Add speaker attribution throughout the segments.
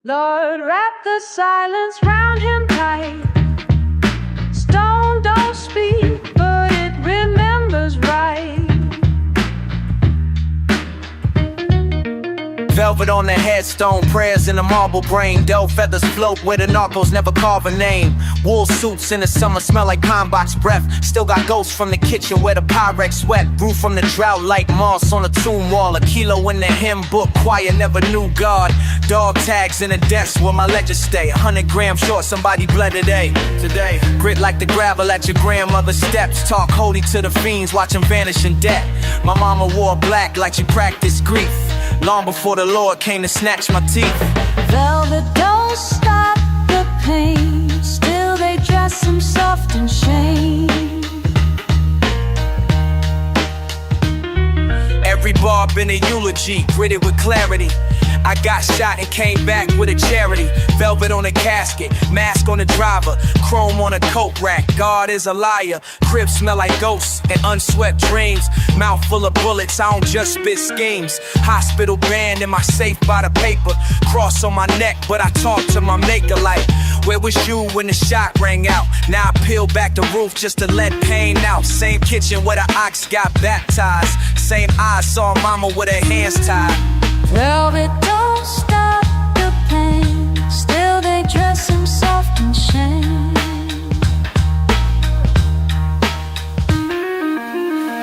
Speaker 1: Lord, wrap the silence round him tight. Stone don't speak, but it remembers right.
Speaker 2: Velvet on the headstone, prayers in the marble brain. Doe feathers float where the narcos never carve a name. Wool suits in the summer smell like pine box breath. Still got ghosts from the kitchen where the Pyrex wet. Brew from the drought like moss on a tomb wall. A kilo in the hymn book, choir never knew God. Dog tags in the desk where my ledger stay. 100 grams short, somebody bled today. Grit like the gravel at your grandmother's steps. Talk holy to the fiends, watch them vanish in debt. My mama wore black like she practiced grief, long before the Lord came to snatch my teeth.
Speaker 1: Velvet don't stop the pain, still they dress him soft in shame.
Speaker 2: Every bar been a eulogy, gritted with clarity. I got shot and came back with a charity. Velvet on a casket, mask on the driver, chrome on a coat rack. God is a liar. Crib smell like ghosts and unswept dreams. Mouth full of bullets, I don't just spit schemes. Hospital band in my safe by the paper. Cross on my neck, but I talk to my maker like, where was you when the shot rang out? Now I peel back the roof just to let pain out. Same kitchen where the ox got baptized. Same eyes saw mama with her hands tied.
Speaker 1: Velvet don't stop the pain, still they dress him soft in shame.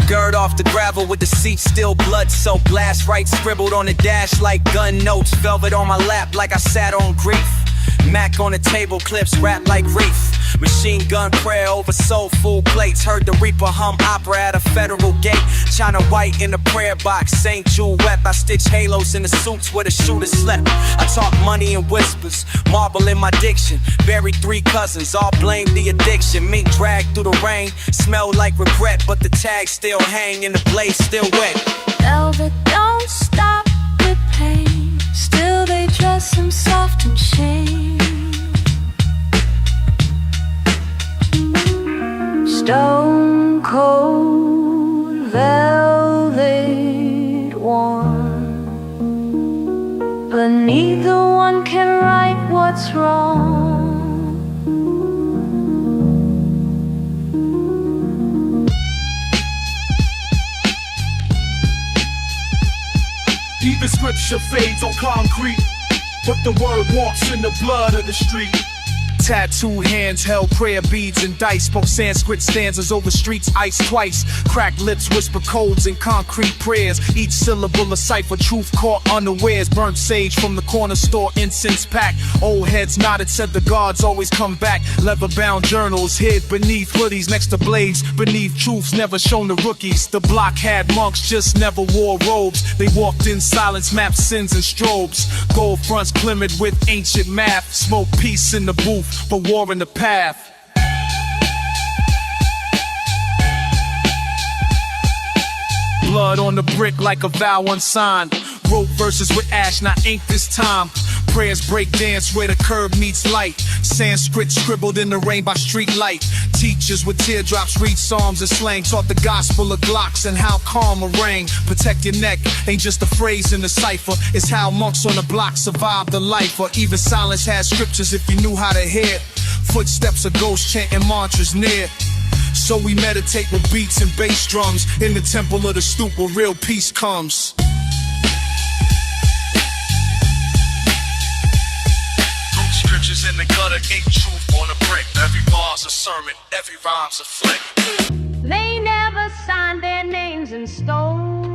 Speaker 2: Gird off the gravel with the seat still blood soaked. Last right scribbled on the dash like gun notes. Velvet on my lap like I sat on grief. Mac on the table, clips wrapped like reef. Machine gun prayer over soul food plates. Heard the reaper hum opera at a federal gate. China white in the prayer box, St. Jude wept. I stitch halos in the suits where the shooter slept. I talk money in whispers, marble in my diction. Buried 3 cousins, all blame the addiction. Mink dragged through the rain, smell like regret, but the tags still hang and the blade still wet.
Speaker 1: Velvet don't stop the pain, still they dress him soft in shame. Stone cold velvet warm, but neither one can right what's wrong.
Speaker 3: Even scripture fades on concrete, but the word walks in the blood of the street. Tattooed hands held prayer beads and dice. Spoke Sanskrit stanzas over streets iced twice. Cracked lips whisper codes in concrete prayers. Each syllable a cipher, truth caught unawares. Burnt sage from the corner store, incense pack. Old heads nodded, said the gods always come back. Leather-bound journals hid beneath hoodies. Next to blades, beneath truths never shown to rookies. The block had monks, just never wore robes. They walked in silence, mapped sins and strobes. Gold fronts glimmered with ancient math. Smoke peace in the booth, but war in the path. Blood on the brick like a vow unsigned. Wrote verses with ash, not ink this time. Prayers break dance where the curb meets light. Sanskrit scribbled in the rain by street light. Teachers with teardrops read psalms and slang. Taught the gospel of Glocks and how calm a rain. Protect your neck ain't just a phrase in the cipher. It's how monks on the block survived the life. Or even silence has scriptures if you knew how to hear. Footsteps of ghosts chanting mantras near. So we meditate with beats and bass drums in the temple of the stoop where real peace comes. Scriptures in the gutter, ain't truth on a brick. Every bar's a sermon, every rhyme's a flick.
Speaker 1: They never signed their names in stone.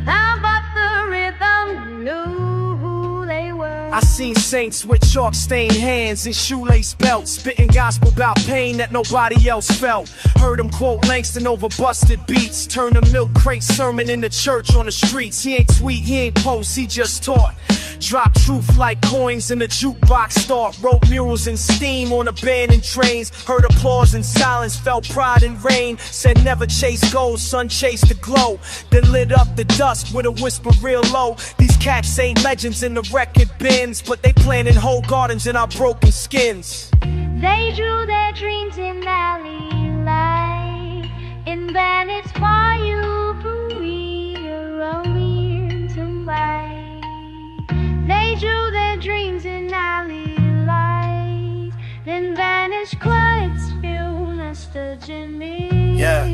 Speaker 1: How about the rhythm knew who they were?
Speaker 2: I seen saints with chalk-stained hands and shoelace belts, spitting gospel about pain that nobody else felt. Heard him quote Langston over busted beats. Turn a milk crate sermon into church on the streets. He ain't tweet, he ain't post, he just taught. Drop truth like coins in a jukebox start. Wrote murals in steam on abandoned trains. Heard applause in silence, felt pride in rain. Said never chase gold, son chase the glow. Then lit up the dusk with a whisper real low. These cats ain't legends in the record bins, but they planting whole gardens in our broken skins.
Speaker 1: They drew their dreams in alley light, in Bennett's bayou, Peru, Rolling to light. They then vanished quite still as the Jimmy.
Speaker 2: Yeah.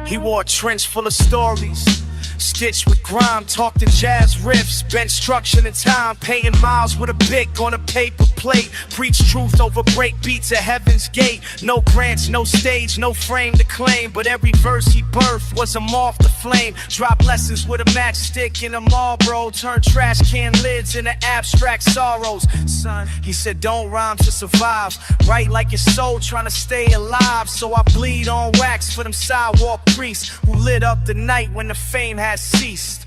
Speaker 2: He wore a trench full of stories, stitched with grime, talked in jazz riffs, bent structure and time, painting miles with a bic on a paper plate, preach truth over break beats at heaven's gate. No grants, no stage, no frame to claim, but every verse he birthed was a moth to flame. Drop lessons with a matchstick and a Marlboro, turn trash can lids into abstract sorrows. Son, he said don't rhyme to survive, write like your soul trying to stay alive. So I bleed on wax for them sidewalk priests who lit up the night when the fame had ceased.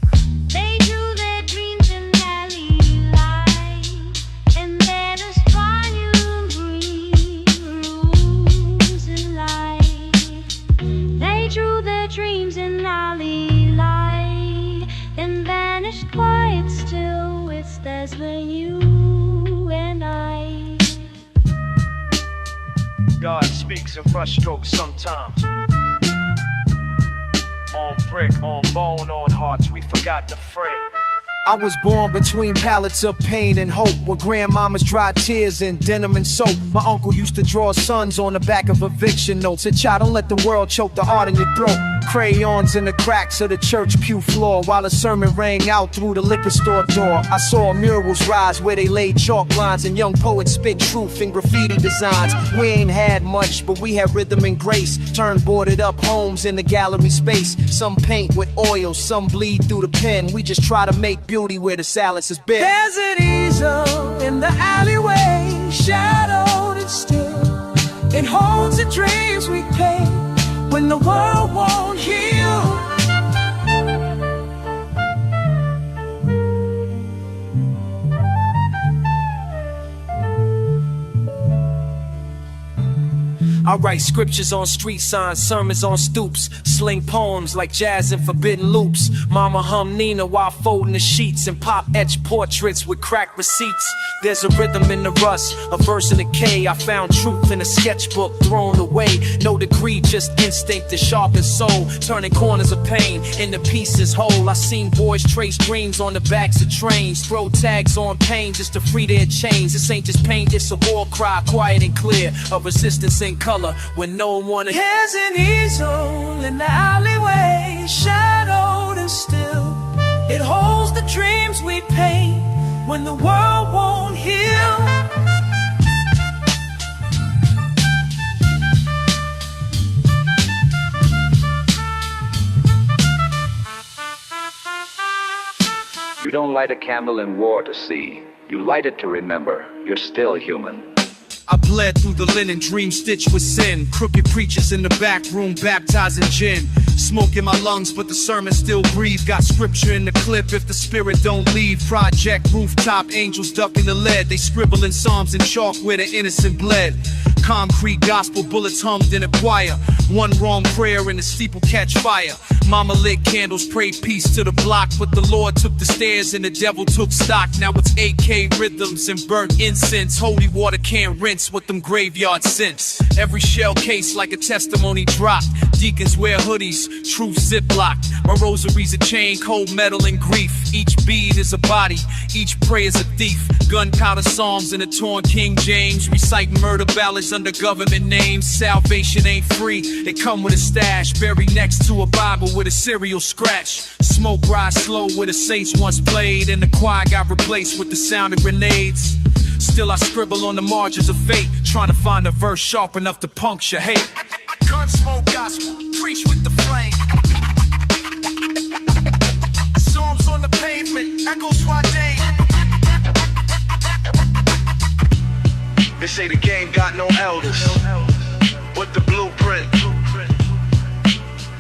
Speaker 1: They drew their dreams in alley light, and let us find rules in life. They drew their dreams in alley light, and vanished quiet still. It's that's when you and I.
Speaker 2: God speaks in brushstrokes sometimes. On brick, on bone, on hearts we forgot to fray. I was born between pallets of pain and hope, where grandmama's dried tears in denim and soap. My uncle used to draw sons on the back of eviction notes. Said, child, don't let the world choke the art in your throat. Crayons in the cracks of the church pew floor, while a sermon rang out through the liquor store door. I saw murals rise where they laid chalk lines, and young poets spit truth in graffiti designs. We ain't had much, but we had rhythm and grace. Turned boarded up homes in the gallery space. Some paint with oil, some bleed through the pen. We just try to make beauty where the silence has been.
Speaker 4: There's an easel in the alleyway, shadowed and still. It holds the dreams we paint when the world won't heal.
Speaker 2: I write scriptures on street signs, sermons on stoops, sling poems like jazz and forbidden loops. Mama hum Nina while folding the sheets, and pop etch portraits with cracked receipts. There's a rhythm in the rust, a verse in the K. I found truth in a sketchbook thrown away. No degree, just instinct to sharpen soul, turning corners of pain into pieces whole. I seen boys trace dreams on the backs of trains, throw tags on pain just to free their chains. This ain't just pain, it's a war cry, quiet and clear, of resistance in color when no one.
Speaker 4: Here's an easel in the alleyway, shadowed and still. It holds the dreams we paint when the world won't heal.
Speaker 5: You don't light a candle in war to see. You light it to remember you're still human.
Speaker 2: I bled through the linen, dream stitched with sin. Crooked preachers in the back room baptizing gin. Smoke in my lungs, but the sermon still breathe. Got scripture in the clip if the spirit don't leave. Project rooftop, angels ducking the lead. They scribble in psalms in chalk where the innocent bled. Concrete gospel bullets hummed in a choir. One wrong prayer and the steeple catch fire. Mama lit candles, prayed peace to the block, but the Lord took the stairs and the devil took stock. Now it's AK rhythms and burnt incense. Holy water can't rinse what them graveyard scents. Every shell case like a testimony dropped. Deacons wear hoodies, truth ziplocked. My rosary's a chain, cold metal and grief. Each bead is a body, each prayer's a thief. Gunpowder psalms in a torn King James. Recite murder ballads under government names. Salvation ain't free, they come with a stash. Buried next to a Bible with a serial scratch. Smoke rise slow where the saints once played, and the choir got replaced with the sound of grenades. Still I scribble on the margins of fate, trying to find a verse sharp enough to puncture hate. Gunsmoke gospel, preach with the flame. Psalms on the pavement, echoes why day. They say the game got no elders, but the blueprint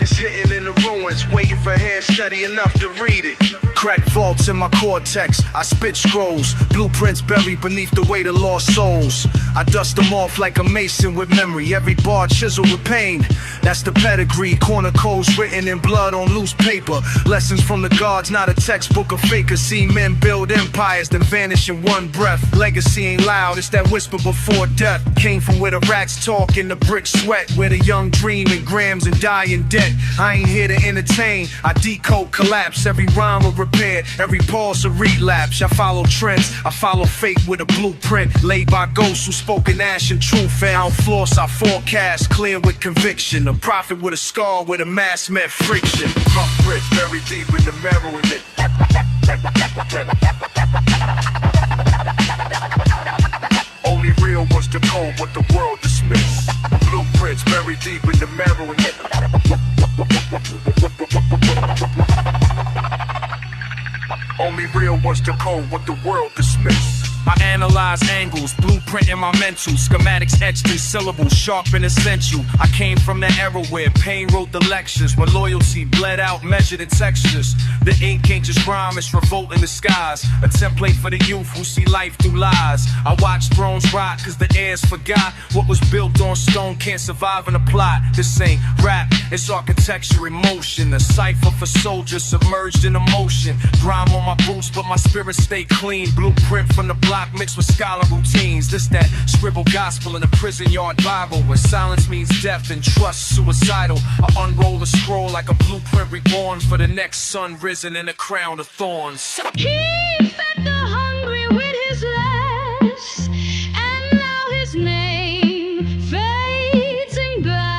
Speaker 2: is hitting in the ruins, waiting for hands steady enough to read it. Cracked vaults in my cortex, I spit scrolls, blueprints buried beneath the weight of lost souls. I dust them off like a mason with memory, every bar chiseled with pain. That's the pedigree, corner codes written in blood on loose paper. Lessons from the gods, not a textbook of fakers. See men build empires, then vanish in one breath. Legacy ain't loud, it's that whisper before death. Came from where the rats talk and the bricks sweat, where the young dream in grams and die in debt. I ain't here to entertain, I decode collapse, every rhyme a prepared, every pause a relapse. I follow trends, I follow fate with a blueprint laid by ghosts who spoke in ash and truth. And I don't floss, I forecast, clear with conviction. A prophet with a scar where the mask met friction. Rough bridge buried deep in the marrow in it. Only real was the code, what the world dismissed. Blueprints buried deep in the marrow in it. Only real was the code, what the world dismissed. I analyze angles, blueprint in my mental, schematics etched in syllables, sharp and essential. I came from the era where pain wrote the lectures, when loyalty bled out, measured in textures. The ink ain't just rhyme, it's revolt in the skies, a template for the youth who see life through lies. I watch thrones rot cause the heirs forgot what was built on stone can't survive in a plot. This ain't rap, it's architecture in motion, a cipher for soldiers submerged in emotion. Grime on my boots but my spirit stay clean, blueprint from the block mixed with scholar routines. This that scribbled gospel in a prison yard Bible, where silence means death and trust suicidal. I unroll a scroll like a blueprint reborn for the next sun risen in a crown of thorns.
Speaker 1: He fed the hungry with his less, and now his name fades in black.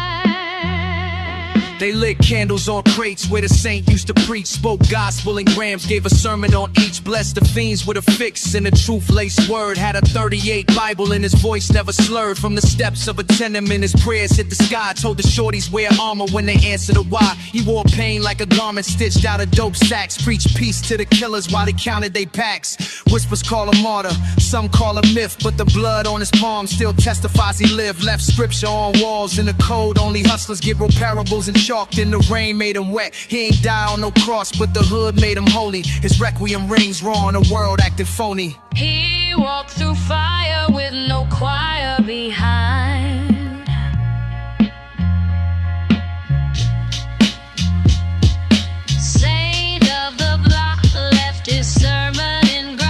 Speaker 2: They lit candles on crates where the saint used to preach, spoke gospel in grams, gave a sermon on each, blessed the fiends with a fix and a truth-laced word. Had a 38 Bible and his voice never slurred. From the steps of a tenement his prayers hit the sky, told the shorties wear armor when they answered the why. He wore pain like a garment stitched out of dope sacks, preached peace to the killers while they counted they packs. Whispers call him martyr, some call him myth, but the blood on his palm still testifies he lived. Left scripture on walls in the code, only hustlers give real parables, and chalked in the rain made him wet. He ain't die on no cross, but the hood made him holy. His requiem rings raw in a world acting phony.
Speaker 1: He walked through fire with no choir behind. Saint of the block left his sermon in grind.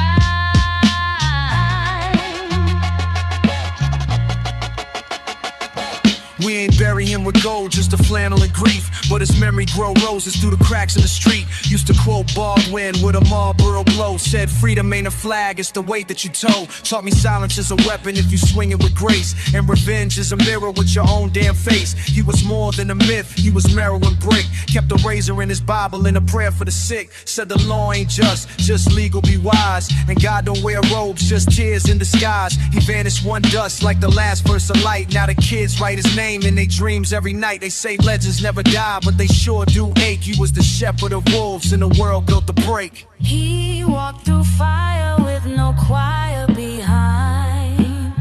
Speaker 2: We ain't bury him with gold, just a flannel and grief, but his memory grow roses through the cracks in the street. Used to quote Baldwin with a Marlboro glow, said freedom ain't a flag, it's the weight that you tow. Taught me silence is a weapon if you swing it with grace, and revenge is a mirror with your own damn face. He was more than a myth, he was marrow and brick. Kept a razor in his Bible and a prayer for the sick. Said the law ain't just legal, be wise. And God don't wear robes, just tears in disguise. He vanished one dust like the last verse of light. Now the kids write his name in their dreams every night. They say legends never die, but they sure do ache. He was the shepherd of wolves in a world built to break.
Speaker 1: He walked through fire with no choir behind.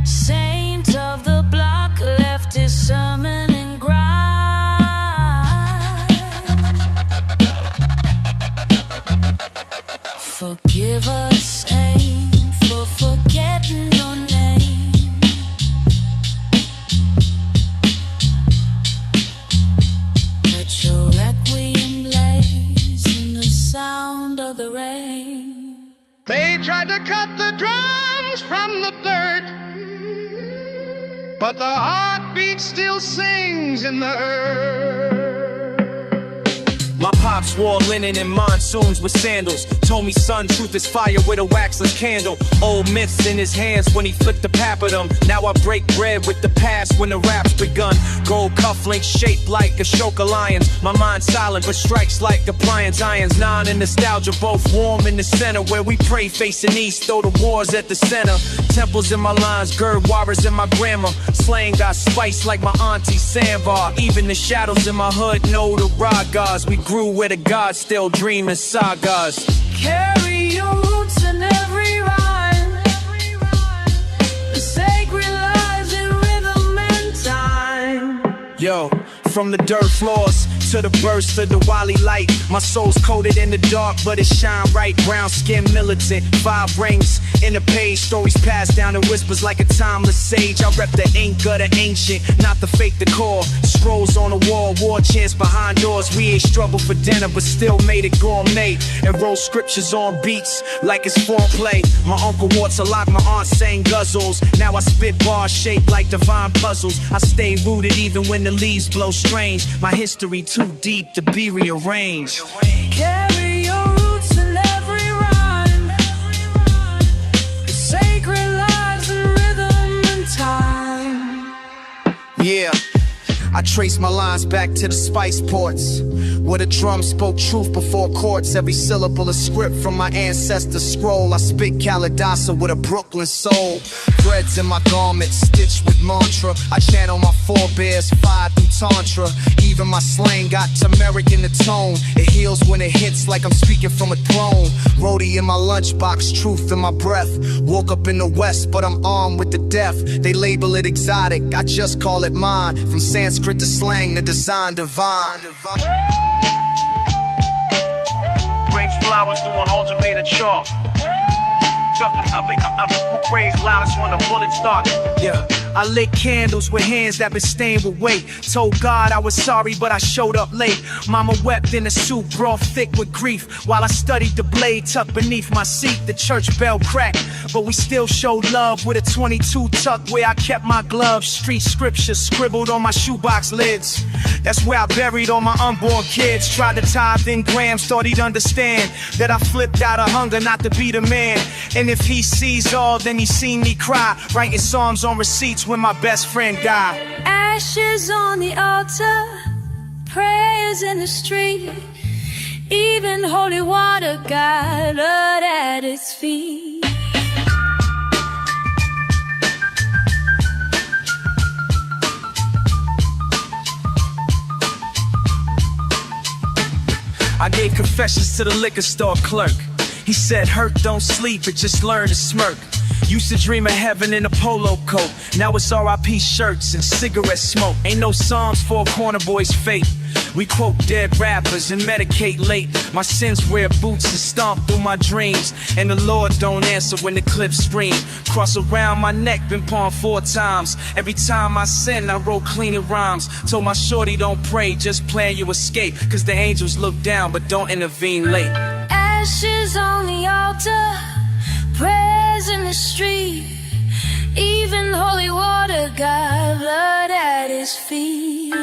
Speaker 1: Saint of the block left his sermon in grind. Forgive us, Saint, for forgetting your name. Let your requiem blaze in the sound of the rain.
Speaker 6: They tried to cut the drums from the dirt, but the heartbeat still sings in the earth.
Speaker 2: My pops wore linen and monsoons with sandals. Told me, son, truth is fire with a waxless candle. Old myths in his hands when he flicked the pap of them. Now I break bread with the past when the rap's begun. Gold cufflinks shaped like Ashoka lions. My mind silent but strikes like appliance irons. Nine and nostalgia both warm in the center, where we pray facing east, throw the wars at the center. Temples in my lines, gird warriors in my grammar. Slang got spice like my auntie Sandbar. Even the shadows in my hood know the ragas. We grew where the gods still dream in sagas.
Speaker 4: Carry your roots in every rhyme. The sacred lies in rhythm and time.
Speaker 2: Yo, from the dirt floors to the burst of the Wally light. My soul's coated in the dark, but it shine right. Brown skin militant, 5 rings in the page. Stories passed down in whispers like a timeless sage. I rep the ink of the ancient, not the fake decor. Scrolls on the wall, war chants behind doors. We ain't struggled for dinner, but still made it gourmet. And wrote scriptures on beats like it's foreplay. My uncle wore to lock, my aunt sang guzzles. Now I spit bars shaped like divine puzzles. I stay rooted even when the leaves blow strange. My history too deep to be rearranged.
Speaker 4: Carry your roots in every rhyme. The sacred lies in rhythm and time.
Speaker 2: Yeah, I trace my lines back to the spice ports, where the drum spoke truth before courts. Every syllable a script from my ancestors' scroll. I spit Kalidasa with a Brooklyn soul. Threads in my garments stitched with mantra. I channel my forebears, fire through tantra. Even my slang got turmeric in the tone. It heals when it hits like I'm speaking from a throne. Rhodey in my lunchbox, truth in my breath. Woke up in the west, but I'm armed with the deaf. They label it exotic, I just call it mine. From Sanskrit to slang, the design divine.
Speaker 3: Brings flowers through an ultimatum chalk. I praise loudest when the bullets start.
Speaker 2: Yeah, I lit candles with hands that been stained with weight. Told God I was sorry, but I showed up late. Mama wept in a soup broth thick with grief, while I studied the blade tucked beneath my seat. The church bell cracked, but we still showed love with a 22 tucked where I kept my gloves. Street scripture scribbled on my shoebox lids. That's where I buried all my unborn kids. Tried to tithe in grams, thought he'd understand that I flipped out of hunger not to be the man. And if he sees all, then he's seen me cry, writing psalms on receipts when my best friend died.
Speaker 1: Ashes on the altar, prayers in the street. Even holy water got blood at its feet.
Speaker 2: I gave confessions to the liquor store clerk. He said, hurt don't sleep, but just learn to smirk. Used to dream of heaven in a polo coat. Now it's R.I.P. shirts and cigarette smoke. Ain't no psalms for a corner boy's fate. We quote dead rappers and medicate late. My sins wear boots and stomp through my dreams. And the Lord don't answer when the clips scream. Cross around my neck, been pawned 4 times. Every time I sin, I wrote cleaner rhymes. Told my shorty don't pray, just plan you escape. Cause the angels look down, but don't intervene late.
Speaker 1: Ashes on the altar, prayers in the street. Even holy water got blood at his feet.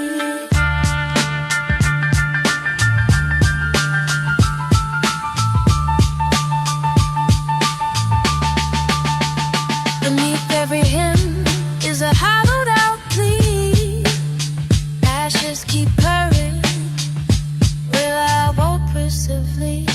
Speaker 1: Beneath every hymn is a hollowed out plea. Ashes keep purring, will I walk perseveringly?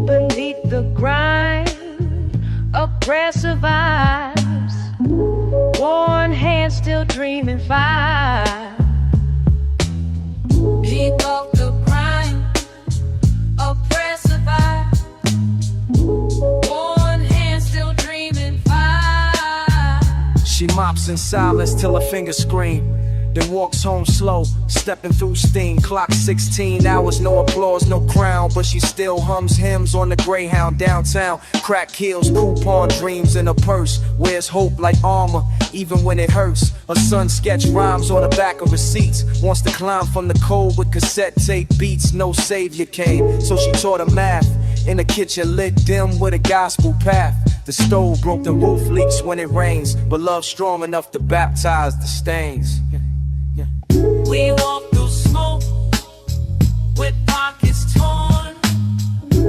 Speaker 4: Beneath the grind, oppressive vibes, worn hands still dreaming fire.
Speaker 1: Beneath the grind, oppressive vibes, worn hands still dreaming fire.
Speaker 2: She mops in silence till her fingers scream. Then walks home slow, stepping through steam. Clock 16 hours, no applause, no crown. But she still hums hymns on the Greyhound downtown. Crack heels, coupon dreams in her purse. Wears hope like armor, even when it hurts. Her son sketch rhymes on the back of receipts. Wants to climb from the cold with cassette tape beats. No savior came, so she taught her math. In the kitchen lit dim with a gospel path. The stove broke, the roof leaks when it rains. But love strong enough to baptize the stains.
Speaker 4: We walk through smoke with pockets torn.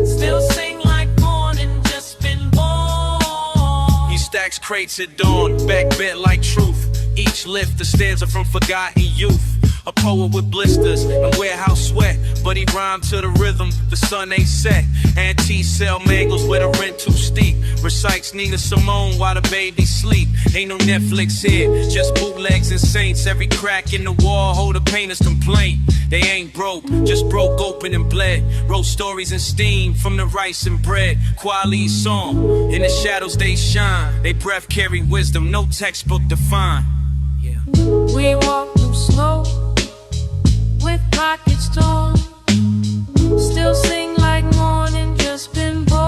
Speaker 4: Still sing like morning just been born.
Speaker 3: He stacks crates at dawn, back bent like truth. Each lift a stanza from forgotten youth. A poet with blisters and warehouse sweat, but he rhymed to the rhythm, the sun ain't set. Antique sell mangles where the rent too steep.
Speaker 7: Sykes, Nina Simone while the baby sleep. Ain't no Netflix here, just bootlegs and saints. Every crack in the wall hold a painter's complaint. They ain't broke, just broke open and bled. Wrote stories and steam from the rice and bread. Quality's song, in the shadows they shine. They breath carry wisdom, no textbook to find. Yeah.
Speaker 4: We walk through smoke with pockets torn. Still sing like morning just been born.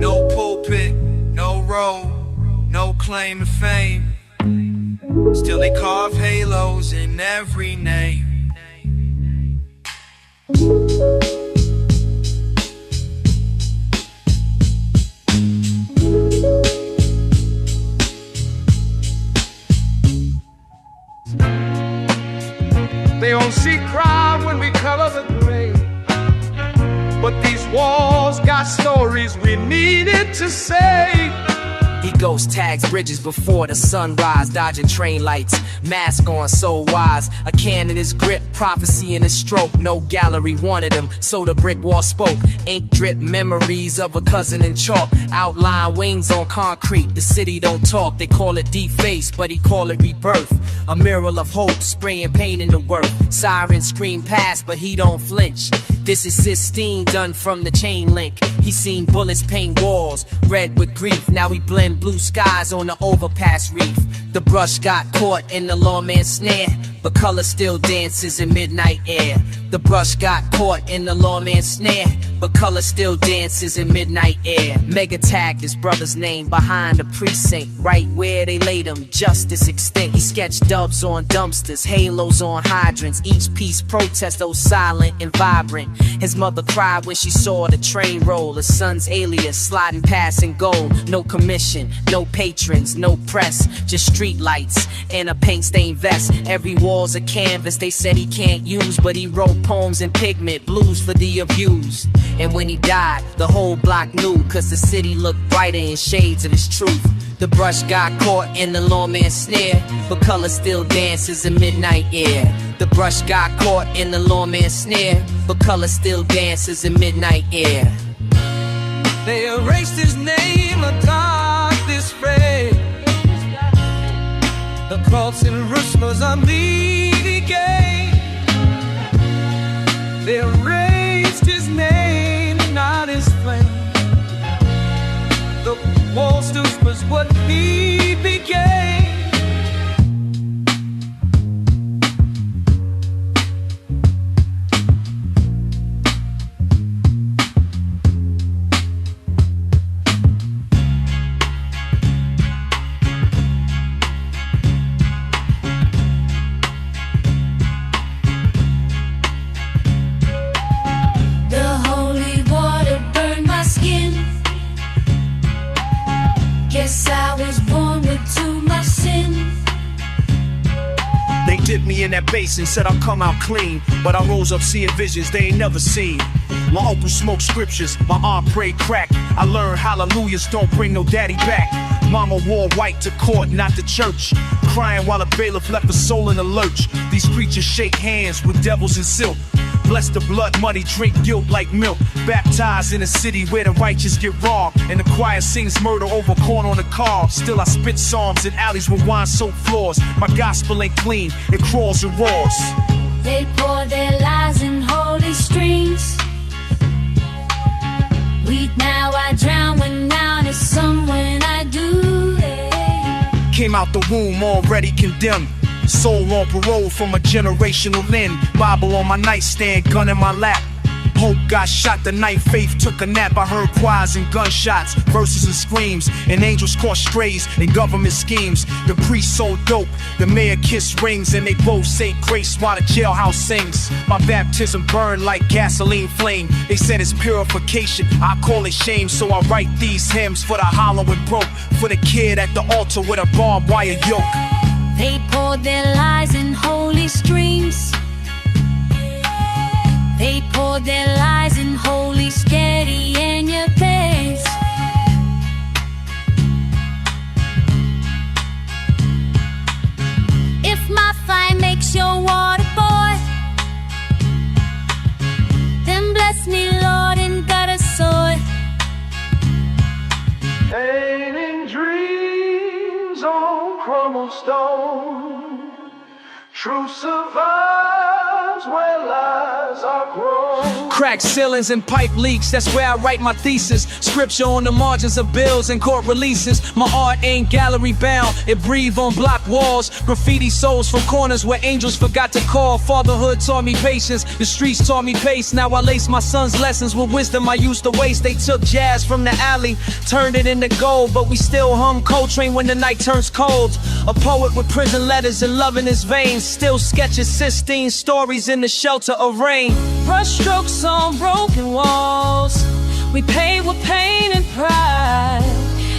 Speaker 7: No pulpit, no robe, no claim to fame. Still they carve halos in every name.
Speaker 6: They don't see crowd when we cover the grave, but these walls got stories we needed to say.
Speaker 8: He ghost tags bridges before the sunrise, dodging train lights, mask on, so wise. A can in his grip, prophecy in his stroke. No gallery wanted him, so the brick wall spoke. Ink drip memories of a cousin in chalk. Outline wings on concrete, the city don't talk. They call it deface, but he call it rebirth. A mural of hope, spraying pain in the work. Sirens scream past, but he don't flinch. This is Sistine, done from the chain link. He seen bullets paint walls, red with grief. Now he blend blue skies on the overpass reef. The brush got caught in the lawman's snare, but color still dances in midnight air. The brush got caught in the lawman's snare, but color still dances in midnight air. Mega tagged his brother's name behind the precinct, right where they laid him, justice extinct. He sketched dubs on dumpsters, halos on hydrants. Each piece protest, though silent and vibrant. His mother cried when she saw the train roll. His son's alias sliding past in gold. No commission, no patrons, no press, just street lights and a paint-stained vest. Every wall's a canvas they said he can't use, but he wrote poems in pigment, blues for the abused. And when he died, the whole block knew, cause the city looked brighter in shades of his truth. The brush got caught in the lawman's snare, but color still dances in midnight air. The brush got caught in the lawman's snare, but color still dances in midnight air.
Speaker 4: They erased his name atop this frame. The cross in Rusma's unleading game. They erased his name, not his flame. The wall still was what he became.
Speaker 2: Dipped me in that basin, said I'll come out clean, but I rose up seeing visions they ain't never seen. My uncle smoked scriptures, my aunt prayed crack. I learned hallelujahs don't bring no daddy back. Mama wore white to court, not to church, crying while a bailiff left her soul in a lurch. These preachers shake hands with devils in silk. Bless the blood money, drink guilt like milk. Baptized in a city where the righteous get robbed, and the choir sings murder over corn on the cob. Still I spit psalms in alleys with wine-soaked floors. My gospel ain't clean, it crawls and roars.
Speaker 1: They pour their lies in holy streams. Weed now I drown, when now there's someone I do.
Speaker 2: Came out the womb already condemned. Soul on parole from a generational lens. Bible on my nightstand, gun in my lap. Hope got shot, the night faith took a nap. I heard choirs and gunshots, verses and screams, and angels caught strays in government schemes. The priest sold dope, the mayor kissed rings, and they both say grace while the jailhouse sings. My baptism burned like gasoline flame. They said it's purification, I call it shame. So I write these hymns for the hollow and broke, for the kid at the altar with a barbed wire yoke.
Speaker 1: They poured their lies in holy streams. They poured their lies in holy steady in your face. If my fire makes your water boil, then bless me, Lord, and gutter soil.
Speaker 3: Truth survives where lies are grown.
Speaker 8: Cracked ceilings and pipe leaks, that's where I write my thesis. Scripture on the margins of bills and court releases. My art ain't gallery bound, it breathe on block walls. Graffiti souls from corners where angels forgot to call. Fatherhood taught me patience, the streets taught me pace. Now I lace my son's lessons with wisdom I used to waste. They took jazz from the alley, turned it into gold, but we still hum Coltrane when the night turns cold. A poet with prison letters and love in his veins, still sketches Sistine stories in the shelter of rain. Brush strokes on broken walls, we paint with pain and pride.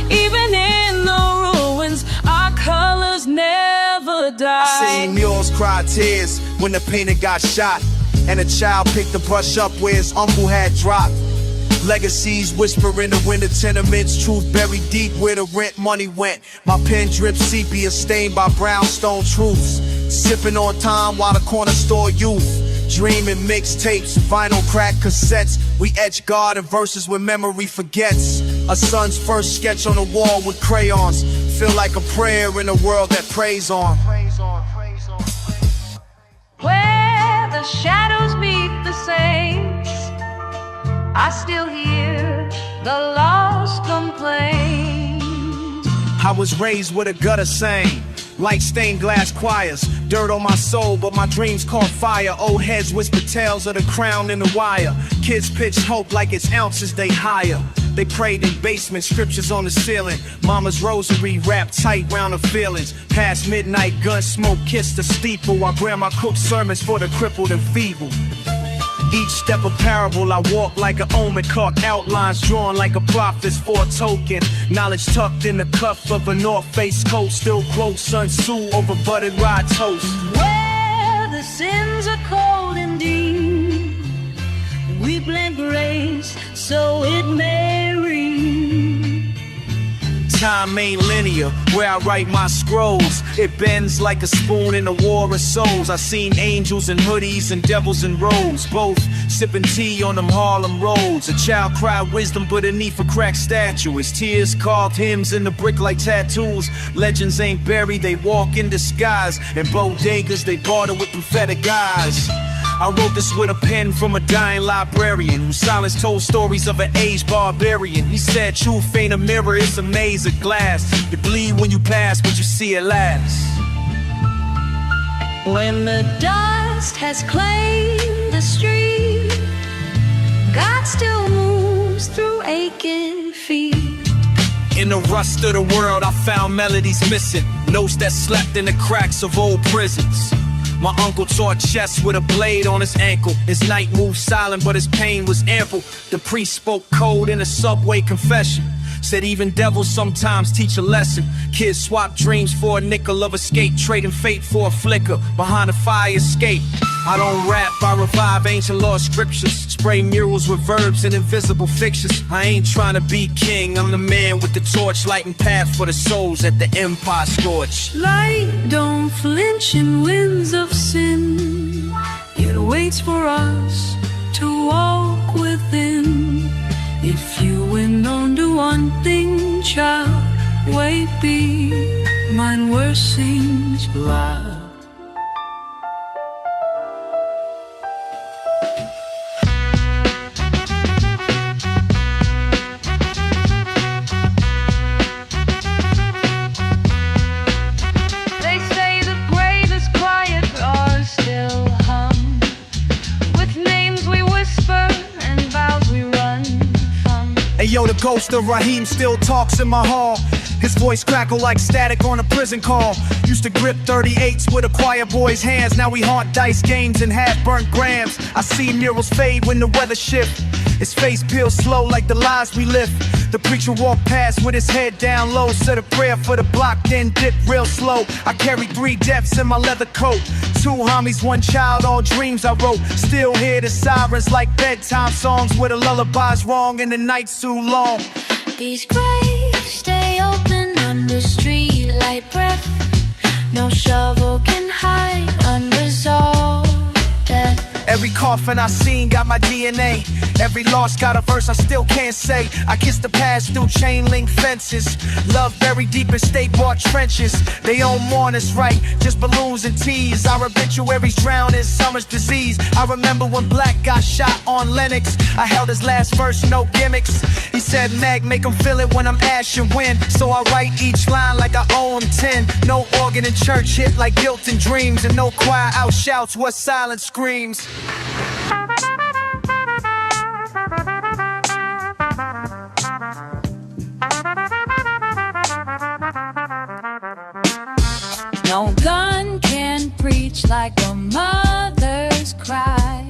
Speaker 8: Even in the ruins, our colors never die.
Speaker 2: I seen mules cry tears when the painter got shot, and a child picked the brush up where his uncle had dropped. Legacies whisper in the winter tenements, truth buried deep where the rent money went. My pen drips sepia stained by brownstone truths, sipping on time while the corner store youth. Dreaming mixtapes, vinyl crack cassettes. We etch God in verses when memory forgets. A son's first sketch on the wall with crayons feel like a prayer in a world that prays on.
Speaker 1: Where the shadows meet the saints, I still hear the lost complain.
Speaker 2: I was raised with a gutter saying, like stained glass choirs, dirt on my soul, but my dreams caught fire. Old heads whisper tales of the crown and the wire. Kids pitch hope like it's ounces they hire. They prayed in basements, scriptures on the ceiling. Mama's rosary wrapped tight round her feelings. Past midnight, gun smoke kissed the steeple, while grandma cooked sermons for the crippled and feeble. Each step a parable, I walk like an omen, caught outlines drawn like a prophet's foretoken. Knowledge tucked in the cuff of a North Face coat, still quote Sun Tzu over buttered rye toast.
Speaker 1: Where the sins are cold and deep, we blend grace so it may ring.
Speaker 2: Time ain't linear, where I write my scrolls. It bends like a spoon in a war of souls. I seen angels in hoodies and devils in robes, both sipping tea on them Harlem roads. A child cried wisdom beneath a cracked statue. His tears carved hymns in the brick like tattoos. Legends ain't buried, they walk in disguise. And bodegas, they barter with prophetic eyes. I wrote this with a pen from a dying librarian whose silence told stories of an aged barbarian. He said truth ain't a mirror, it's a maze of glass. You bleed when you pass, but you see it last.
Speaker 1: When the dust has claimed the street, God still moves through aching feet.
Speaker 2: In the rust of the world, I found melodies missing, notes that slept in the cracks of old prisons. My uncle taught chess with a blade on his ankle. His night moved silent, but his pain was ample. The priest spoke code in a subway confession. Said even devils sometimes teach a lesson. Kids swap dreams for a nickel of escape, trading fate for a flicker behind a fire escape. I don't rap, I revive ancient lost scriptures, spray murals with verbs and invisible fixtures. I ain't trying to be king, I'm the man with the torch, lighting path for the souls at the empire scorch.
Speaker 4: Light don't flinch in winds of sin, it waits for us to walk within. If you win on to one thing, child, wait be, mine worst seems loud.
Speaker 1: They say the greatest quiet are still hum, with names we whisper and vows we run from.
Speaker 2: Hey yo, the ghost of Raheem still talks in my hall. His voice crackle like static on a prison call. Used to grip 38s with a choir boy's hands. Now we haunt dice games and half-burnt grams. I see murals fade when the weather shift. His face peels slow like the lies we live. The preacher walked past with his head down low, said a prayer for the block, then dipped real slow. I carry 3 deaths in my leather coat, 2 homies, 1 child, all dreams I wrote. Still hear the sirens like bedtime songs, where the lullaby's wrong and the night's too long.
Speaker 1: These graves stay open under streetlight breath. No shovel can hide unresolved death.
Speaker 2: Every coffin I seen got my DNA. Every loss got a verse I still can't say. I kiss the past through chain link fences. Love buried deep in state-bought trenches. They don't mourn us right, just balloons and teas. Our obituaries drown in summer's disease. I remember when Black got shot on Lennox. I held his last verse, no gimmicks. He said, Mag, make him feel it when I'm ash and wind. So I write each line like I owe him 10. No organ in church hit like guilt and dreams. And no choir out shouts what silence screams.
Speaker 4: No gun can preach like a mother's cry.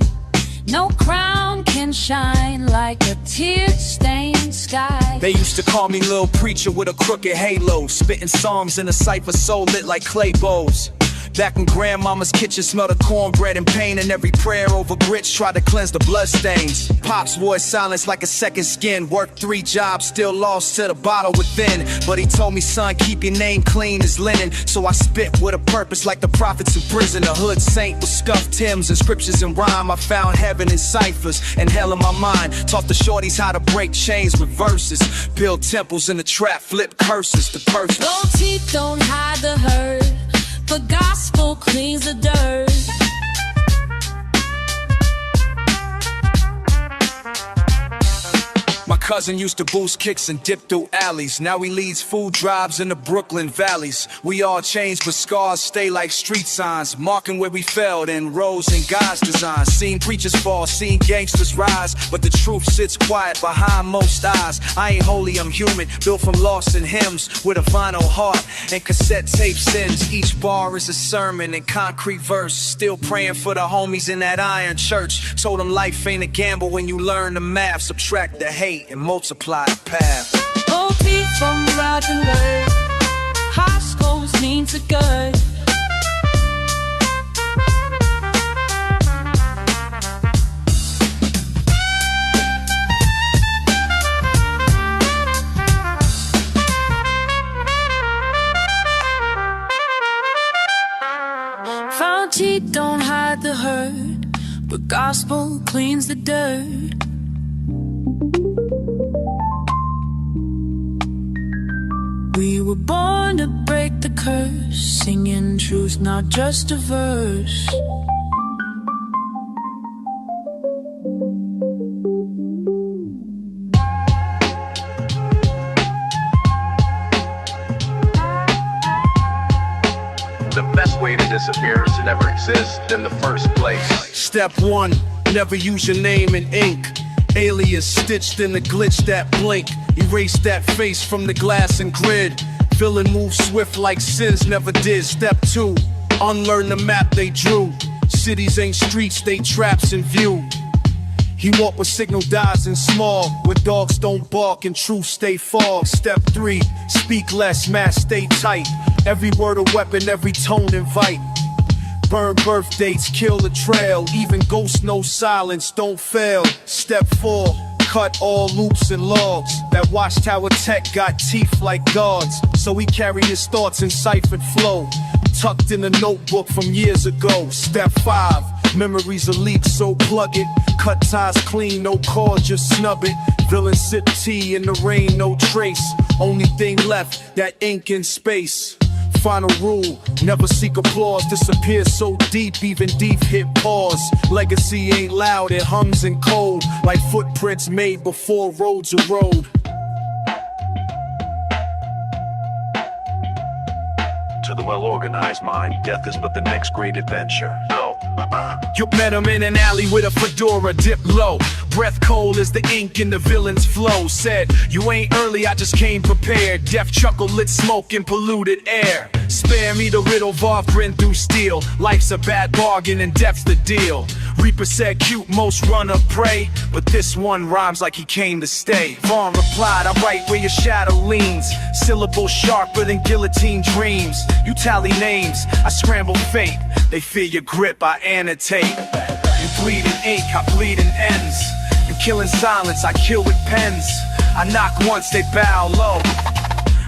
Speaker 4: No crown can shine like a tear-stained sky.
Speaker 7: They used to call me Lil Preacher with a crooked halo, spitting psalms in a cipher so lit like clay bowls. Back in grandmama's kitchen, smelled of cornbread and pain, and every prayer over grits tried to cleanse the bloodstains. Pop's voice silenced like a second skin. Worked 3 jobs, still lost to the bottle within. But he told me, son, keep your name clean as linen. So I spit with a purpose like the prophets in prison. A hood saint with scuffed hymns and scriptures in rhyme. I found heaven in ciphers and hell in my mind. Taught the shorties how to break chains with verses. Build temples in the trap, flip curses to purses.
Speaker 4: Gold teeth don't hide the hurt. The gospel cleans the dirt.
Speaker 7: My cousin used to boost kicks and dip through alleys. Now he leads food drives in the Brooklyn valleys. We all change, but scars stay like street signs, marking where we failed and rose in God's design. Seen preachers fall, seen gangsters rise, but the truth sits quiet behind most eyes. I ain't holy, I'm human, built from lost in hymns with a vinyl heart and cassette tape sins. Each bar is a sermon in concrete verse. Still praying for the homies in that iron church. Told them life ain't a gamble when you learn the math. Subtract the hate and multiply the path.
Speaker 4: Old Pete from Rotten Word. High schools means a good. Found teeth don't hide the hurt, but gospel cleans the dirt. We were born to break the curse, singing truth, not just a verse.
Speaker 5: The best way to disappear is to never exist in the first place.
Speaker 2: Step 1, never use your name in ink. Alias stitched in the glitch that blink. Erase that face from the glass and grid. Villain move swift like sins never did. Step 2, unlearn the map they drew. Cities ain't streets, they traps in view. He walk with signal dies in small, where dogs don't bark and truth stay fog. Step 3, speak less, mask stay tight. Every word a weapon, every tone invite. Burn birth dates, kill the trail. Even ghosts know silence, don't fail. Step 4, cut all loops and logs. That watchtower tech got teeth like guards, so he carried his thoughts in ciphered flow, tucked in a notebook from years ago. Step 5, memories are leaked, so plug it. Cut ties clean, no cord, just snub it. Villain sip tea in the rain, no trace. Only thing left, that ink in space. Final rule, never seek applause. Disappear so deep, even deep hit pause. Legacy ain't loud, it hums in cold, like footprints made before roads are road.
Speaker 5: To the well-organized mind, death is but the next great adventure. No.
Speaker 2: You met him in an alley with a fedora dipped low. Breath cold as the ink in the villain's flow. Said, you ain't early, I just came prepared. Death chuckle, lit smoke and polluted air. Spare me the riddle, Varv grin through steel. Life's a bad bargain and death's the deal. Reaper said cute, most run of prey, but this one rhymes like he came to stay. Vaughn replied, I write where your shadow leans. Syllables sharper than guillotine dreams. You tally names, I scramble fate. They fear your grip, I annotate. You bleed in ink, I bleed in ends. You kill in silence, I kill with pens. I knock once, they bow low.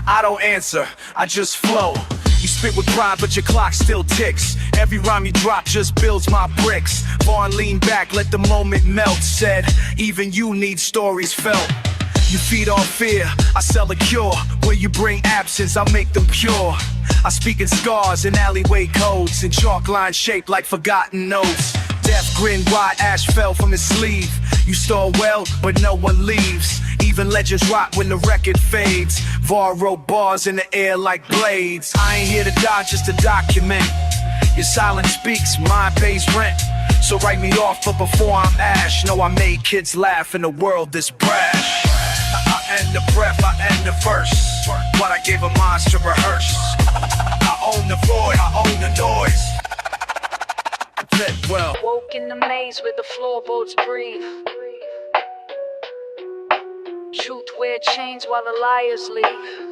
Speaker 2: I don't answer, I just flow. You spit with pride, but your clock still ticks. Every rhyme you drop just builds my bricks. Vaughn leaned back, let the moment melt. Said, even you need stories felt. You feed on fear, I sell a cure. Where you bring absence, I'll make them pure. I speak in scars and alleyway codes, in chalk lines shaped like forgotten notes. Death grinned wide, ash fell from his sleeve. You stole well, but no one leaves. Even legends rot when the record fades. Var wrote bars in the air like blades. I ain't here to die, just to document. Your silence speaks, mine pays rent. So write me off, but before I'm ash, know I made kids laugh in a world this brash. I end the breath, I end the verse. What I gave a mind to rehearse. I own the void, I own the noise. Fit well.
Speaker 4: Woke in the maze where the floorboards breathe. Truth wear chains while the liars leave.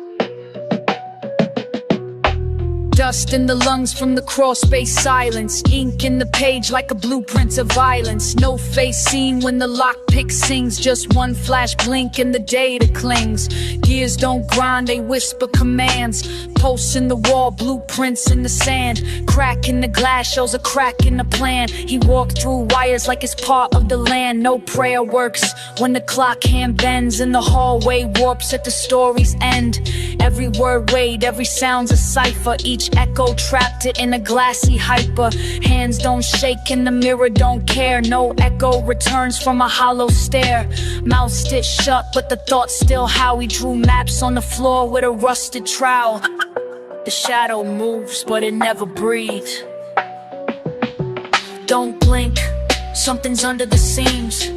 Speaker 4: Dust in the lungs from the crawl-space silence. Ink in the page like a blueprint of violence. No face seen when the lockpick sings. Just one flash blink and the data clings. Gears don't grind, they whisper commands. Posts in the wall, blueprints in the sand. Crack in the glass shows a crack in the plan. He walked through wires like it's part of the land. No prayer works when the clock hand bends and the hallway warps at the story's end. Every word weighed, every sound's a cipher. Each echo trapped it in a glassy hyper. Hands don't shake and the mirror don't care. No echo returns from a hollow stare. Mouth stitched shut but the thoughts still how. He drew maps on the floor with a rusted trowel. The shadow moves but it never breathes. Don't blink, something's under the seams.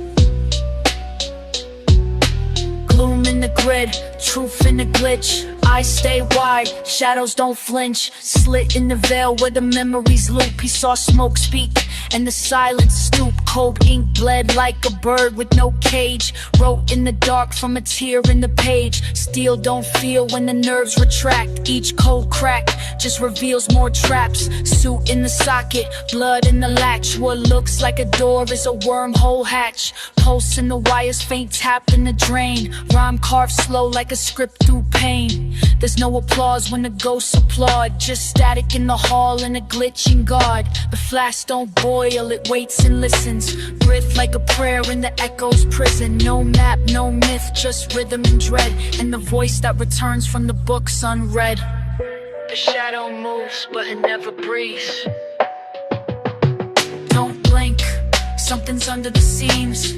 Speaker 4: Gloom in the grid, truth in the glitch. Eyes stay wide, shadows don't flinch. Slit in the veil where the memories loop. He saw smoke speak and the silence stoop. Cold ink bled like a bird with no cage. Wrote in the dark from a tear in the page. Steel don't feel when the nerves retract. Each cold crack just reveals more traps. Suit in the socket, blood in the latch. What looks like a door is a wormhole hatch. Pulse in the wires, faint tap in the drain. Rhyme carved slow like a script through pain. There's no applause when the ghosts applaud. Just static in the hall and a glitching guard. The flash don't boil, it waits and listens. Breath like a prayer in the echo's prison. No map, no myth, just rhythm and dread. And the voice that returns from the books unread. The shadow moves, but it never breathes. Don't blink, something's under the seams.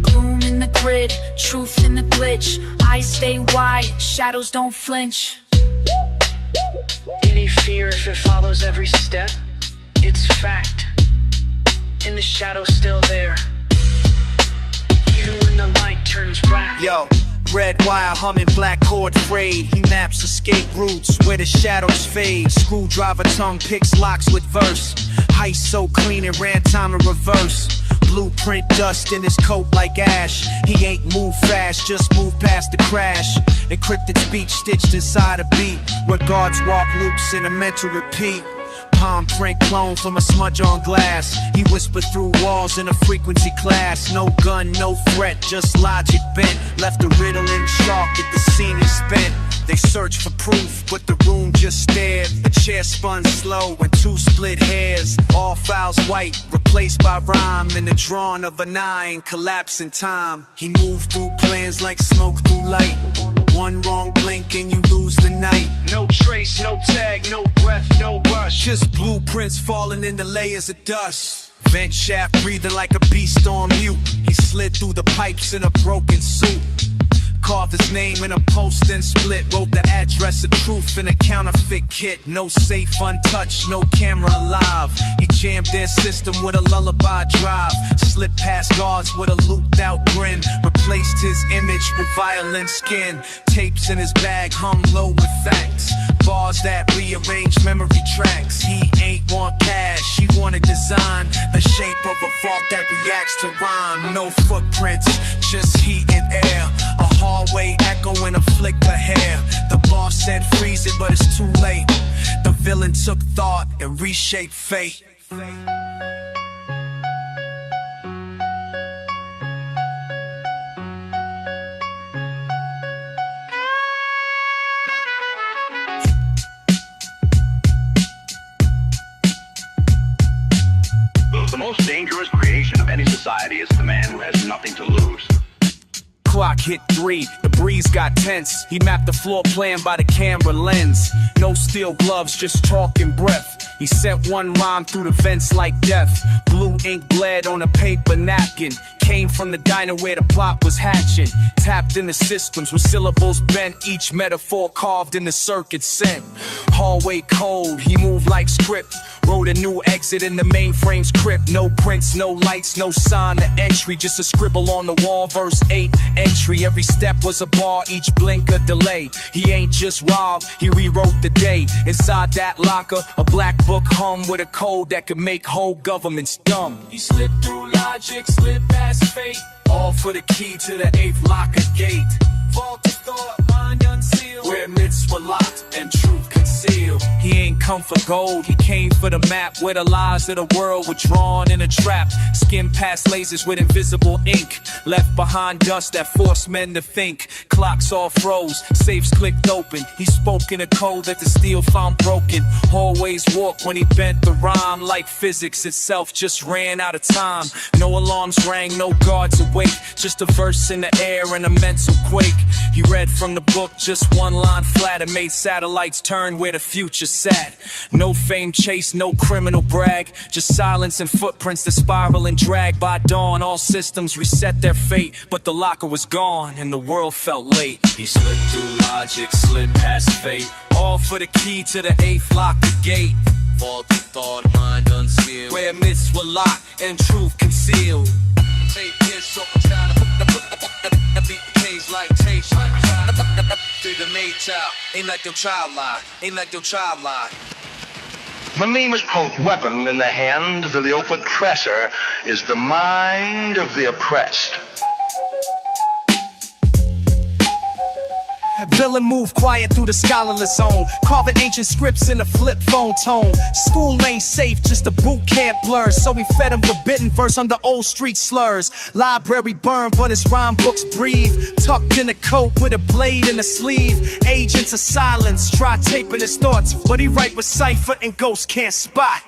Speaker 4: Gloom in the grid, truth in the glitch. Eyes stay wide, shadows don't flinch.
Speaker 9: Any fear if it follows every step? It's fact. In the shadow still there. Even when the light turns black.
Speaker 2: Yo, red wire humming, black cord frayed. He maps escape routes where the shadows fade. Screwdriver tongue picks locks with verse. Heist so clean it ran time in reverse. Blueprint dust in his coat like ash. He ain't move fast, just move past the crash. Encrypted speech stitched inside a beat, where guards walk loops in a mental repeat. Palm print clone from a smudge on glass. He whispered through walls in a frequency class. No gun, no threat, just logic bent. Left a riddle in chalk at the scene he spent. They searched for proof, but the room just stared. The chair spun slow and two split hairs. All files white, replaced by rhyme. And the drawing of a 9 collapse in time. He moved through plans like smoke through light. One wrong blink and you lose the night. No trace, no tag, no breath, no rush. Just blueprints falling into layers of dust. Vent shaft breathing like a beast on mute. He slid through the pipes in a broken suit. Carved his name in a post and split. Wrote the address of truth in a counterfeit kit. No safe untouched, no camera alive. He jammed their system with a lullaby drive. Slipped past guards with a looped out grin. Replaced his image with violent skin. Tapes in his bag hung low with facts. Bars that rearrange memory tracks. He ain't want cash, he wanted design. The shape of a vault that reacts to rhyme. No footprints, just heat and air. A hallway echoing a flick of hair. The boss said freeze it, but it's too late. The villain took thought and reshaped fate.
Speaker 10: man who has nothing to lose.
Speaker 7: Clock hit 3, the breeze got tense. He mapped the floor plan by the camera lens. No steel gloves, just chalk and breath. He sent one rhyme through the vents like death. Blue ink bled on a paper napkin. Came from the diner where the plot was hatching. Tapped in the systems with syllables bent. Each metaphor carved in the circuit sent. Hallway code, he moved like script. Wrote a new exit in the mainframe's crypt. No prints, no lights, no sign of entry. Just a scribble on the wall, verse 8 entry. Every step was a bar, each blink a delay. He ain't just robbed, he rewrote the day. Inside that locker, a black book hung with a code that could make whole governments dumb. He slipped through logic, slipped past fate. All for the key to the 8th locker gate. Vaulted thought, mind unsealed, where myths were locked and truth concealed. He ain't come for gold, he came for the map, where the lies of the world were drawn in a trap. Skimmed past lasers with invisible ink, left behind dust that forced men to think. Clocks all froze, safes clicked open. He spoke in a code that the steel found broken. Hallways walked when he bent the rhyme, like physics itself just ran out of time. No alarms rang, no guards awake, just a verse in the air and a mental quake. He read from the book just one line flat and made satellites turn where the future sat. No fame chase, no criminal brag, just silence and footprints that spiral and drag. By dawn, all systems reset their fate, but the locker was gone and the world felt late. He slipped through logic, slipped past fate, all for the key to the 8th locker gate. Vaulted thought, mind unsealed, where myths were locked and truth concealed. Tape here, so I'm trying to beat the cage like tape. To the made child, ain't like your child lie, ain't like your child lie.
Speaker 10: The meanest weapon in the hand of the oppressor is the mind of the oppressed.
Speaker 2: Villain move quiet through the scholarless zone, carving ancient scripts in a flip phone tone. School ain't safe, just a boot camp blur, so we fed him forbidden verse under old street slurs. Library burned, but his rhyme books breathe, tucked in a coat with a blade in the sleeve. Agents of silence try taping his thoughts, but he write with cipher and ghosts can't spot.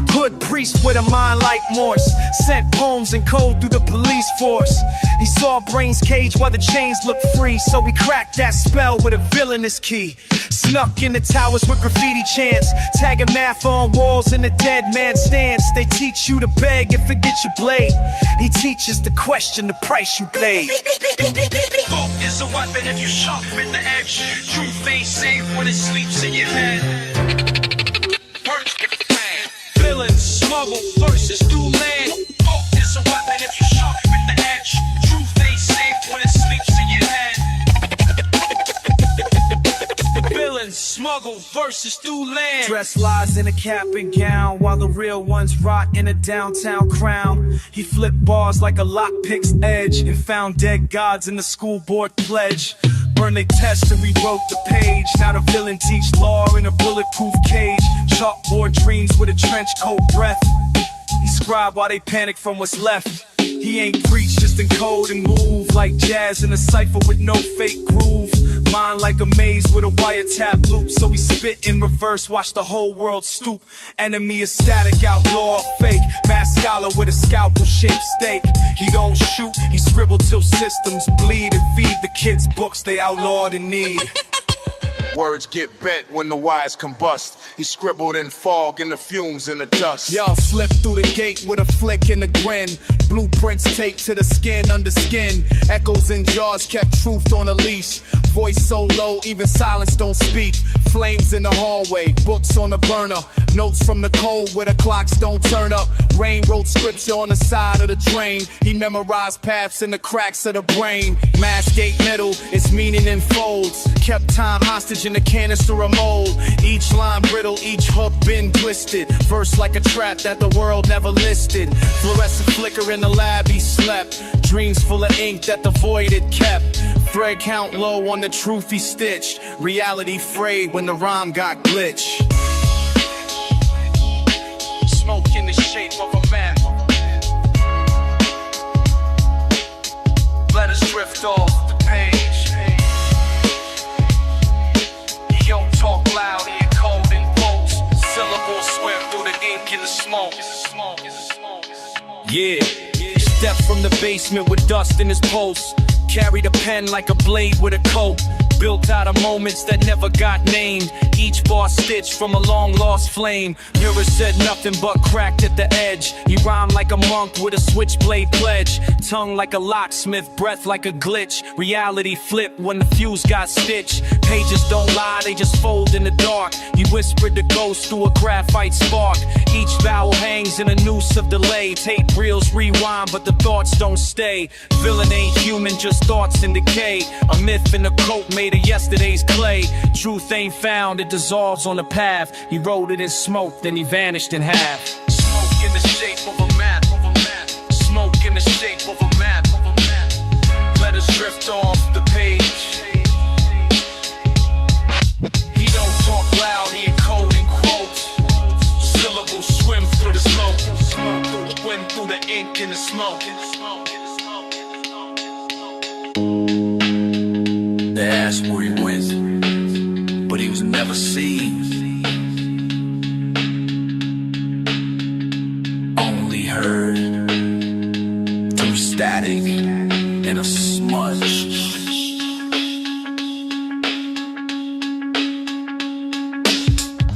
Speaker 2: Hood priest with a mind like Morse, sent poems and code through the police force. He saw brains cage while the chains looked free, so he cracked that spell with a villainous key. Snuck in the towers with graffiti chants, tagging math on walls in the dead man stance. They teach you to beg and forget your blade. He teaches to question the price you paid.
Speaker 3: Thought is a weapon if you sharpen the edge. Truth ain't safe when it sleeps in your head. Villains smuggle verses through land. Thought is a weapon if you sharpen the edge. Truth ain't safe when it sleeps in your head. Villains smuggle verses through land.
Speaker 2: Dress lies in a cap and gown, while the real ones rot in a downtown crown. He flipped bars like a lockpick's edge, and found dead gods in the school board pledge. Burned they test and rewrote the page. Now the villain teach law in a bulletproof cage. Chalkboard dreams with a trench coat breath. He scribe while they panic from what's left. He ain't preach, just encode and move like jazz in a cipher with no fake groove. Mind like a maze with a wiretap loop, so he spit in reverse, watch the whole world stoop. Enemy is static, outlaw fake. Mass scholar with a scalpel-shaped stake. He don't shoot, he scribble till systems bleed, and feed the kids books they outlawed in need.
Speaker 6: Words get bent when the wires combust. He scribbled in fog in the fumes in the dust.
Speaker 2: Y'all slip through the gate with a flick and a grin. Blueprints taped to the skin under skin. Echoes in jars kept truth on a leash. Voice so low, even silence don't speak. Flames in the hallway, books on the burner. Notes from the cold where the clocks don't turn up. Rain wrote scripture on the side of the train. He memorized paths in the cracks of the brain. Mass gate metal, its meaning in folds. Kept time hostage in the canister of mold. Each line brittle, each hook been twisted. Verse like a trap that the world never listed. Fluorescent flicker in the lab, he slept. Dreams full of ink that the void had kept. Thread count low on the truth he stitched. Reality frayed when the rhyme got glitched. Smoke in the shape of a map. Let us drift off the page. He don't talk loud, he a cold in quotes. Syllables swim through the ink in the smoke.
Speaker 7: Yeah. Step from from the basement with dust in his pulse. Carried a pen like a blade with a coat. Built out of moments that never got named. Each bar stitched from a long lost flame. Mirror said nothing but cracked at the edge. He rhymed like a monk with a switchblade pledge. Tongue like a locksmith, breath like a glitch. Reality flipped when the fuse got stitched. Pages don't lie, they just fold in the dark. He whispered the ghost through a graphite spark. Each vowel hangs in a noose of delay. Tape reels rewind, but the thoughts don't stay. Villain ain't human, just thoughts in decay. A myth in a coat made of yesterday's clay. Truth ain't found, it dissolves on the path. He wrote it in smoke, then he vanished in half. Smoke in the shape of a map. Smoke in the shape of a map. Letters drift off the page. He don't talk loud, he encoding quotes. Syllables swim through the smoke. Swim through the ink in the smoke. They asked where he went, but he was never seen. Only heard through static and a smudge.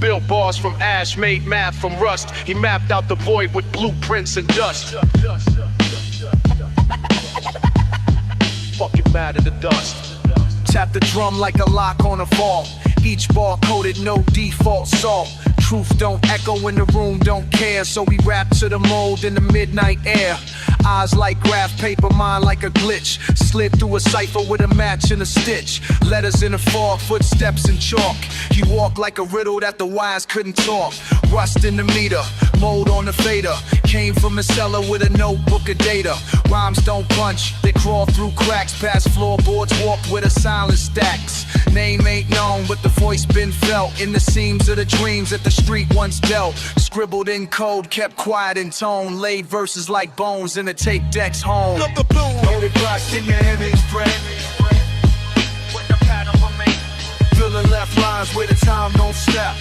Speaker 6: Built bars from ash, made math from rust. He mapped out the void with blueprints and dust. Fucking mad at the dust.
Speaker 2: Tap the drum like a lock on a vault. Each bar coded, no default salt. Truth don't echo when the room don't care. So we rap to the mold in the midnight air. Eyes like graph paper, mind like a glitch. Slid through a cipher with a match and a stitch. Letters in the fog, footsteps in chalk. He walked like a riddle that the wise couldn't talk. Rust in the meter, mold on the fader. Came from the cellar with a notebook of data. Rhymes don't punch, they crawl through cracks. Past floorboards, walk with a silent stacks. Name ain't known, but the voice been felt in the seams of the dreams that the street once dealt. Scribbled in code, kept quiet in tone. Laid verses like bones in the tape decks home.
Speaker 3: Look the boom. Only blocks in your image, friend.
Speaker 2: With the pattern for me.
Speaker 3: Filling left lines where the time don't stop.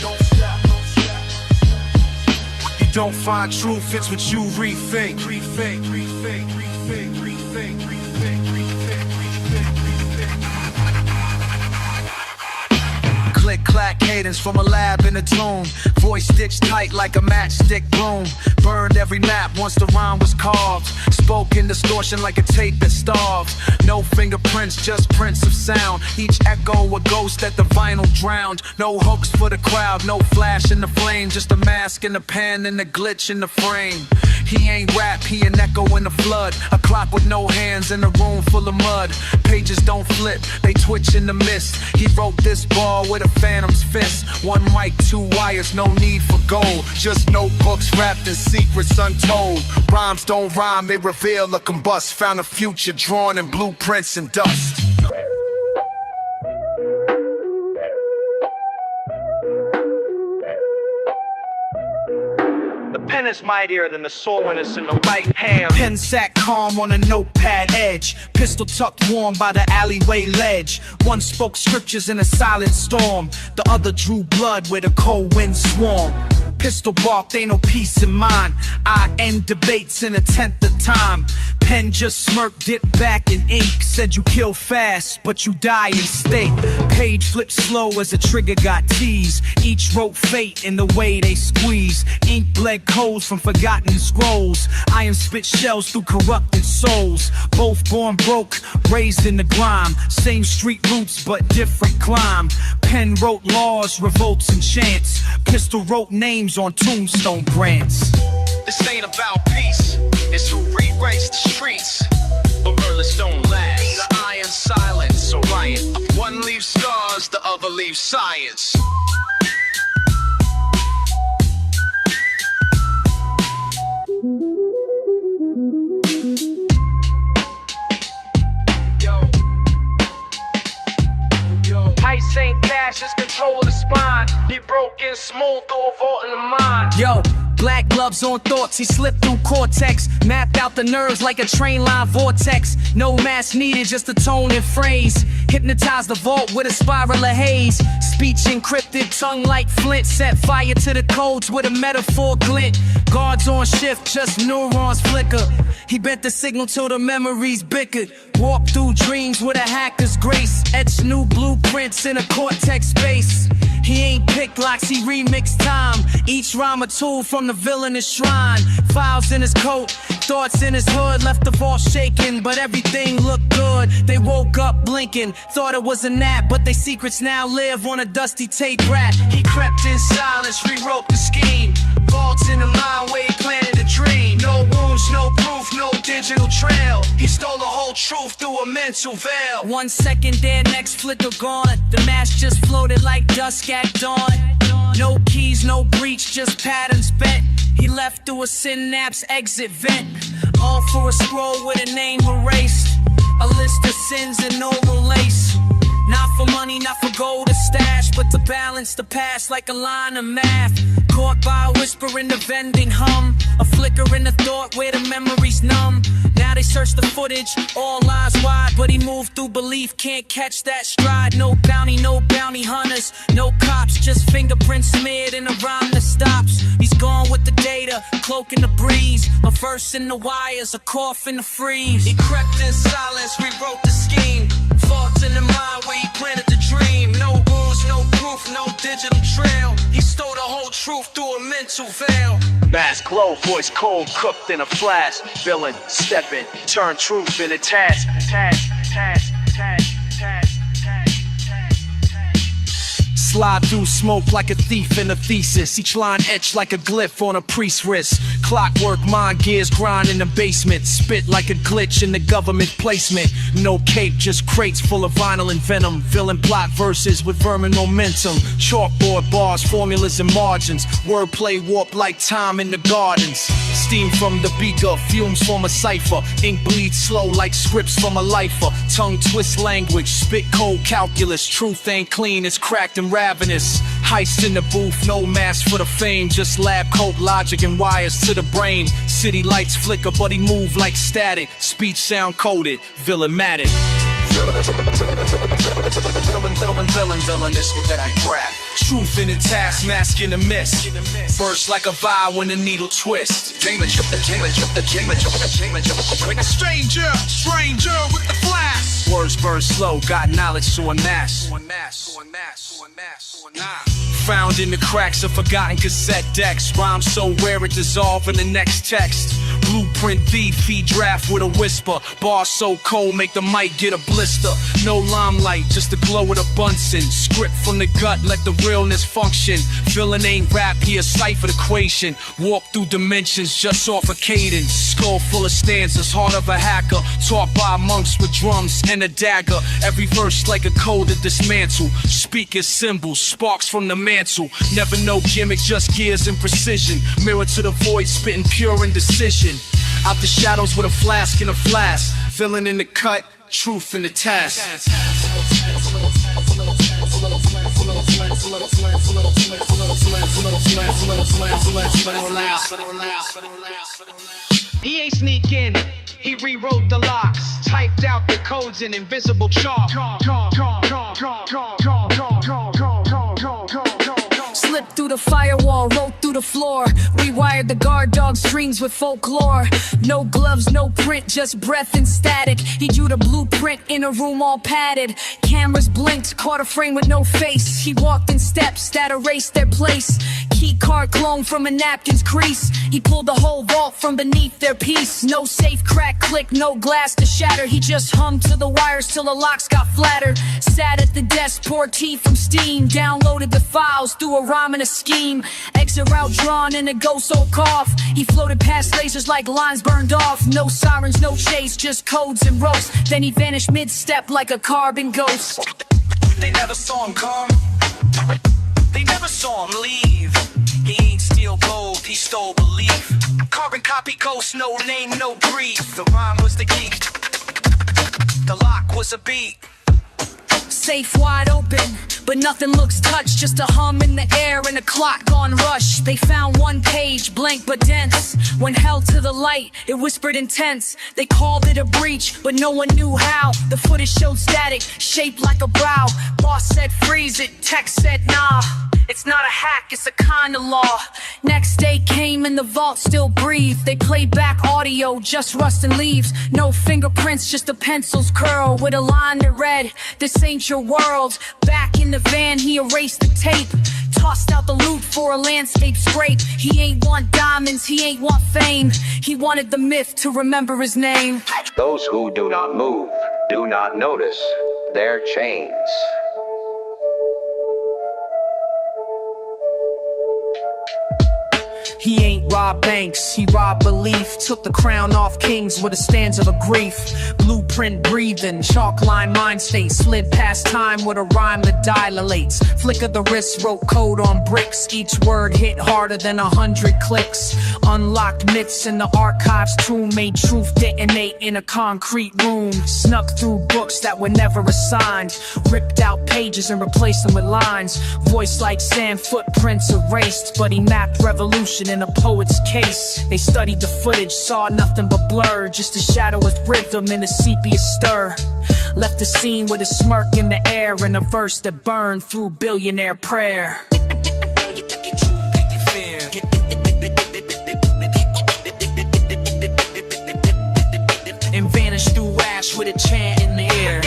Speaker 3: You don't find truth, it's what you rethink.
Speaker 2: Click clack cadence from a lab in a tomb. Voice stitched tight like a matchstick broom. Burned every map once the rhyme was carved. Spoke in distortion like a tape that starved. No fingerprints, just prints of sound. Each echo a ghost that the vinyl drowned. No hooks for the crowd, no flash in the flame. Just a mask in the pen and a glitch in the frame. He ain't rap, he an echo in the flood. A clock with no hands in a room full of mud. Pages don't flip, they twitch in the mist. He wrote this bar with a phantom's fist. One mic, two wires, no need for gold. Just notebooks wrapped in secrets untold. Rhymes don't rhyme, they reveal or combust. Found a future drawn in blueprints and dust. Pen is mightier than the sword when it's in the right hand. Pen sat calm on a notepad edge. Pistol tucked warm by the alleyway ledge. One spoke scriptures in a silent storm. The other drew blood where the cold winds swarm. Pistol barked, ain't no peace in mind. I end debates in a tenth of time. Pen just smirked, dipped back in ink. Said you kill fast, but you die in state. Page flipped slow as the trigger got teased. Each wrote fate in the way they squeeze. Ink bled codes from forgotten scrolls. Iron spit shells through corrupted souls. Both born broke, raised in the grime. Same street roots, but different climb. Pen wrote laws, revolts and chants. Pistol wrote names on tombstone brands.
Speaker 7: This ain't about peace, it's who rewrites the streets. But murderers don't last. The iron silence, Orion. One leaves scars, the other leaves science.
Speaker 2: Ice ain't cash, it's control of the spine. He broke in smooth through a vault in the mind.
Speaker 8: Yo, Black gloves on thoughts, he slipped through cortex. Mapped out the nerves like a train line vortex. No mask needed, just a tone and phrase. Hypnotized the vault with a spiral of haze. Speech encrypted, tongue like flint. Set fire to the codes with a metaphor glint. Guards on shift, just neurons flicker. He bent the signal till the memories bickered. Walked through dreams with a hacker's grace. Etched new blueprints in a cortex space. He ain't picked locks, he remixed time. Each rhyme a tool from the villainous shrine. Files in his coat, thoughts in his hood. Left the vault shaking, but everything looked good. They woke up blinking, thought it was a nap, but their secrets now live on a dusty tape rack. He crept in silence, rewrote the scheme. Vaults in the mind where he planted a dream. No wounds, no proof, no digital trail. He stole the whole truth through a mental veil. 1 second there, next flicker gone. The mask just floated like dusk at dawn. No keys, no breach, just patterns bent. He left through a synapse exit vent. All for a scroll with a name erased. A list of sins and no lace. Not for money, not for gold or stash, but to balance the past like a line of math. Caught by a whisper in the vending hum. A flicker in the thought where the memory's numb. Now they search the footage, all eyes wide, but he moved through belief, can't catch that stride. No bounty hunters, no cops, just fingerprints smeared in a rhyme that stops. He's gone with the data, cloak in the breeze. A verse in the wires, a cough in the freeze. He crept in silence, rewrote the scheme. Thoughts in the mind where he planted the dream. No rules, no proof, no digital trail. He stole the whole truth through a mental veil.
Speaker 2: Mask low, voice cold, cooked in a flash. Villain, stepping, turn truth in a task. Slide through smoke like a thief in a thesis. Each line etched like a glyph on a priest's wrist. Clockwork, mind gears grind in the basement. Spit like a glitch in the government placement. No cape, just crates full of vinyl and venom. Villain plot verses with vermin momentum. Chalkboard bars, formulas and margins. Wordplay warp like time in the gardens. Steam from the beaker, fumes form a cipher. Ink bleeds slow like scripts from a lifer. Tongue twist language, spit cold calculus. Truth ain't clean, it's cracked and ravenous. Heist in the booth, no mask for the fame. Just lab coat logic and wires to the brain. City lights flicker, but he move like static. Speech sound coded, villain-matic. Villain, this what that I grab. Truth in the task, mask in the mist. Burst like a vial when the needle twists. Stranger with the flash. Words burn slow, got knowledge to amass. Found in the cracks of forgotten cassette decks. Rhymes so rare it dissolve in the next text. Blueprint V, feed draft with a whisper. Bars so cold make the mic get a blister. No limelight, just the glow of the Bunsen. Script from the gut, let the realness function. Villain ain't rap, he a ciphered equation. Walk through dimensions just off a cadence. Skull full of stanzas, heart of a hacker. Taught by monks with drums and a dagger. Every verse like a code to dismantle. Speakers, symbols, sparks from the mantle. Never no gimmick, just gears and precision. Mirror to the void, spitting pure indecision. Out the shadows with a flask and a flask. Villain in the cut, truth in the task.
Speaker 11: He ain't sneaking, he rewrote the locks. Typed out the codes in invisible chalk.
Speaker 4: Slipped through the firewall, wrote through the floor. Rewired the guard dog strings with folklore. No gloves, no print, just breath and static. He drew the blueprint in a room all padded. Cameras blinked, caught a frame with no face. He walked in steps that erased their place. Key card clone from a napkin's crease. He pulled the whole vault from beneath their piece. No safe crack click, no glass to shatter. He just hummed to the wires till the locks got flatter. Sat at the desk, poured tea from steam. Downloaded the files through a rhyme and a scheme. Exit route drawn in a go-so cough. He floated past lasers like lines burned off. No sirens, no chase, just codes and ropes. Then he vanished mid-step like a carbon ghost.
Speaker 11: They never saw him come. They never saw him leave. He ain't steal gold, he stole belief. Carbon copy ghost, no name, no brief. The rhyme was the key. The lock was a beat.
Speaker 4: Safe wide open,
Speaker 8: but nothing looks touched, just a hum in the air and a clock gone rush. They found one page, blank but dense. When held to the light, it whispered intense. They called it a breach, but no one knew how. The footage showed static, shaped like a brow. Boss said freeze it, text said nah. It's not a hack, it's a kind of law. Next day came and the vault still breathed. They played back audio, just rust and leaves. No fingerprints, just a pencil's curl with a line that read, "This ain't your world." Back in the van, he erased the tape, tossed out the loot for a landscape scrape. He ain't want diamonds, he ain't want fame. He wanted the myth to remember his name.
Speaker 5: Those who do not move do not notice their chains.
Speaker 2: He ain't robbed banks, he robbed belief. Took the crown off kings with a stanza of grief. Blueprint breathing, chalk line mind state. Slid past time with a rhyme that dilates. Flick of the wrist, wrote code on bricks. Each word hit harder than 100 clicks. Unlocked myths in the archives tomb. Made truth detonate in a concrete room. Snuck through books that were never assigned. Ripped out pages and replaced them with lines. Voice like sand, footprints erased. But he mapped revolution in a poet's case. They studied the footage, saw nothing but blur. Just a shadow with rhythm and a sepia stir. Left the scene with a smirk in the air and a verse that burned through billionaire prayer. And vanished through ash with a chant in the air.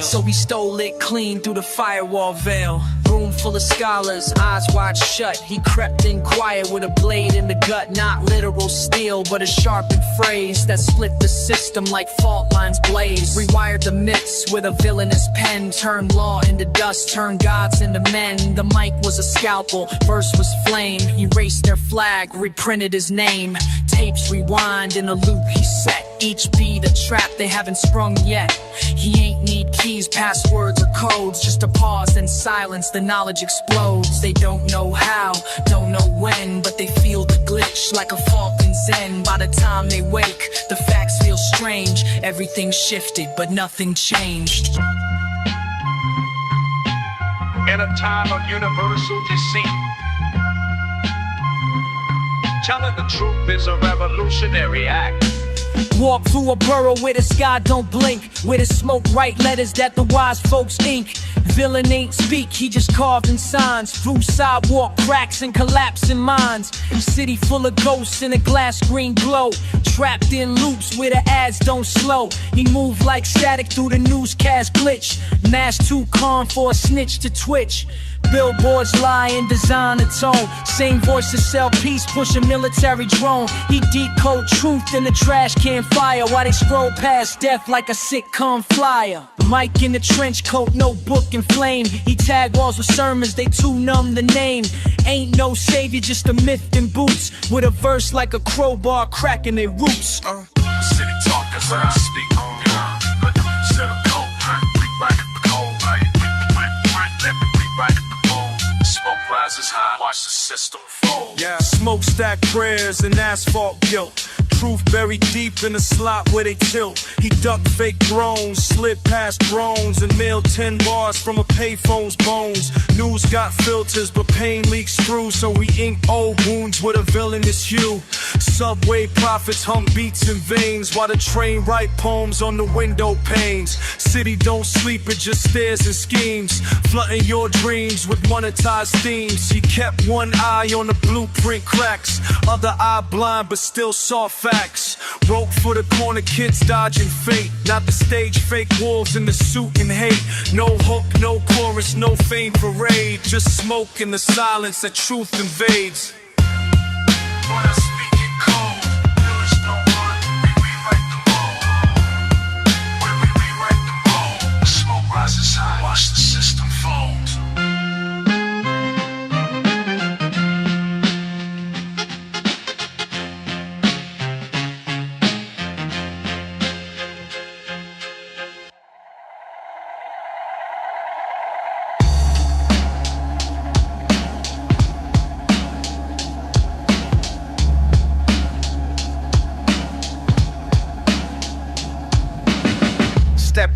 Speaker 2: So we stole it clean through the firewall veil. Room full of scholars, eyes wide shut. He crept in quiet with a blade in the gut. Not literal steel, but a sharpened phrase that split the system like fault lines blaze. Rewired the myths with a villainous pen. Turned law into dust, turned gods into men. The mic was a scalpel, verse was flame. Erased their flag, reprinted his name. Tapes rewind in a loop he set. Each beat a trap they haven't sprung yet. He ain't need keys, passwords, or codes. Just a pause and silence, the knowledge explodes. They don't know how, don't know when, but they feel the glitch like a fault in Zen. By the time they wake, the facts feel strange. Everything shifted, but nothing changed.
Speaker 6: In a time of universal deceit, telling the truth is a revolutionary act.
Speaker 2: Walk through a borough where the sky don't blink, where the smoke write letters that the wise folks ink. Villain ain't speak, he just carved in signs. Through sidewalk cracks and collapsing minds. City full of ghosts in a glass green glow. Trapped in loops where the ads don't slow. He moved like static through the newscast glitch. Mash too calm for a snitch to twitch. Billboards lie and design a tone. Same voice to sell peace, push a military drone. He decode truth in the trash can fire while they scroll past death like a sitcom flyer. Mike in the trench coat, notebook and flame. He tag walls with sermons, they too numb the name. Ain't no savior, just a myth in boots. With a verse like a crowbar cracking their roots.
Speaker 3: City talkers, I speak. Set a cold, right at the cold light. Let me be right at the bowl. Smoke rises high, watch the system fold.
Speaker 2: Yeah, smokestack prayers and asphalt guilt. Truth buried deep in the slot where they tilt. He ducked fake drones, slid past drones, and mailed 10 bars from a payphone's bones. News got filters, but pain leaks through, so we ink old wounds with a villainous hue. Subway prophets hum beats in veins, while the train write poems on the window panes. City don't sleep, it just stares and schemes, flooding your dreams with monetized themes. He kept one eye on the blueprint cracks, other eye blind but still saw facts. Wrote for the corner kids dodging fate, not the stage fake wolves in the suit and hate. No hook, no chorus, no fame parade, just smoke in the silence that truth invades.
Speaker 3: When I speak in code, there is no one. We rewrite the mold. When we rewrite the mold, the smoke rises high, watch the system fold.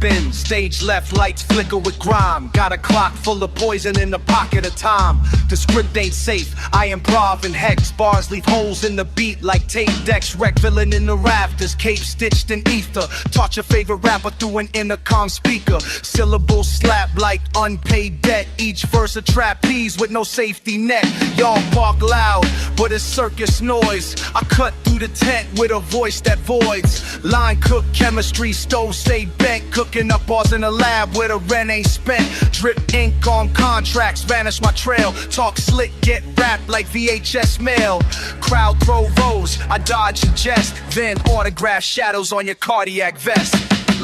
Speaker 2: step in, stage left, lights flicker with grime. Got a clock full of poison in the pocket of time. The script ain't safe, I improv and hex. Bars leave holes in the beat like tape decks. Wreck villain in the rafters, cape stitched in ether. Taught your favorite rapper through an intercom speaker. Syllables slap like unpaid debt. Each verse a trapeze with no safety net. Y'all bark loud, but it's circus noise. I cut through the tent with a voice that voids. Line cook chemistry, stove stay bent. Cooking up bars in the lab where the rent ain't spent. Drip ink on contracts, vanish my trail. Talk slick, get wrapped like VHS mail. Crowd throw rows, I dodge and jest. Then autograph shadows on your cardiac vest.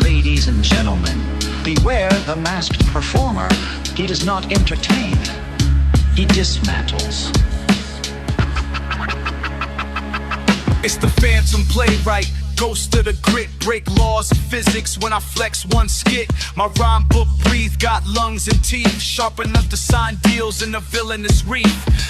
Speaker 12: Ladies and gentlemen, beware the masked performer. He does not entertain, he dismantles.
Speaker 2: It's the phantom playwright, ghost of the grit. Break laws of physics when I flex one skit. My rhyme book breathe, got lungs and teeth. Sharp enough to sign deals in a villainous reef.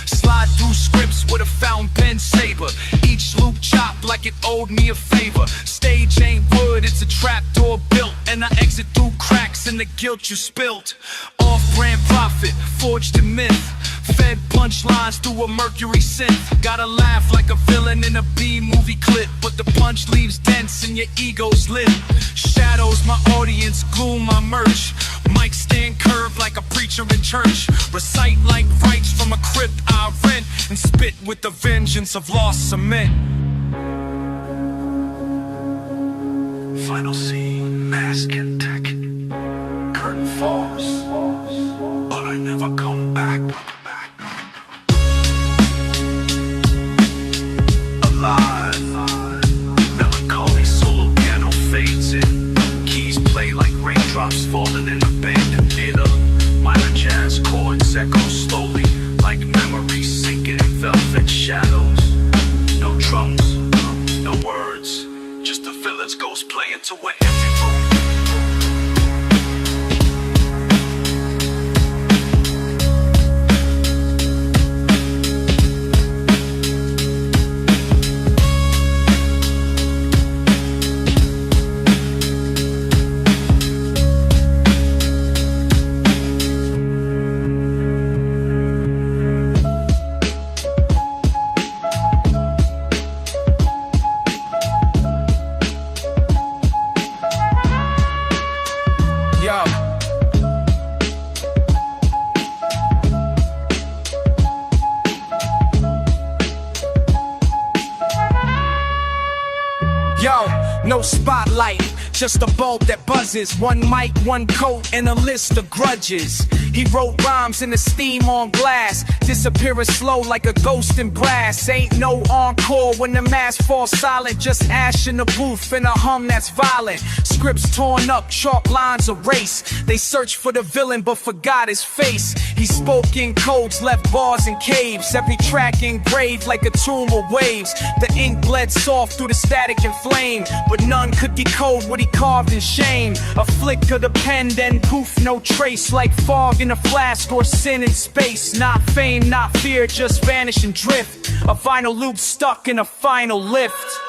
Speaker 2: Slide through scripts with a fountain pen saber. Each loop chopped like it owed me a favor. Stage ain't wood, it's a trapdoor built. And I exit through cracks in the guilt you spilt. Off-brand profit, forged in myth. Fed punchlines through a mercury synth. Gotta laugh like a villain in a B-movie clip. But the punch leaves dents and your ego's lit. Shadows my audience, gloom my merch. Mic stand curved like a preacher in church. Recite like rights from a crypt I rent. And spit with the vengeance of lost cement.
Speaker 11: Final scene, mask intact. Curtain falls, but I never come back. Alive, melancholy solo piano fades in. Keys play like raindrops falling in a abandoned theater. Minor jazz chords echo slowly like memories sinking in velvet shadows. No drums, no words, just the villain's ghost playing to an empty room.
Speaker 2: No spotlight, just a bulb that buzzes. One mic, one coat, and a list of grudges. He wrote rhymes in the steam on glass, disappearing slow like a ghost in brass. Ain't no encore when the mask falls silent. Just ash in the booth and a hum that's violent. Scripts torn up, chalk lines erased. They searched for the villain but forgot his face. He spoke in codes, left bars in caves. Every track engraved like a tomb of waves. The ink bled soft through the static and flame, but none could decode what he carved in shame. A flick of the pen, then poof, no trace. Like fog in a flask or sin in space. Not fame, not fear, just vanish and drift. A final loop stuck in a final lift.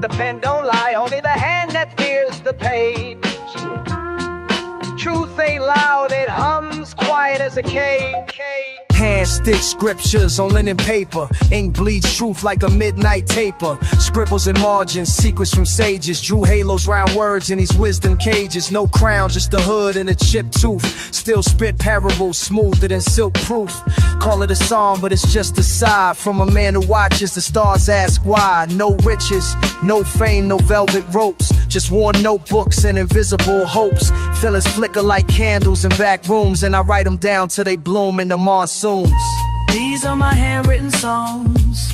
Speaker 13: the pen don't lie, only the hand that fears the page. Truth ain't loud, it hums quiet as a cage.
Speaker 2: Hand-stitched scriptures on linen paper. Ink bleeds truth like a midnight taper. Scribbles and margins, secrets from sages. Drew halos round words in these wisdom cages. No crown, just the hood and a chipped tooth. Still spit parables smoother than silk proof. Call it a song, but it's just a sigh from a man who watches the stars ask why. No riches, no fame, no velvet ropes. Just worn notebooks and invisible hopes. Feelings flicker like candles in back rooms, and I write them down till they bloom in the monsoons.
Speaker 4: These are my handwritten songs,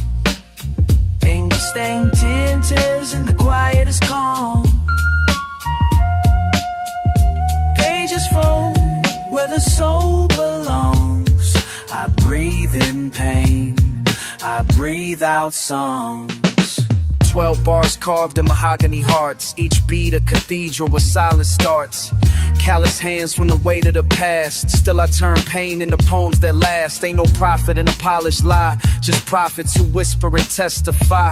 Speaker 4: ink stained tears in the quietest calm. Pages fold where the soul belongs. I breathe in pain, I breathe out songs.
Speaker 2: 12 bars carved in mahogany hearts. Each beat a cathedral where silence starts. Callous hands from the weight of the past. Still I turn pain into poems that last. Ain't no prophet in a polished lie, just prophets who whisper and testify.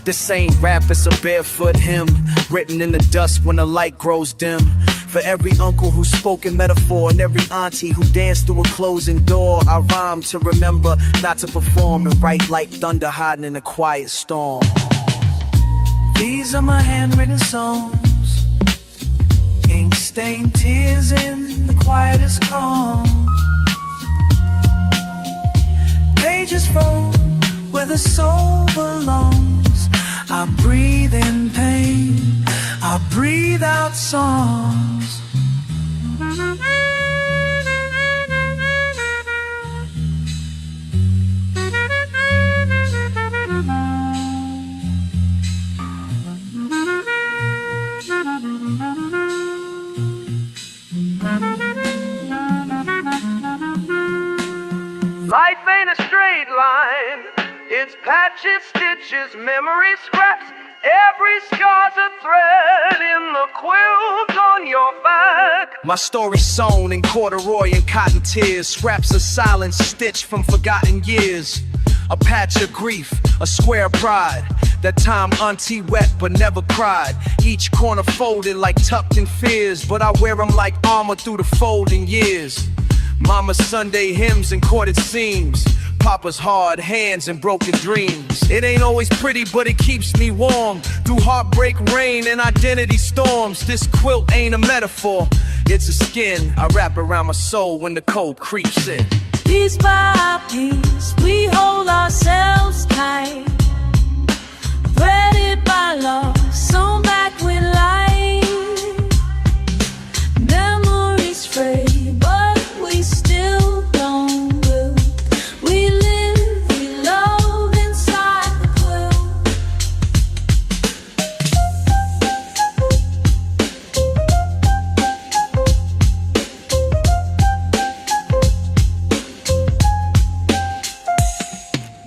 Speaker 2: This ain't rap, it's a barefoot hymn, written in the dust when the light grows dim. For every uncle who spoke in metaphor, and every auntie who danced through a closing door, I rhyme to remember, not to perform, and write like thunder hiding in a quiet storm.
Speaker 4: These are my handwritten songs, ink stained tears in the quietest calm. Pages fold where the soul belongs. I breathe in pain, I breathe out songs.
Speaker 13: Life ain't a straight line, it's patches, stitches, memory scraps. Every scar's a thread in the quilt on your back.
Speaker 2: My story's sewn in corduroy and cotton tears. Scraps of silence stitched from forgotten years. A patch of grief, a square of pride. That time auntie wept but never cried. Each corner folded like tucked in fears, but I wear them like armor through the folding years. Mama's Sunday hymns and corded seams. Papa's hard hands and broken dreams. It ain't always pretty, but it keeps me warm. Through heartbreak, rain, and identity storms. This quilt ain't a metaphor, it's a skin I wrap around my soul when the cold creeps in.
Speaker 4: Piece by piece, we hold ourselves tight. Threaded by love, sewn back with light. Memories fray, but we still don't will. We live, we love inside the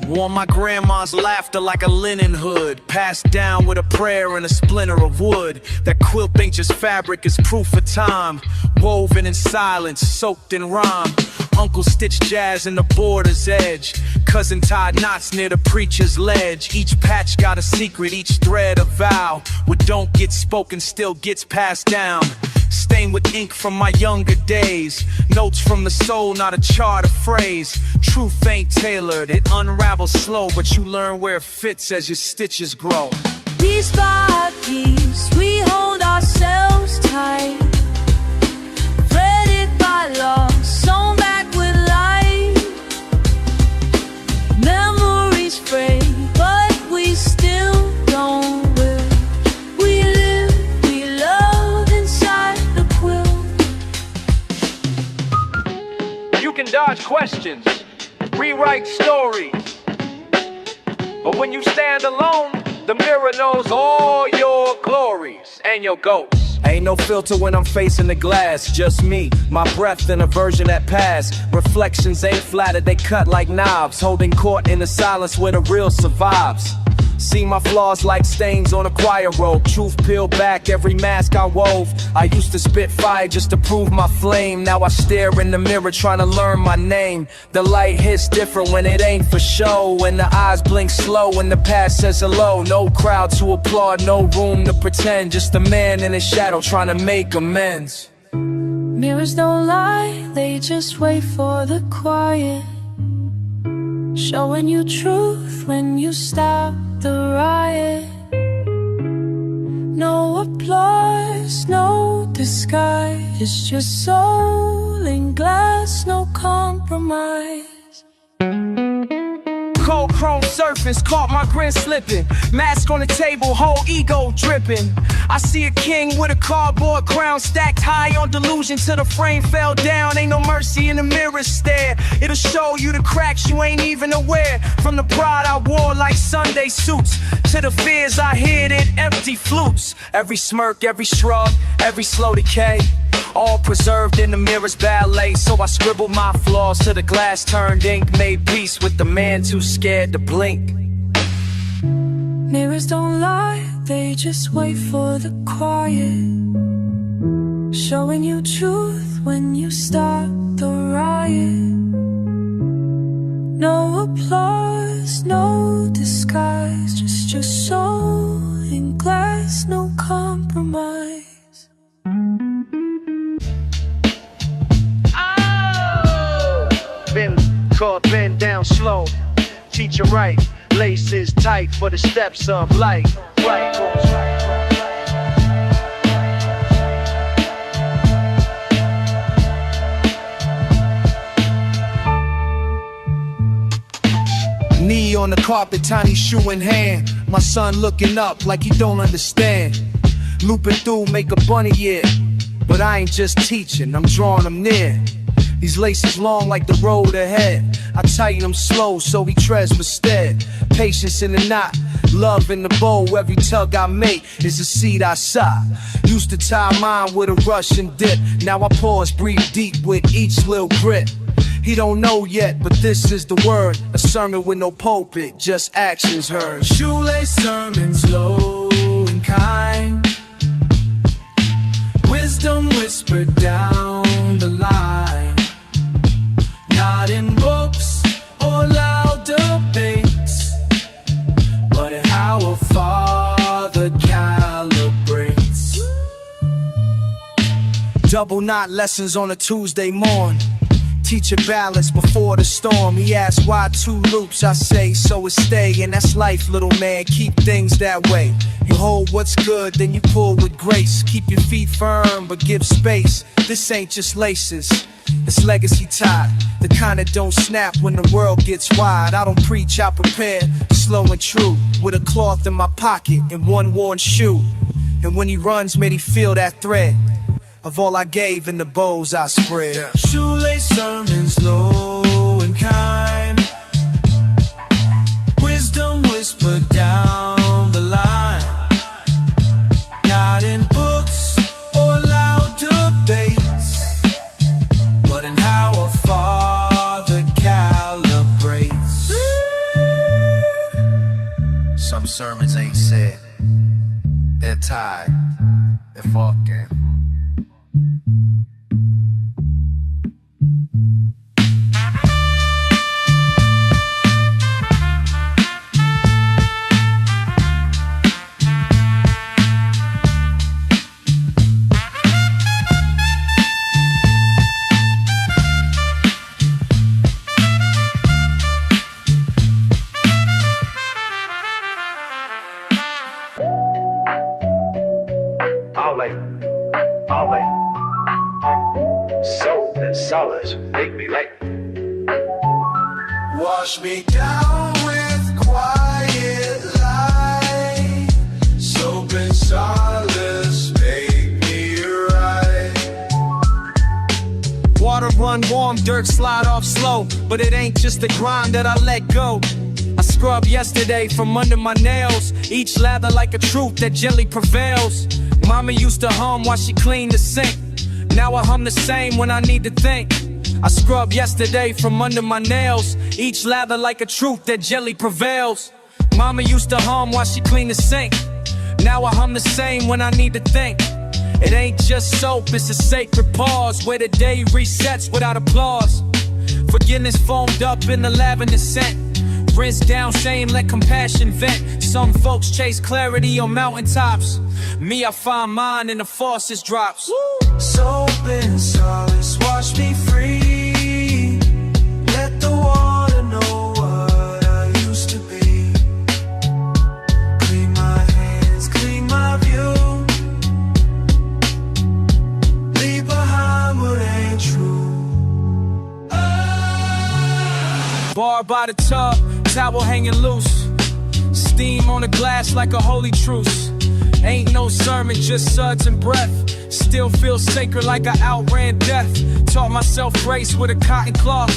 Speaker 2: Wore my grandma's laughter like a linen hood, passed down with a prayer and a splinter of wood. That quilt ain't just fabric, it's proof of time, woven in silence, soaked in rhyme. Uncle stitched jazz in the border's edge, cousin tied knots near the preacher's ledge. Each patch got a secret, each thread a vow. What don't get spoken still gets passed down. Stained with ink from my younger days, notes from the soul, not a chart, a phrase. Truth ain't tailored, it unravels slow, but you learn where it fits as your stitches grow.
Speaker 4: piece by piece, we hold ourselves tight. Threaded by love, sewn back with light. Memories fray, but we still don't will. We live, we love inside the quilt.
Speaker 13: You can dodge questions, rewrite stories, but when you stand alone, the mirror knows all your glories and your ghosts.
Speaker 2: Ain't no filter when I'm facing the glass, just me, my breath and a version that passed. Reflections ain't flattered, they cut like knobs, holding court in the silence where the real survives. See my flaws like stains on a choir roll. Truth peeled back, every mask I wove. I used to spit fire just to prove my flame. Now I stare in the mirror trying to learn my name. The light hits different when it ain't for show, and the eyes blink slow when the past says hello. No crowd to applaud, no room to pretend. Just a man in his shadow trying to make amends.
Speaker 4: Mirrors don't lie, they just wait for the quiet, showing you truth when you stop the riot. No applause, no disguise, it's just soul in glass, no compromise.
Speaker 2: Cold chrome surface, caught my grin slipping. Mask on the table, whole ego dripping. I see a king with a cardboard crown stacked high on delusion till the frame fell down. Ain't no mercy in the mirror stare. It'll show you the cracks you ain't even aware. From the pride I wore like Sunday suits to the fears I hid in empty flutes. Every smirk, every shrug, every slow decay, all preserved in the mirror's ballet. So I scribbled my flaws to the glass turned ink. Made peace with the man too scared to blink.
Speaker 4: Mirrors don't lie, they just wait for the quiet, showing you truth when you start the riot. No applause, no disguise, just your soul in glass, no compromise.
Speaker 2: Been caught, bend down slow. Teacher right, laces tight for the steps of light. Right goes right. Knee on the carpet, tiny shoe in hand. My son looking up like he don't understand. Looping through, make a bunny ear. But I ain't just teaching, I'm drawing him near. These laces long like the road ahead. I tighten them slow so he treads with stead. Patience in the knot, love in the bow. Every tug I make is a seed I sow. Used to tie mine with a rush and dip. Now I pause, breathe deep with each little grit. He don't know yet, but this is the word. A sermon with no pulpit, just actions heard.
Speaker 3: Shoelace sermons low and kind, wisdom whispered down the line. Not in books or loud debates, but in how a father calibrates.
Speaker 2: Double knot lessons on a Tuesday morn. Teacher balance before the storm. He asked why 2 loops, I say so it stay. And that's life, little man, keep things that way. You hold what's good, then you pull with grace. Keep your feet firm, but give space. This ain't just laces, it's legacy tied. The kind that don't snap when the world gets wide. I don't preach, I prepare, slow and true. With a cloth in my pocket and one worn shoe. And when he runs, made he feel that thread of all I gave in the bows I spread.
Speaker 3: Shoelace sermons low and kind, wisdom whispered down the line. Not in books or loud debates, but in how a father calibrates.
Speaker 2: Some sermons ain't said, they're tied, they're fucking.
Speaker 10: Solid, make me like.
Speaker 3: Wash me down with quiet light, soap and solace make me right.
Speaker 2: Water run warm, dirt slide off slow. But it ain't just the grind that I let go. I scrubbed yesterday from under my nails, each lather like a truth that gently prevails. Mama used to hum while she cleaned the sink. Now I hum the same when I need to think. I scrubbed yesterday from under my nails, each lather like a truth that gently prevails.
Speaker 7: Mama used to hum while she cleaned the sink. Now I hum the same when I need to think. It ain't just soap, it's a sacred pause where the day resets without applause. Forgiveness foamed up in the lavender scent. Rinse down shame, let compassion vent. Some folks chase clarity on mountaintops. Me, I find mine in the faucet drops.
Speaker 11: Soap and solace, wash me free. Let the water know what I used to be. Clean my hands, clean my view. Leave behind what ain't true.
Speaker 7: Bar by the tub, towel hanging loose. Steam on the glass like a holy truce. Ain't no sermon, just suds and breath. Still feel sacred like I outran death. Taught myself grace with a cotton cloth.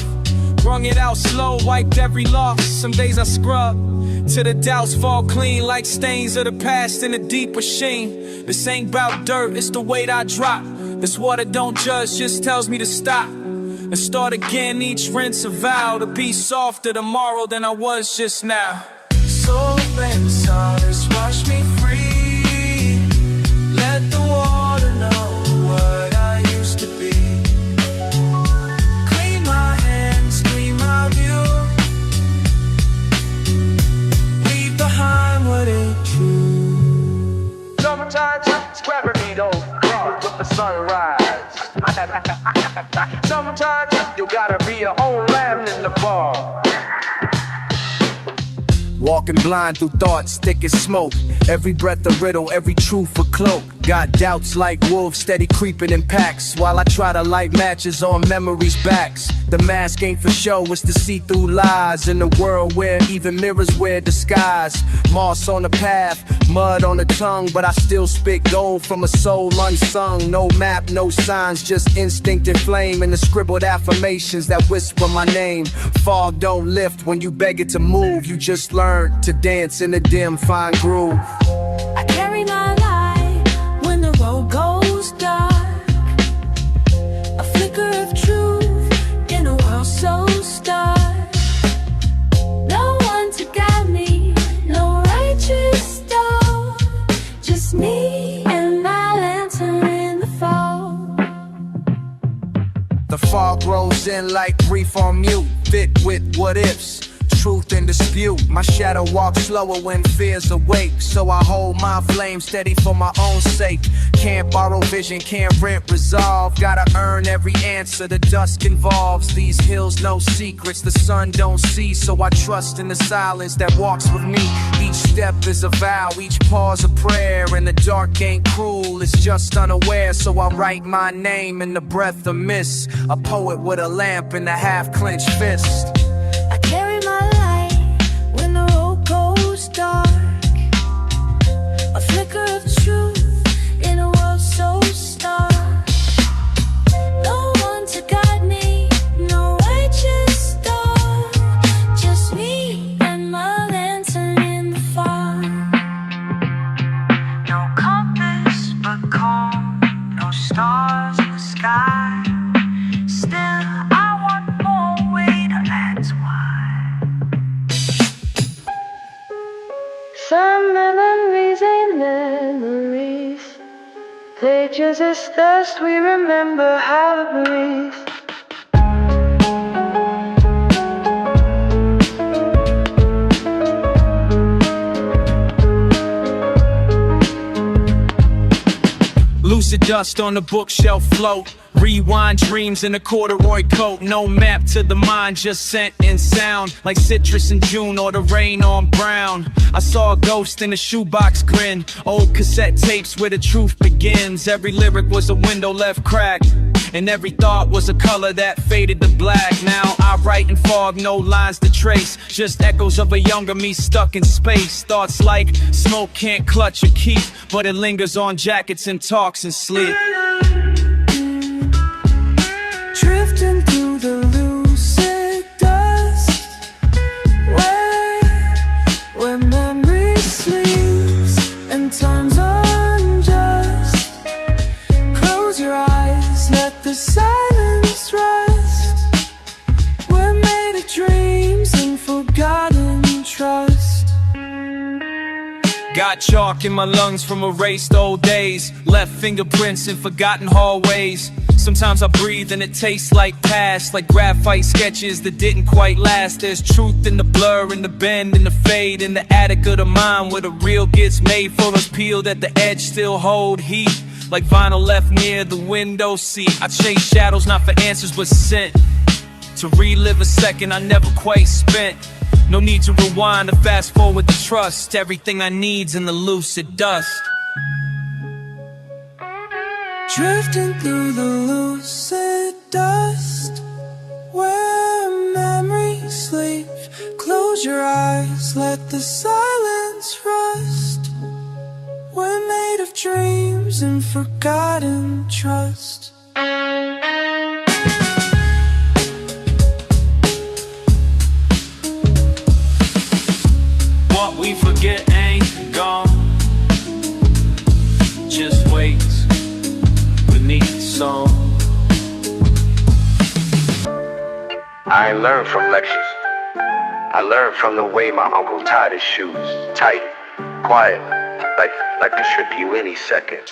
Speaker 7: Wrung it out slow, wiped every loss. Some days I scrub till the doubts fall clean like stains of the past in a deeper sheen. This ain't about dirt, it's the weight I drop. This water don't judge, just tells me to stop and start again. Each rinse a vow to be softer tomorrow than I was just now.
Speaker 11: Soap and solace, wash me free. Let the water know what I used to be. Clean my hands, clean my view. Leave behind what ain't true.
Speaker 13: Sometimes scrapping me those cars with the sunrise. Sometimes you gotta be your own lamb in the bar.
Speaker 2: Walking blind through thoughts, thick as smoke. Every breath a riddle, every truth a cloak. Got doubts like wolves, steady creeping in packs, while I try to light matches on memories' backs. The mask ain't for show, it's to see through lies. In a world where even mirrors wear disguise. Moss on the path, mud on the tongue, but I still spit gold from a soul unsung. No map, no signs, just instinct and flame, and the scribbled affirmations that whisper my name. Fog don't lift when you beg it to move. You just learn to dance in a dim, fine groove.
Speaker 4: I carry my light when the road goes dark. A flicker of truth in a world so stark. No one to guide me, no righteous star. Just me and my lantern in the fall.
Speaker 2: The fog rolls in like grief on mute, fit with what ifs. Truth in dispute, my shadow walks slower when fears awake. So I hold my flame steady for my own sake. Can't borrow vision, can't rent resolve. Gotta earn every answer the dusk involves. These hills no secrets the sun don't see, so I trust in the silence that walks with me. Each step is a vow, each pause a prayer. And the dark ain't cruel, it's just unaware. So I write my name in the breath of mist. A poet with a lamp and a half-clenched fist.
Speaker 4: I carry my light when the road goes dark. A flicker of truth in a world so stark. No one to guide me, no righteous star. Just me and my lantern in the fog. No compass but calm, no stars in the sky. Still I want more weight, that's why.
Speaker 1: Some memories ain't memories. They just as dust, we remember how to breathe.
Speaker 7: Lucid dust on the bookshelf float. Rewind dreams in a corduroy coat. No map to the mind, just scent and sound. Like citrus in June or the rain on brown. I saw a ghost in a shoebox grin. Old cassette tapes where the truth begins. Every lyric was a window left cracked, and every thought was a color that faded to black. Now I write in fog, no lines to trace. Just echoes of a younger me stuck in space. Thoughts like smoke can't clutch or keep, but it lingers on jackets and talks and sleep.
Speaker 4: Drifting through the lucid dust, where memory sleeps and time's unjust. Close your eyes, let the silence rest. We're made of dreams and forgotten trust.
Speaker 7: Got chalk in my lungs from erased old days, left fingerprints in forgotten hallways. Sometimes I breathe and it tastes like past, like graphite sketches that didn't quite last. There's truth in the blur, in the bend, in the fade, in the attic of the mind where the real gets made. Photos peeled at the edge still hold heat, like vinyl left near the window seat. I chase shadows not for answers but scent, to relive a second I never quite spent. No need to rewind or fast forward the trust. Everything I need's in the lucid dust.
Speaker 4: Drifting through the lucid dust, where memories sleep. Close your eyes, let the silence rust. We're made of dreams and forgotten trust.
Speaker 7: What we forget ain't gone, just waits beneath the song.
Speaker 14: I ain't learned from lectures. I learned from the way my uncle tied his shoes. Tight, quiet, like it should you any second.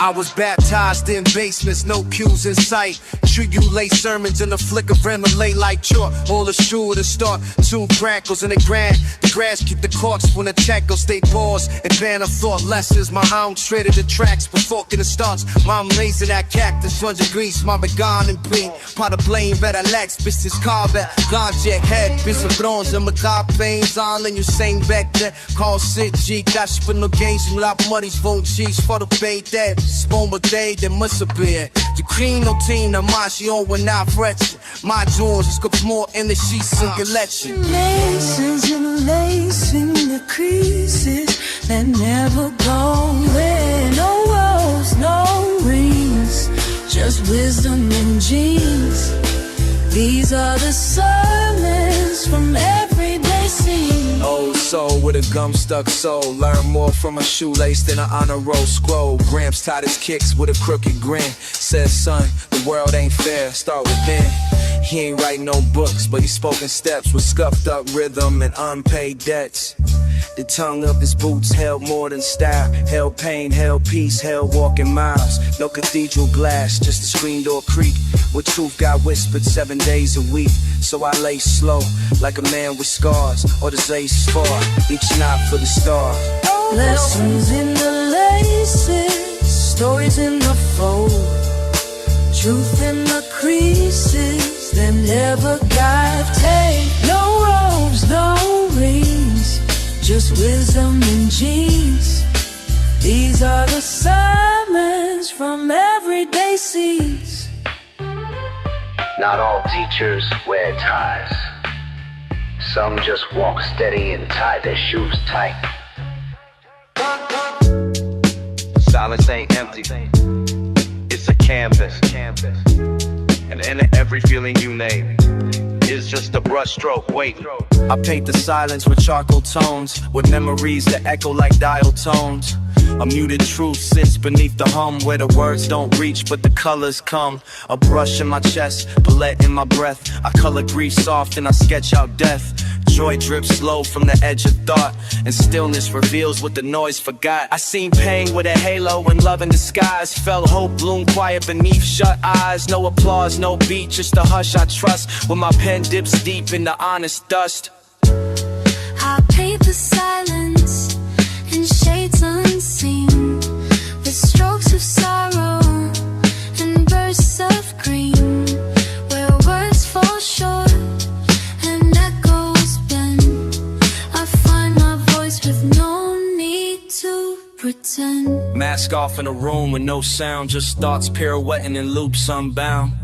Speaker 2: I was baptized in basements, no cues in sight. Tribulate sermons in the flick of late like chalk. All the true to start, two crackles in the grand. The grass keep the corks when the check goes stay pause. And ban of thought lessons, my hound traded the tracks before getting starts. Mom raising that cactus, Georgia grease, mama gone and bean. Pot of blame, red Alex, business carvet, Ganjek head, business of thrones and macabre veins. On and you sing back there, call sit G, dash for no games, some lap money's phone cheese for the bay dead. Spawn a day, there must have been. The green no team, the Machio when I fretch. My jewels, it's got more in the sheets and collection.
Speaker 4: Laces and lacing the creases that never go away. No walls, no rings, just wisdom and genes. These are the sermons from everyday scene.
Speaker 8: Old soul with a gum-stuck soul. Learn more from a shoelace than an honor roll scroll. Gramps tied his kicks with a crooked grin. Says, son, the world ain't fair, start within. He ain't writing no books, but he spoke in steps with scuffed up rhythm and unpaid debts. The tongue of his boots held more than style. Held pain, held peace, held walking miles. No cathedral glass, just a screen door creak, where truth got whispered 7 days a week. So I lay slow, like a man with scars, or the Zay's far, each knot for the star.
Speaker 4: Lessons in the laces, stories in the fold, truth in the creases that never got take. No robes, no rings, just wisdom and genes. These are the sermons from everyday scenes.
Speaker 14: Not all teachers wear ties. Some just walk steady and tie their shoes tight.
Speaker 15: Silence ain't empty, it's a canvas. And in every feeling you name is just a brush stroke waiting.
Speaker 2: I paint the silence with charcoal tones, with memories that echo like dial tones. A muted truth sits beneath the hum, where the words don't reach but the colors come. A brush in my chest, palette in my breath. I color grief soft and I sketch out death. Joy drips slow from the edge of thought, and stillness reveals what the noise forgot. I seen pain with a halo and love in disguise. Felt hope bloom quiet beneath shut eyes. No applause, no beat, just a hush I trust, when my pen dips deep in the honest dust.
Speaker 4: I paint the silence in shades unseen, with strokes of sorrow and bursts of green, where words fall short and echoes bend. I find my voice with no need to pretend.
Speaker 7: Mask off in a room with no sound, just thoughts pirouetting in loops unbound.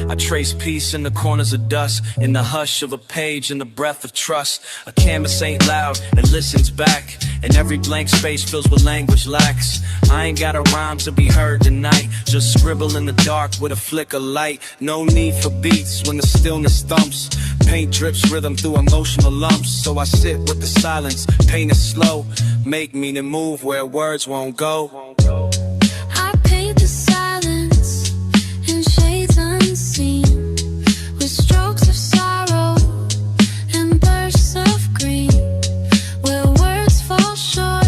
Speaker 7: I trace peace in the corners of dust, in the hush of a page, in the breath of trust. A canvas ain't loud, it listens back, and every blank space fills with language lacks. I ain't got a rhyme to be heard tonight, just scribble in the dark with a flick of light. No need for beats when the stillness thumps. Paint drips rhythm through emotional lumps. So I sit with the silence, paint it slow, make meaning move where words won't go.
Speaker 4: I paint the silence in shades unseen, with strokes of sorrow and bursts of green, where words fall short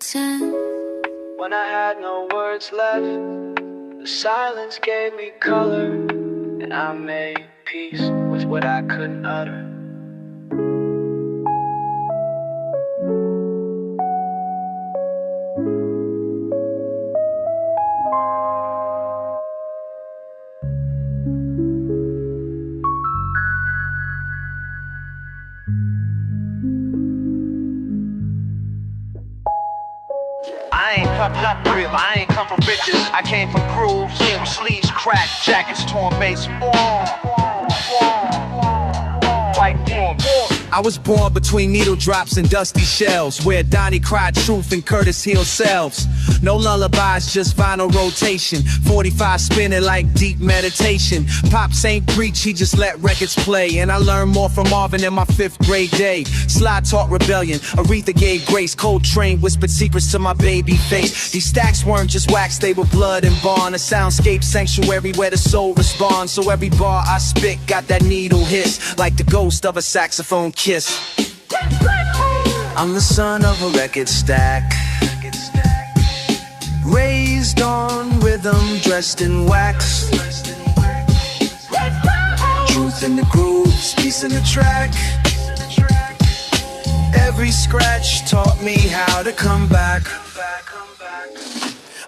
Speaker 4: pretend.
Speaker 9: When I had no words left, the silence gave me color, and I made peace with what I couldn't utter.
Speaker 11: I ain't cut real, I ain't come from riches. I came from grooves, from sleeves cracked, jackets torn, bass like warm.
Speaker 2: I was born between needle drops and dusty shells, where Donnie cried truth and Curtis healed selves. No lullabies, just vinyl rotation, 45 spinning like deep meditation. Pops ain't preach, he just let records play, and I learned more from Marvin in my 5th grade day. Sly taught rebellion, Aretha gave grace, Coltrane whispered secrets to my baby face. These stacks weren't just wax, they were blood and bond, a soundscape sanctuary where the soul responds. So every bar I spit got that needle hiss, like the ghost of a saxophone kiss. I'm the son of a record stack, raised on rhythm, dressed in wax. Truth in the grooves, peace in the track. Every scratch taught me how to come back.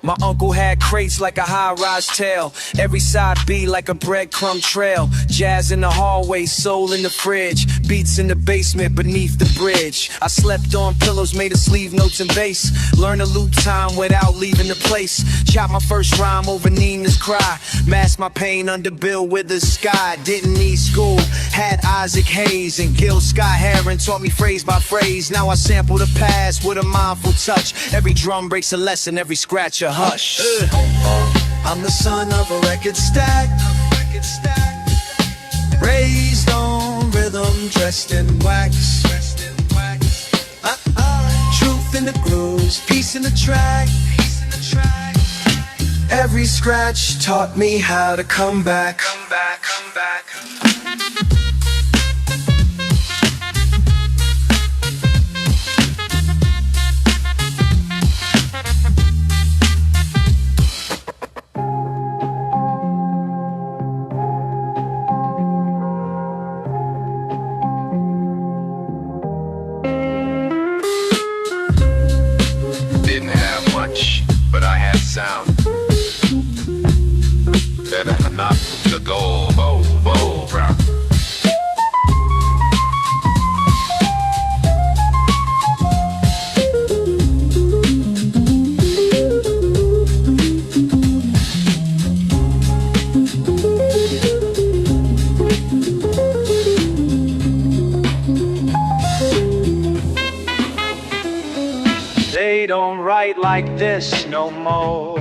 Speaker 2: My uncle had crates like a high-rise tail, every side beat like a breadcrumb trail. Jazz in the hallway, soul in the fridge, beats in the basement beneath the bridge. I slept on pillows made of sleeve notes and bass, learned to loop time without leaving the place. Chopped my first rhyme over Nina's cry, masked my pain under Bill Withers' sky. Didn't need school, had Isaac Hayes and Gil Scott-Heron taught me phrase by phrase. Now I sample the past with a mindful touch. Every drum breaks a lesson, every scratch a hush. I'm the son of a record stack, raised on rhythm, dressed in wax. Truth in the grooves, peace in the track. Every scratch taught me how to come back.
Speaker 6: But I had sound that I knocked the goal, bow, round.
Speaker 13: They don't write like this no more.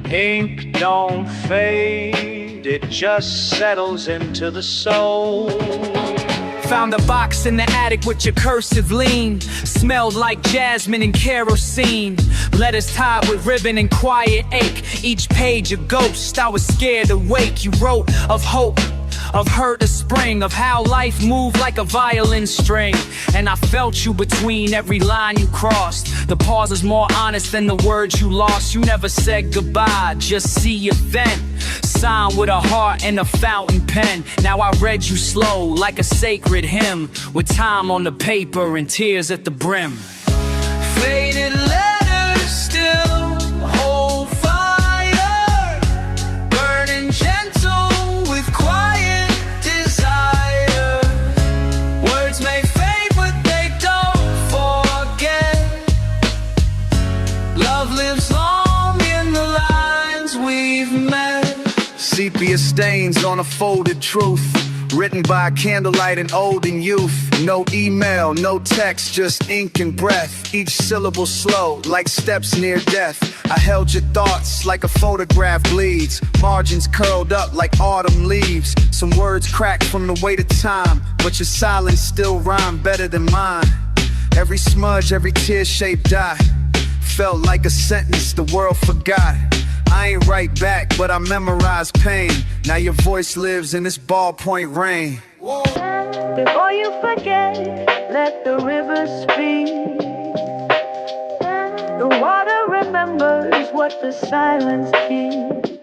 Speaker 13: Ink don't fade, it just settles into the soul.
Speaker 2: Found a box in the attic with your cursive lean, smelled like jasmine and kerosene. Letters tied with ribbon and quiet ache, each page a ghost, I was scared to wake. You wrote of hope, of hurt to spring, of how life moved like a violin string. And I felt you between every line you crossed. The pause is more honest than the words you lost. You never said goodbye, just see you then. Signed with a heart and a fountain pen. Now I read you slow like a sacred hymn, with time on the paper and tears at the brim.
Speaker 4: Faded letters still hold fire, burning gentle with quiet desire. Words may fade but they don't forget. Love lives long in the lines we've met.
Speaker 2: Sepia stains on a folded truth, written by candlelight and olden youth. No email, no text, just ink and breath. Each syllable slow, like steps near death. I held your thoughts like a photograph bleeds, margins curled up like autumn leaves. Some words cracked from the weight of time, but your silence still rhymed better than mine. Every smudge, every tear-shaped dot felt like a sentence the world forgot. I ain't write back, but I memorized pain. Now your voice lives in this ballpoint rain.
Speaker 1: Before you forget, let the river speak. The water remembers what the silence keeps.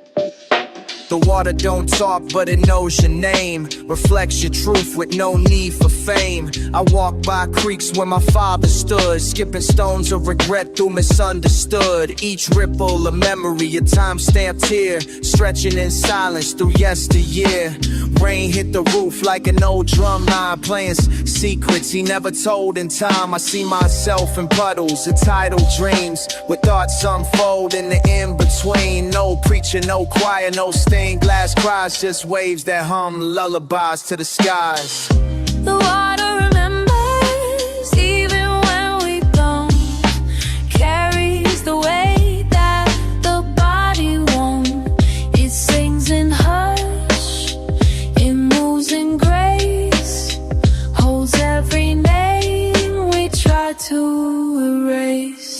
Speaker 8: The water don't talk, but it knows your name. Reflects your truth with no need for fame. I walk by creeks where my father stood, skipping stones of regret through misunderstood. Each ripple a memory, a time-stamped tear, stretching in silence through yesteryear. Rain hit the roof like an old drum line, playing secrets he never told in time. I see myself in puddles of tidal dreams, with thoughts unfold in the in-between. No preacher, no choir, no stained glass cries, just waves that hum lullabies to the skies.
Speaker 4: The water remembers even when we don't. Carries the weight that the body won't. It sings in hush, it moves in grace, holds every name we try to erase.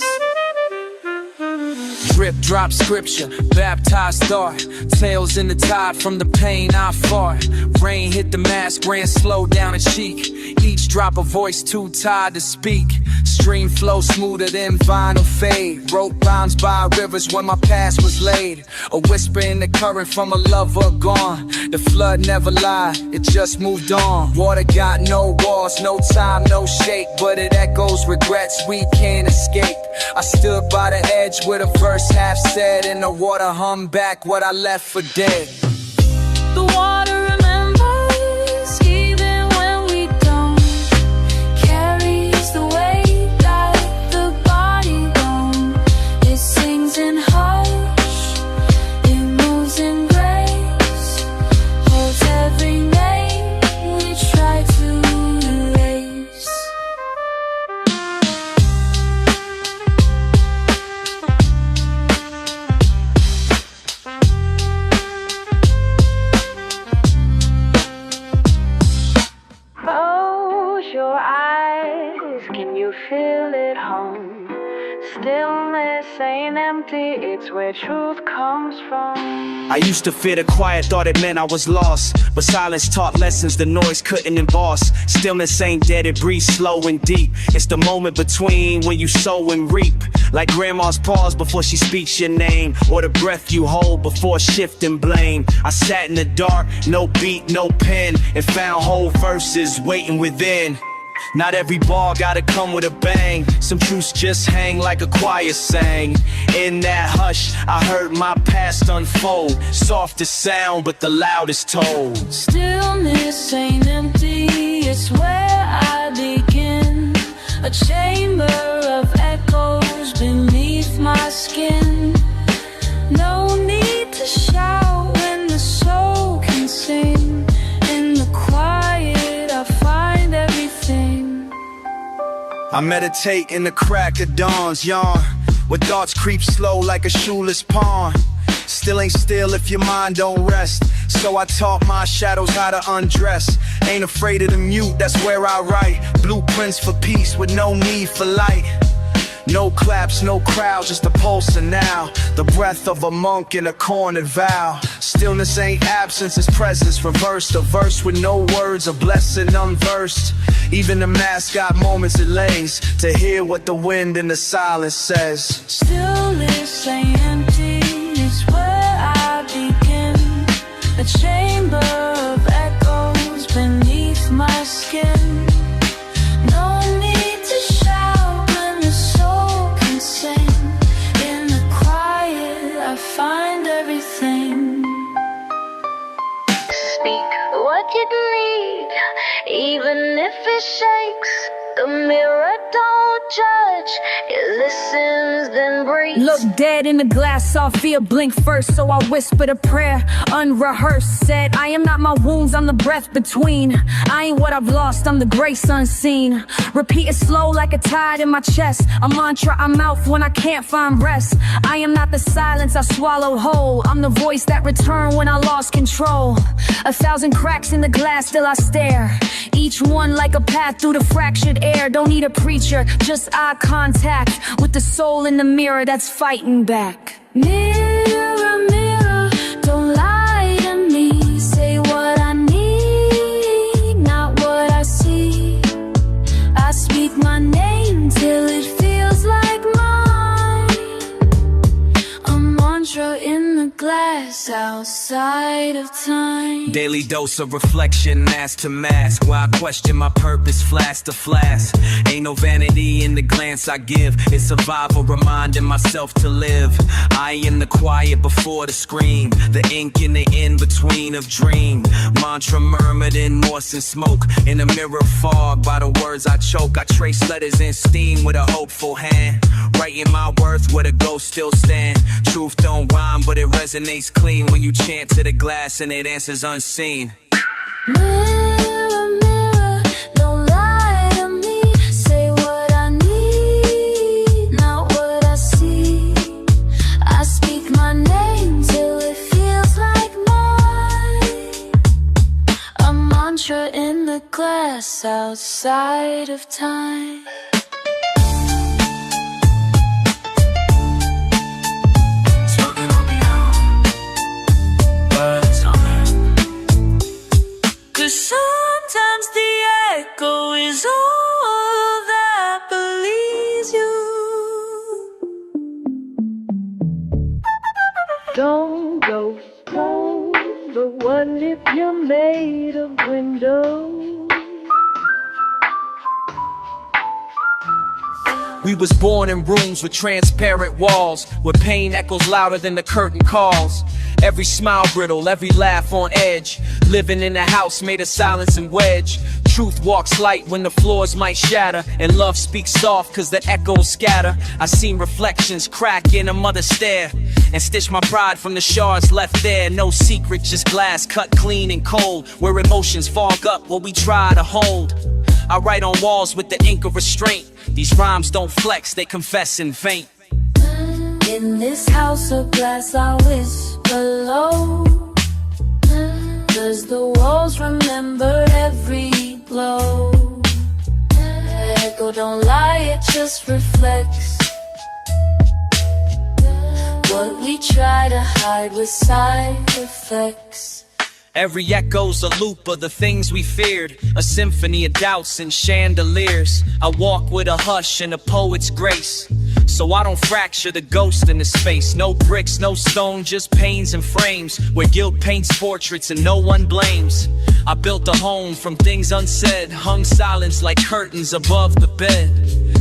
Speaker 8: Drip, drop scripture, baptized thought, tales in the tide from the pain I fought. Rain hit the mask, ran slow down a cheek, each drop a voice too tired to speak. Stream flow smoother than vinyl fade. Wrote rhymes by rivers when my past was laid. A whisper in the current from a lover gone. The flood never lied, it just moved on. Water got no walls, no time, no shape, but it echoes regrets we can't escape. I stood by the edge with a verse half said, and the water hummed back what I left for dead.
Speaker 4: The water remembers even when we don't. Carries the weight that the body won't. It sings in hush, it moves in grace, holds every name we try to erase.
Speaker 1: Close your eyes, can you feel it hum? Stillness ain't empty, it's where truth comes from.
Speaker 2: I used to fear the quiet, thought it meant I was lost, but silence taught lessons the noise couldn't emboss. Stillness ain't dead, it breathes slow and deep. It's the moment between when you sow and reap. Like grandma's pause before she speaks your name, or the breath you hold before shifting blame. I sat in the dark, no beat, no pen, and found whole verses waiting within. Not every bar gotta come with a bang. Some truths just hang like a choir sang. In that hush, I heard my past unfold. Softest sound, but the loudest told.
Speaker 4: Stillness ain't empty, it's where I begin. A chamber of echoes beneath my skin. No need to shout when the soul can sing. In the quiet I find everything.
Speaker 2: I meditate in the crack of dawn's yawn, where thoughts creep slow like a shoeless pawn. Still ain't still if your mind don't rest, so I taught my shadows how to undress. Ain't afraid of the mute, that's where I write blueprints for peace with no need for light. No claps, no crowd, just a pulse and now. The breath of a monk in a cornered vow. Stillness ain't absence, it's presence reversed. A verse with no words, a blessing unversed. Even the mask got moments it lays to hear what the wind in the silence says.
Speaker 4: Stillness ain't empty, it's where I begin. A chamber of echoes beneath my skin. No need to shout when the soul can sing. In the quiet I find everything.
Speaker 1: Speak what you need, even if it shakes. The mirror don't judge, it listens then breathes.
Speaker 16: Look dead in the glass, saw fear blink first, so I whispered a prayer, unrehearsed. Said, I am not my wounds, I'm the breath between. I ain't what I've lost, I'm the grace unseen. Repeat it slow like a tide in my chest, a mantra I mouth when I can't find rest. I am not the silence I swallowed whole, I'm the voice that returned when I lost control. 1,000 cracks in the glass, still I stare, each one like a path through the fractured air. Don't need a preacher, just eye contact with the soul in the mirror that's fighting back.
Speaker 4: Mirror, mirror, don't lie to me. Say what I need, not what I see. I speak my name till it feels like mine.
Speaker 7: Daily dose of reflection, mask to mask, while I question my purpose, flask to flask. Ain't no vanity in the glance I give. It's survival, reminding myself to live. I in the quiet before the scream, the ink in the in-between of dream. Mantra murmured in Morse and smoke. In the mirror fog, by the words I choke, I trace letters in steam with a hopeful hand. Writing my worth where the ghosts still stand. Truth don't rhyme, but it resonates clean when you chant to the glass and it answers unseen.
Speaker 1: Mirror, mirror, don't lie to me. Say what I need, not what I see. I speak my name till it feels like mine. A mantra in the glass outside of time.
Speaker 4: Sometimes the echo is all that believes you.
Speaker 17: Don't go slow, but what if you're made of windows?
Speaker 7: We was born in rooms with transparent walls, where pain echoes louder than the curtain calls. Every smile brittle, every laugh on edge. Living in a house made of silence and wedge. Truth walks light when the floors might shatter, and love speaks soft cause the echoes scatter. I seen reflections crack in a mother's stare, and stitch my pride from the shards left there. No secret, just glass cut clean and cold, where emotions fog up what we try to hold. I write on walls with the ink of restraint. These rhymes don't flex, they confess and faint.
Speaker 1: In this house of glass I whisper low, 'cause the walls remember every blow. Echo don't lie, it just reflects what we try to hide with side effects.
Speaker 7: Every echo's a loop of the things we feared, a symphony of doubts and chandeliers. I walk with a hush and a poet's grace, so I don't fracture the ghost in the space. No bricks, no stone, just panes and frames, where guilt paints portraits and no one blames. I built a home from things unsaid, hung silence like curtains above the bed.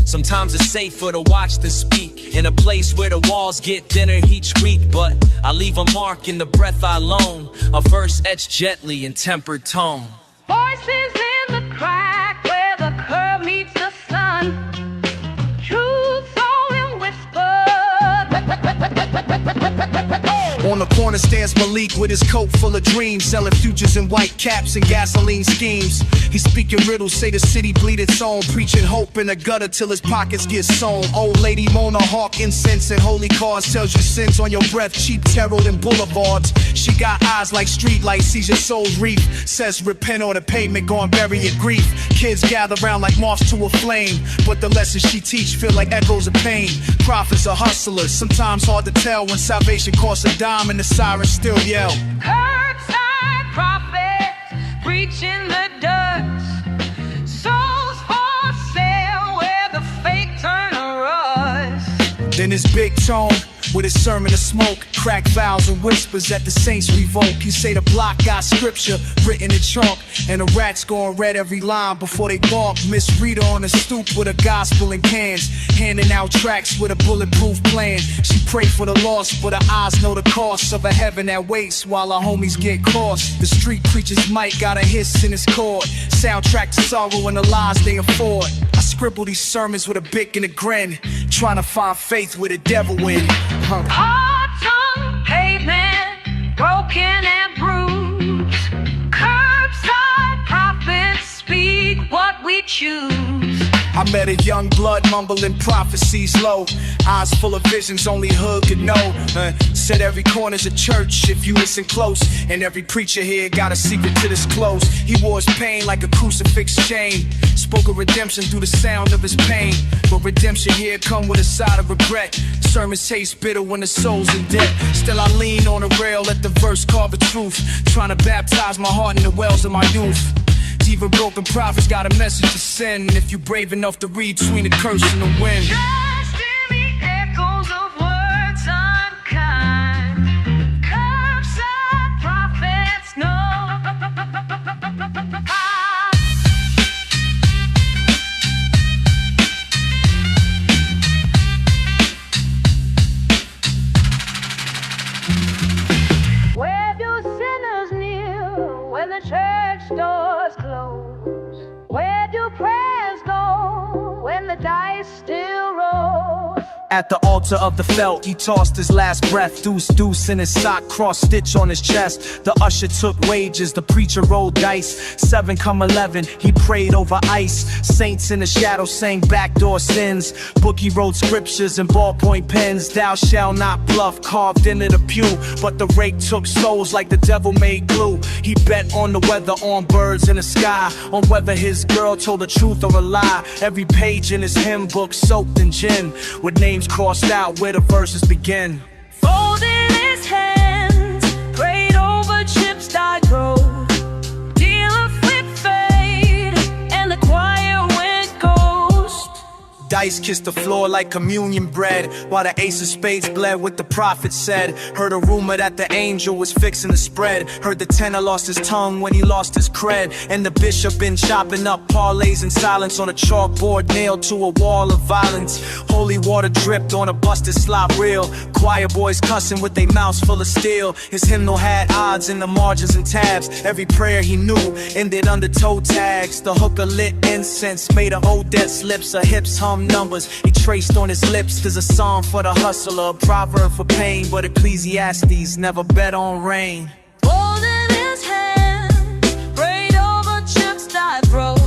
Speaker 7: Sometimes it's safer to watch than speak, in a place where the walls get thinner each week. But I leave a mark in the breath I loan, a verse etched gently in tempered tone.
Speaker 1: Voices in the crack where the curve meets the sun. Truth only whispered.
Speaker 2: On the corner stands Malik with his coat full of dreams, selling futures in white caps and gasoline schemes. He's speaking riddles, say the city bleed its own, preaching hope in the gutter till his pockets get sewn. Old lady Mona hawk incense and holy cars, tells you sins on your breath, cheap tarot and boulevards. She got eyes like streetlights, sees your soul's reef, says repent on the pavement, go and bury your grief. Kids gather round like moths to a flame, but the lessons she teach feel like echoes of pain. Prophets are hustlers, sometimes hard to tell when salvation costs a dime and the sirens still yell.
Speaker 1: Curbside prophets preaching the dust. Souls for sale where the fake turn to rust.
Speaker 2: Then his big tone with his sermon of smoke, crack vows and whispers that the saints revoke. He say the block got scripture written in chalk, and the rats gon' read every line before they bark. Miss Rita on the stoop with a gospel in cans, handing out tracks with a bulletproof plan. She pray for the lost, but her eyes know the cost of a heaven that waits while our homies get crossed. The street preacher's mic got a hiss in his chord, soundtrack to sorrow and the lies they afford. I scribble these sermons with a bic and a grin, trying to find faith where the devil in.
Speaker 1: Hearts on pavement, broken and bruised. Curbside prophets speak what we choose.
Speaker 2: I met a young blood mumbling prophecies low, eyes full of visions only hood could know. Said every corner's a church if you listen close, and every preacher here got a secret to disclose. He wore his pain like a crucifix chain, spoke of redemption through the sound of his pain. But redemption here come with a side of regret. Sermons taste bitter when the soul's in debt. Still I lean on the rail, let the verse carve the truth, trying to baptize my heart in the wells of my youth. Even broken prophets got a message to send, if you brave enough to read between the curse and the wind.
Speaker 1: Trust in the echoes of words unkind. Curbside prophets know
Speaker 17: when the church doors close? Where do prayers go when the dice still roll?
Speaker 2: At the altar of the felt, he tossed his last breath. Deuce, deuce in his sock, cross stitch on his chest. The usher took wages, the preacher rolled dice. 7 come 11, he prayed over ice. Saints in the shadow sang backdoor sins. Bookie wrote scriptures in ballpoint pens. Thou shalt not bluff, carved into the pew. But the rake took souls like the devil made glue. He bet on the weather, on birds in the sky, on whether his girl told the truth or a lie. Every page in his hymn book soaked in gin, with names crossed out where the verses begin.
Speaker 4: Folded his hands, prayed over chips dyed gold. Dealer flip fade, and the choir went ghost.
Speaker 2: Dice kissed the floor like communion bread, while the ace of spades bled what the prophet said. Heard a rumor that the angel was fixing the spread. Heard the tenor lost his tongue when he lost his cred. And the bishop been chopping up parlays in silence on a chalkboard nailed to a wall of violence. Holy water dripped on a busted slop reel. Choir boys cussing with their mouths full of steel. His hymnal had odds in the margins and tabs. Every prayer he knew ended under toe tags. The hooker lit incense, made her Odette slips. Her hips hum numbers he traced on his lips. There's a psalm for the hustler, a proverb for pain, but Ecclesiastes never bet on rain.
Speaker 4: Folded his hands, prayed over chips dyed broke.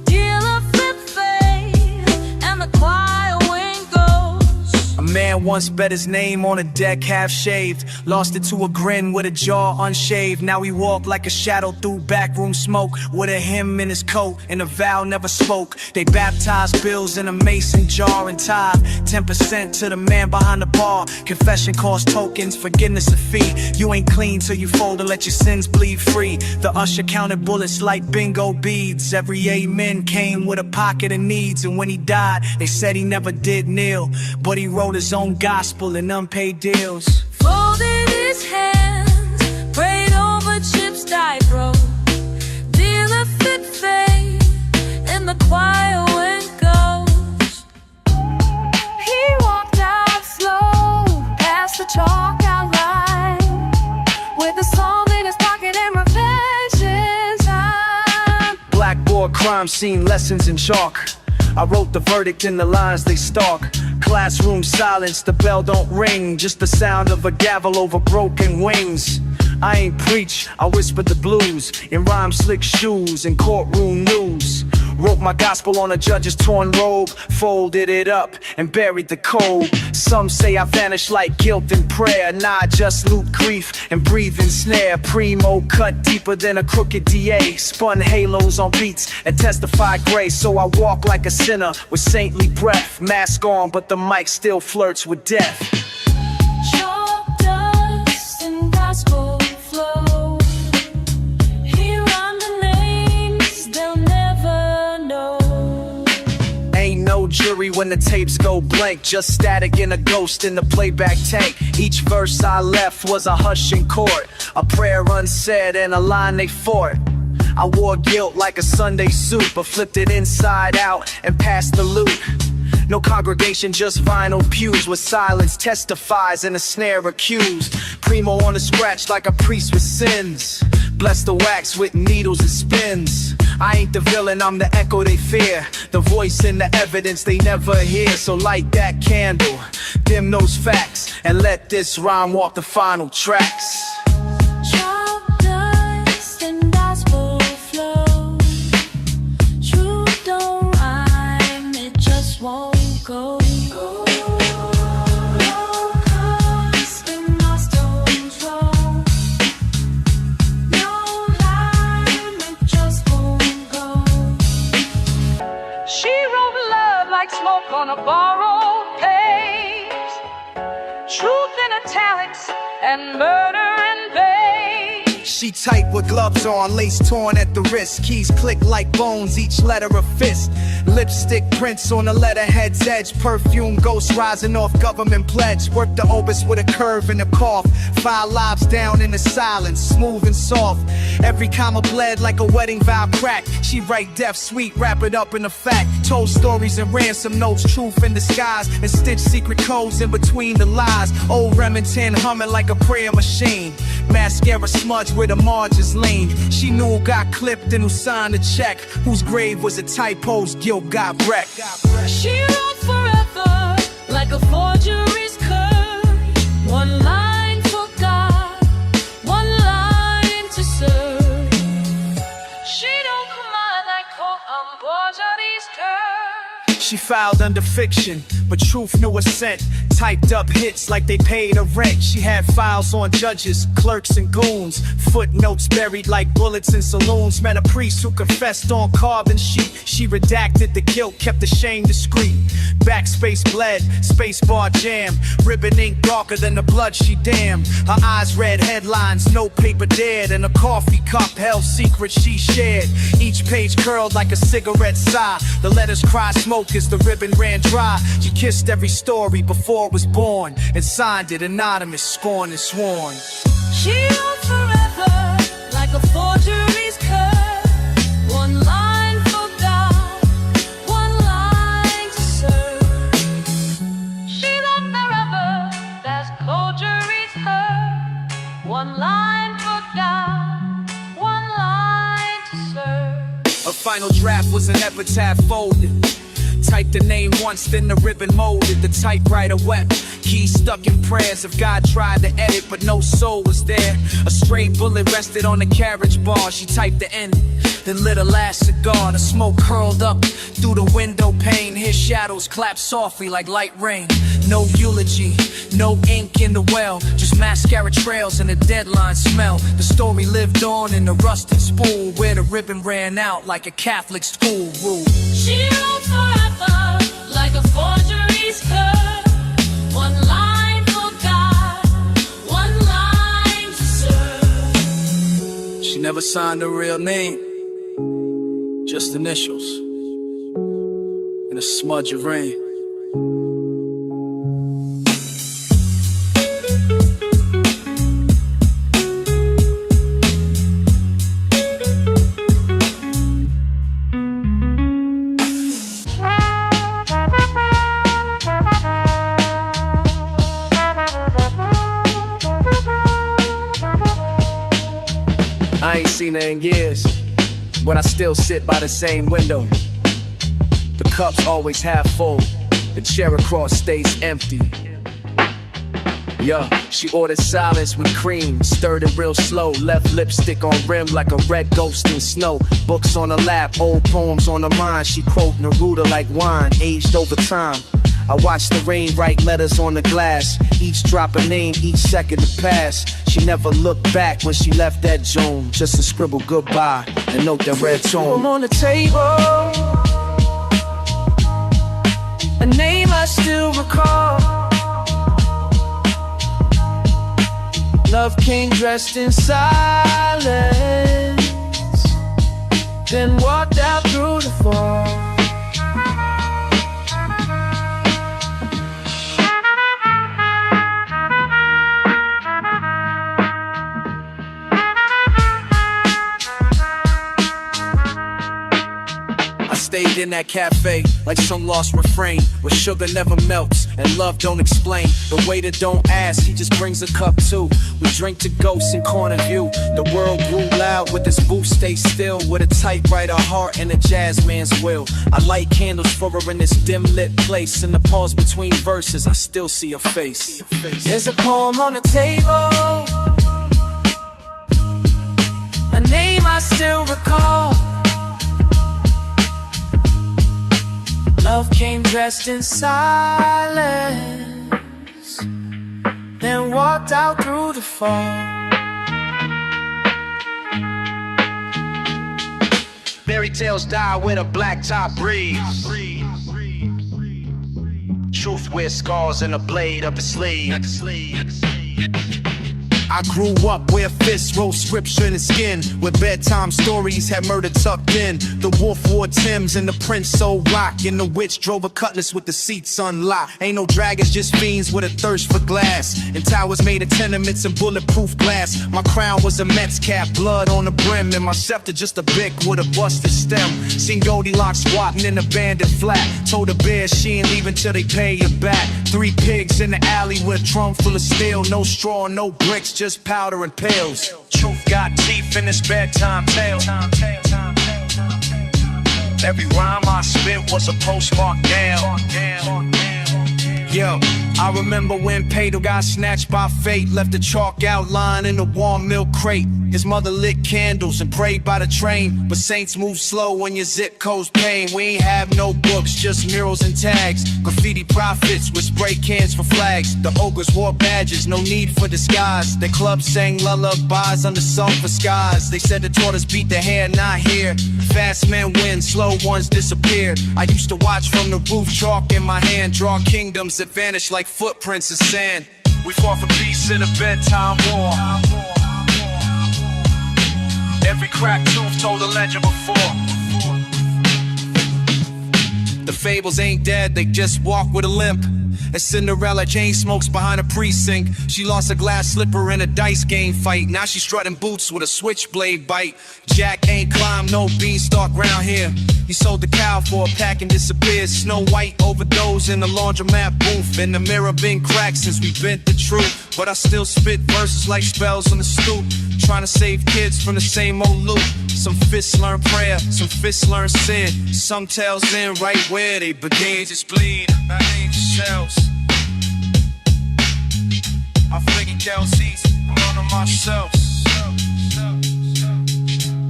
Speaker 4: Dealer flip fade, and the choir went ghost.
Speaker 2: A man once bet his name on a deck half shaved, lost it to a grin with a jaw unshaved. Now he walked like a shadow through backroom smoke, with a hymn in his coat and a vow never spoke. They baptized bills in a mason jar and tithe 10% to the man behind the bar. Confession cost tokens, forgiveness a fee. You ain't clean till you fold and let your sins bleed free. The usher counted bullets like bingo beads. Every amen came with a pocket of needs. And when he died, they said he never did kneel, but he wrote his own gospel in unpaid deals.
Speaker 4: Folded his hands, prayed over chips dyed broke. Dealer flip fade, and the choir went ghost.
Speaker 16: He walked out slow, past the chalk outline, with a song in his pocket and reflection time.
Speaker 2: Blackboard crime scene lessons in chalk. I wrote the verdict in the lines they stalk. Classroom silence, the bell don't ring, just the sound of a gavel over broken wings. I ain't preach, I whispered the blues in rhyme slick shoes and courtroom news. Wrote my gospel on a judge's torn robe, folded it up and buried the code. Some say I vanished like guilt and prayer. Nah, I just loot grief and breathe in snare. Primo cut deeper than a crooked DA. Spun halos on beats and testified grace. So I walk like a sinner with saintly breath. Mask on, but the mic still flirts with death.
Speaker 4: Chalk dust and gospel flow. Here are the names they'll never know.
Speaker 2: Ain't no jury when the tapes go blank, just static and a ghost in the playback tank. Each verse I left was a hush in court, a prayer unsaid and a line they fought. I wore guilt like a Sunday suit, but flipped it inside out and passed the loot. No congregation, just vinyl pews where silence testifies and a snare accused. Primo on the scratch like a priest with sins. Bless the wax with needles and spins. I ain't the villain, I'm the echo they fear, the voice in the evidence they never hear. So light that candle, dim those facts, and let this rhyme walk the final tracks.
Speaker 4: Chalk dust and gospel flow. Truth don't rhyme, it just won't go.
Speaker 17: Smoke on a borrowed page, truth in italics and murder in vain.
Speaker 2: She tight with gloves on, lace torn at the wrist. Keys click like bones, each letter a fist. Lipstick prints on the letterhead's edge. Perfume ghost rising off government pledge. Work the obus with a curve and a cough. 5 lives down in the silence, smooth and soft. Every comma bled like a wedding vow crack. She write death sweet, wrap it up in a fact. Told stories and ransom notes, truth in disguise, and stitch secret codes in between the lies. Old Remington humming like a prayer machine. mascara smudge where the margins lean. She knew who got clipped and who signed the check, whose grave was a typo's guilt got wrecked.
Speaker 4: She wrote forever like a forgery's curse. One line for God, one line to serve. She don't come out like forgery's curse.
Speaker 2: She filed under fiction, but truth knew a scent. Typed up hits like they paid her rent. She had files on judges, clerks, and goons. Footnotes buried like bullets in saloons. Met a priest who confessed on carbon sheet. She redacted the guilt, kept the shame discreet. Backspace bled, spacebar jam. Ribbon ink darker than the blood she damned. Her eyes read headlines, no paper dared. And a coffee cup held secrets she shared. Each page curled like a cigarette sigh. The letters cry smoke as the ribbon ran dry. She kissed every story before it was born and signed it anonymous, scorned and sworn.
Speaker 4: She wrote forever like a forgery's curse. One line for God, one line to serve. She wrote forever, that's forgery's her. One line for God, one line to serve.
Speaker 2: Her final draft was an epitaph folded. Typed the name once, then the ribbon molded. The typewriter wept, keys stuck in prayers. If God tried to edit, but no soul was there. A stray bullet rested on the carriage bar. She typed the end, then lit a last cigar. The smoke curled up through the window pane. His shadows clapped softly like light rain. No eulogy, no ink in the well, just mascara trails and a deadline smell. The story lived on in the rusted spoon where the ribbon ran out like a Catholic school rule.
Speaker 4: She wrote forever like a forgery's curse. One line for God, one line to serve.
Speaker 2: She never signed her real name, just initials and a smudge of rain. I ain't seen her in years, but I still sit by the same window. The cup's always half full, the chair across stays empty. Yeah, she ordered silence with cream, stirred it real slow. Left lipstick on rim like a red ghost in snow. Books on her lap, old poems on her mind. She quote Neruda like wine, aged over time. I watch the rain write letters on the glass. Each drop a name, each second to pass. She never looked back when she left that zone. Just to scribble goodbye and note that red tone.
Speaker 4: I'm on the table, a name I still recall. Love came dressed in silence, then walked out through the fall.
Speaker 2: Stayed in that cafe like some lost refrain where sugar never melts and love don't explain. The waiter don't ask, he just brings a cup too. We drink to ghosts in corner view. The world grew loud with this booth stay still, with a typewriter heart and a jazz man's will. I light candles for her in this dim lit place. In the pause between verses I still see her face.
Speaker 4: There's a poem on the table, a name I still recall. Love came dressed in silence, then walked out through the fall.
Speaker 15: Fairy tales die with a black top breeze. Truth wears scars and a blade up his sleeve.
Speaker 2: I grew up where fists wrote scripture in his skin, where bedtime stories had murder tucked in. The wolf wore Timbs and the prince sold rock, and the witch drove a cutlass with the seats unlocked. Ain't no dragons, just fiends with a thirst for glass, and towers made of tenements and bulletproof glass. My crown was a Mets cap, blood on the brim, and my scepter just a bic with a busted stem. Seen Goldilocks squatting in a abandoned flat, told the bear she ain't leaving till they pay her back. 3 pigs in the alley with a drum full of steel, no straw, no bricks, just just powder and pills.
Speaker 3: Truth got teeth in this bedtime tale. Every rhyme I spit was a postmark down.
Speaker 2: Yo, I remember when Pato got snatched by fate, left a chalk outline in a warm milk crate. His mother lit candles and prayed by the train, but saints move slow when your zip code's pain. We ain't have no books, just murals and tags. Graffiti prophets with spray cans for flags. The ogres wore badges, no need for disguise. The club sang lullabies under sulfur skies. They said the tortoise beat the hair, not here. Fast men win, slow ones disappear. I used to watch from the roof, chalk in my hand, draw kingdoms that vanish like footprints in sand.
Speaker 3: We fought for peace in a bedtime war. Every cracked tooth told a legend before.
Speaker 2: The fables ain't dead, they just walk with a limp. As Cinderella chain smokes behind a precinct. She lost a glass slipper in a dice game fight. Now she's strutting boots with a switchblade bite. Jack ain't climbed no beanstalk round here. He sold the cow for a pack and disappeared. Snow White overdosed in the laundromat booth. In the mirror been cracked since we bent the truth. But I still spit verses like spells on the stoop. Trying to save kids from the same old loop. Some fists learn prayer, some fists learn sin. Some tales end right where they begin.
Speaker 3: Just bleed, not angel shells. I figure Kelsey's one of myself.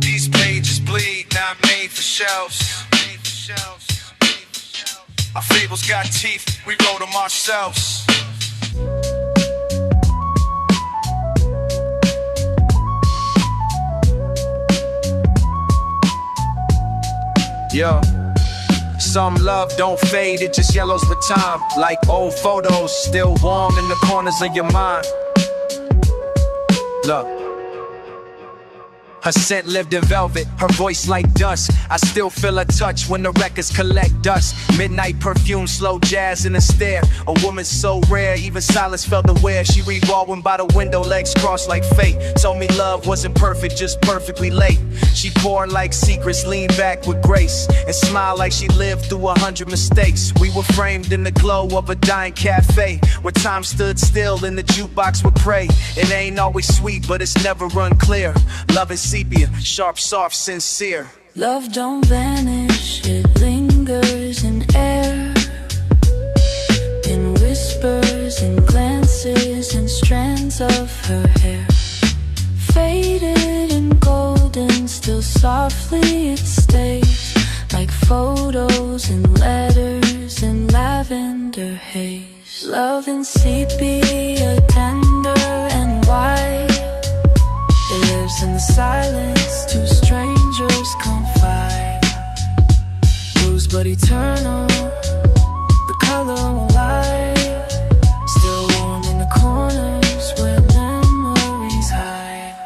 Speaker 3: These pages bleed, not made for shelves. Our fables got teeth, we wrote them ourselves.
Speaker 2: Yo, some love don't fade, it just yellows with time. Like old photos, still warm in the corners of your mind. Look, her scent lived in velvet, her voice like dust. I still feel her touch when the records collect dust. Midnight perfume, slow jazz in a stare. A woman so rare, even silence felt aware. She read Baldwin by the window, legs crossed like fate. Told me love wasn't perfect, just perfectly late. She poured like secrets, leaned back with grace, and smiled like she lived through 100 mistakes. We were framed in the glow of a dying cafe, where time stood still and the jukebox would pray. It ain't always sweet, but it's never unclear. Love is sepia, sharp, soft, sincere.
Speaker 4: Love don't vanish, it lingers in air, in whispers and glances and strands of her hair. Faded and golden, still softly it stays, like photos and letters in lavender haze. Love in sepia, tender and white. It lives in the silence, two strangers confide. Rose but eternal, the color won't lie. Still warm in the corners where memories hide.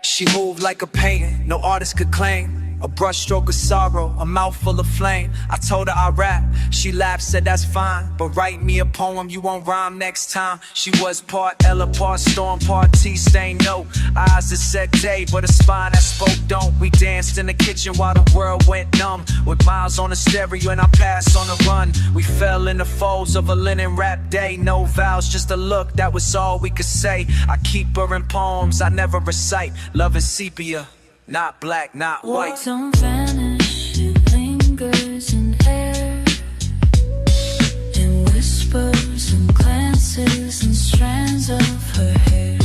Speaker 2: She moved like a painting, no artist could claim. A brushstroke of sorrow, a mouthful of flame. I told her I rap, she laughed, said that's fine, but write me a poem, you won't rhyme next time. She was part Ella, part Storm, part tea-stain, no eyes that said day, but a spine that spoke don't. We danced in the kitchen while the world went numb, with miles on the stereo and I passed on the run. We fell in the folds of a linen wrap day, no vows, just a look, that was all we could say. I keep her in poems, I never recite. Love is sepia, not black, not white.
Speaker 4: Words don't vanish, it lingers in air, in whispers and glances and strands of her hair.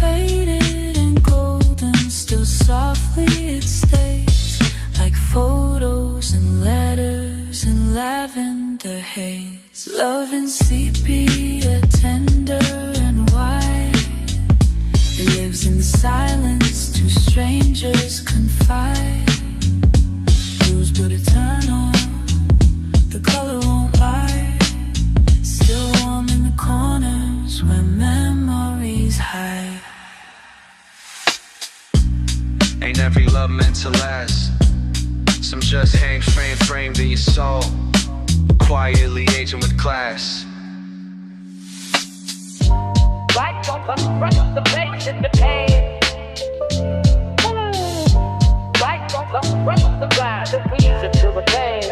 Speaker 4: Faded and golden, still softly it stays, like photos and letters in lavender haze. Love in sepia, tender and white. It lives in the silence, two strangers confide. Rose but eternal, the color won't lie. Still warm in the corners where memories hide.
Speaker 15: Ain't every love meant to last. Some just hang framed in your soul, quietly aging with class.
Speaker 17: Right on the front of the page in the page. Right on the front of the glass, it's easy to retain.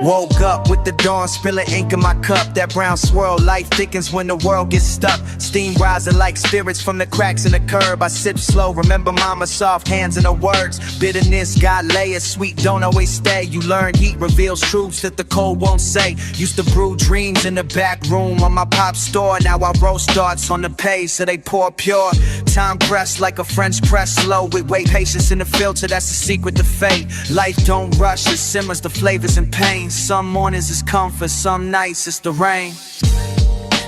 Speaker 18: Woke up with the dawn, spilling ink in my cup. That brown swirl, life thickens when the world gets stuck. Steam rising like spirits from the cracks in the curb. I sip slow, remember mama's soft hands and her words. Bitterness got layers, sweet don't always stay. You learn heat reveals truths that the cold won't say. Used to brew dreams in the back room on my pop store. Now I roast darts on the page so they pour pure. Time pressed like a French press, slow with weight. Patience in the filter, that's the secret to fate. Life don't rush, it simmers the flavors and pain. Some mornings is comfort, some nights it's the rain.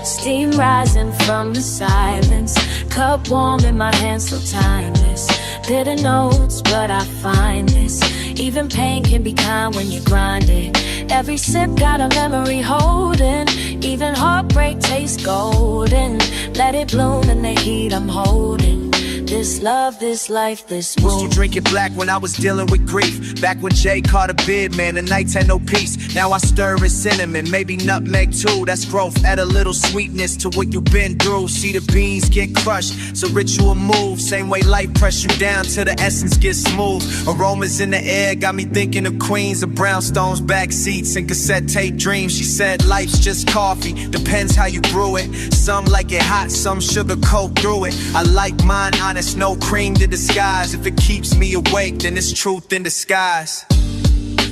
Speaker 16: Steam rising from the silence, cup warm in my hands, so timeless. Bitter notes, but I find this. Even pain can be kind when you grind it. Every sip got a memory holding. Even heartbreak tastes golden. Let it bloom in the heat I'm holding. This love, this life, this
Speaker 18: Used to drink it black when I was dealing with grief. Back when Jay caught a bid, man, the nights had no peace. Now I stir in cinnamon, maybe nutmeg too. That's growth, add a little sweetness to what you've been through. See the beans get crushed, so ritual move. Same way life press you down till the essence gets smooth. Aromas in the air got me thinking of queens of brownstones, back seats, and cassette tape dreams. She said life's just coffee, depends how you brew it. Some like it hot, some sugar coat through it. I like mine honest, no cream to disguise. If it keeps me awake, then it's truth in disguise.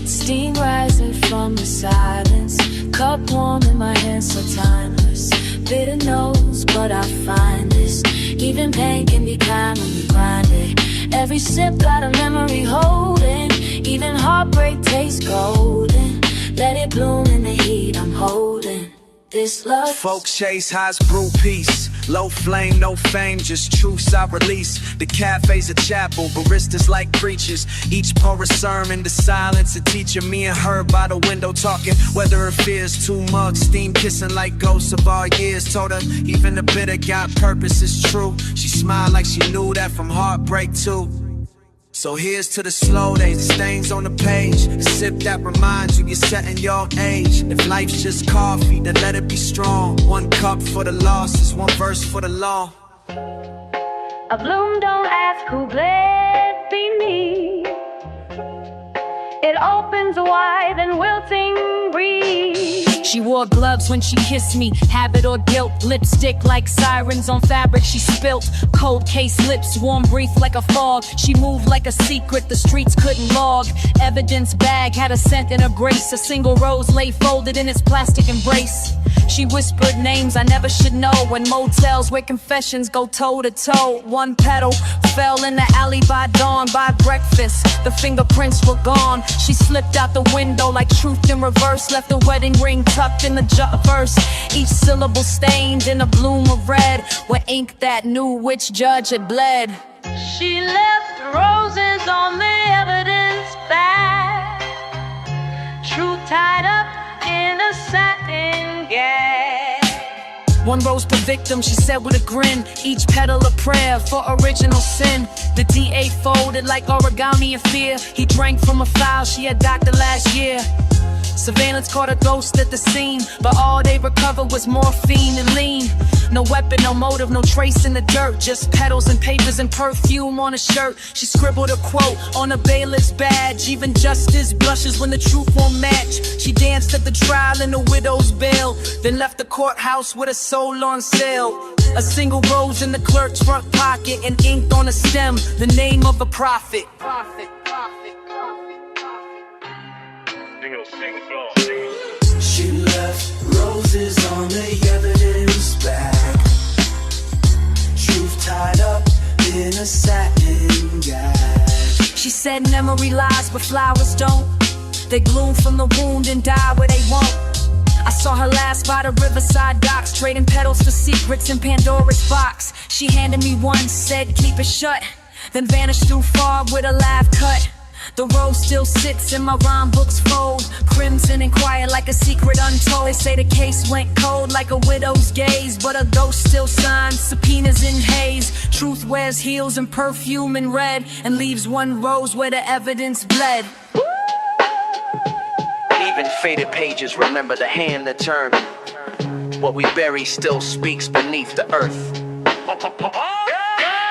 Speaker 16: Steam rising from the silence, cup warm in my hands, so timeless. Bitter knows, but I find this. Even pain can be kind when you grind it. Every sip got a memory holding. Even heartbreak tastes golden. Let it bloom in the heat I'm holding. This love.
Speaker 18: Folks chase highs, brew peace. Low flame, no fame, just truths I release. The cafe's a chapel, baristas like preachers. Each pour a sermon, the silence a teacher. Me and her by the window talking, whether it fears. 2 mugs, steam kissing like ghosts of our years. Told her, even the bitter got purpose, it's true. She smiled like she knew that from heartbreak too. So here's to the slow days, the stains on the page. A sip that reminds you you're setting your age. If life's just coffee, then let it be strong. 1 cup for the losses, 1 verse for the law.
Speaker 1: A bloom don't ask who bled beneath. It opens wide and wilting breeze.
Speaker 16: She wore gloves when she kissed me, habit or guilt. Lipstick like sirens on fabric she spilt. Cold case lips, warm brief like a fog. She moved like a secret the streets couldn't log. Evidence bag had a scent and a grace. A single rose lay folded in its plastic embrace. She whispered names I never should know. In motels where confessions go toe to toe. 1 petal fell in the alley by dawn. By breakfast, the fingerprints were gone. She slipped out the window like truth in reverse. Left the wedding ring tucked in the verse. Each syllable stained in a bloom of red, where ink that knew which judge had bled.
Speaker 1: She left roses on the evidence bag. Truth tied up in a satin gag.
Speaker 16: 1 rose per victim, she said with a grin. Each petal a prayer for original sin. The DA folded like origami of fear. He drank from a file she had doctored last year. Surveillance caught a ghost at the scene, but all they recovered was morphine and lean. No weapon, no motive, no trace in the dirt. Just petals and papers and perfume on a shirt. She scribbled a quote on a bailiff's badge. Even justice blushes when the truth won't match. She danced at the trial in a widow's bail, then left the courthouse with her soul on sale. A single rose in the clerk's front pocket, and inked on a stem the name of a prophet.
Speaker 19: She left roses on the evidence bag. Truth tied up in a satin gag.
Speaker 16: She said memory lies but flowers don't. They bloom from the wound and die where they won't. I saw her last by the riverside docks, trading petals for secrets in Pandora's box. She handed me 1, said keep it shut, then vanished too far with a laugh cut. The rose still sits in my rhyme book's fold, crimson and quiet like a secret untold. They say the case went cold like a widow's gaze, but a ghost still signs subpoenas in haze. Truth wears heels and perfume in red, and leaves 1 rose where the evidence bled.
Speaker 8: Even faded pages remember the hand that turned. What we bury still speaks beneath the earth.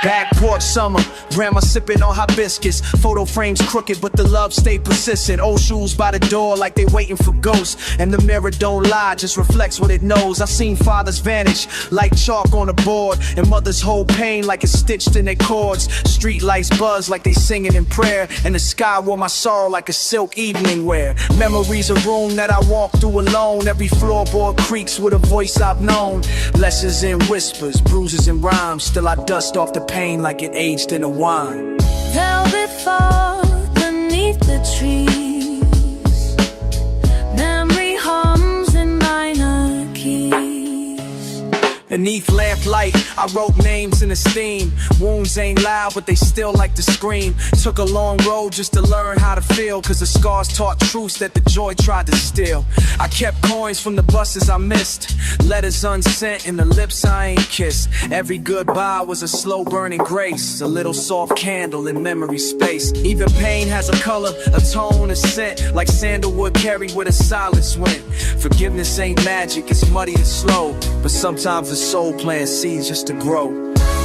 Speaker 2: Back porch summer, grandma sipping on hibiscus. Photo frames crooked, but the love stayed persistent. Old shoes by the door like they waiting for ghosts. And the mirror don't lie, just reflects what it knows. I seen fathers vanish like chalk on a board, and mothers hold pain like it's stitched in their chords. Street lights buzz like they singing in prayer, and the sky wore my sorrow like a silk evening wear. Memories a room that I walk through alone. Every floorboard creaks with a voice I've known. Lessons in whispers, bruises and rhymes. Still I dust off the pain like it aged in a wine.
Speaker 4: Velvet fall beneath the trees. Memory hums in minor keys.
Speaker 2: Beneath lamplight, I wrote names in esteem. Wounds ain't loud, but they still like to scream. Took a long road just to learn how to feel, cause the scars taught truths that the joy tried to steal. I kept coins from the buses I missed, letters unsent and the lips I ain't kissed. Every goodbye was a slow burning grace, a little soft candle in memory space. Even pain has a color, a tone, a scent, like sandalwood carried with a silence wind. Forgiveness ain't magic, it's muddy and slow, but sometimes the soul plants seeds just to grow.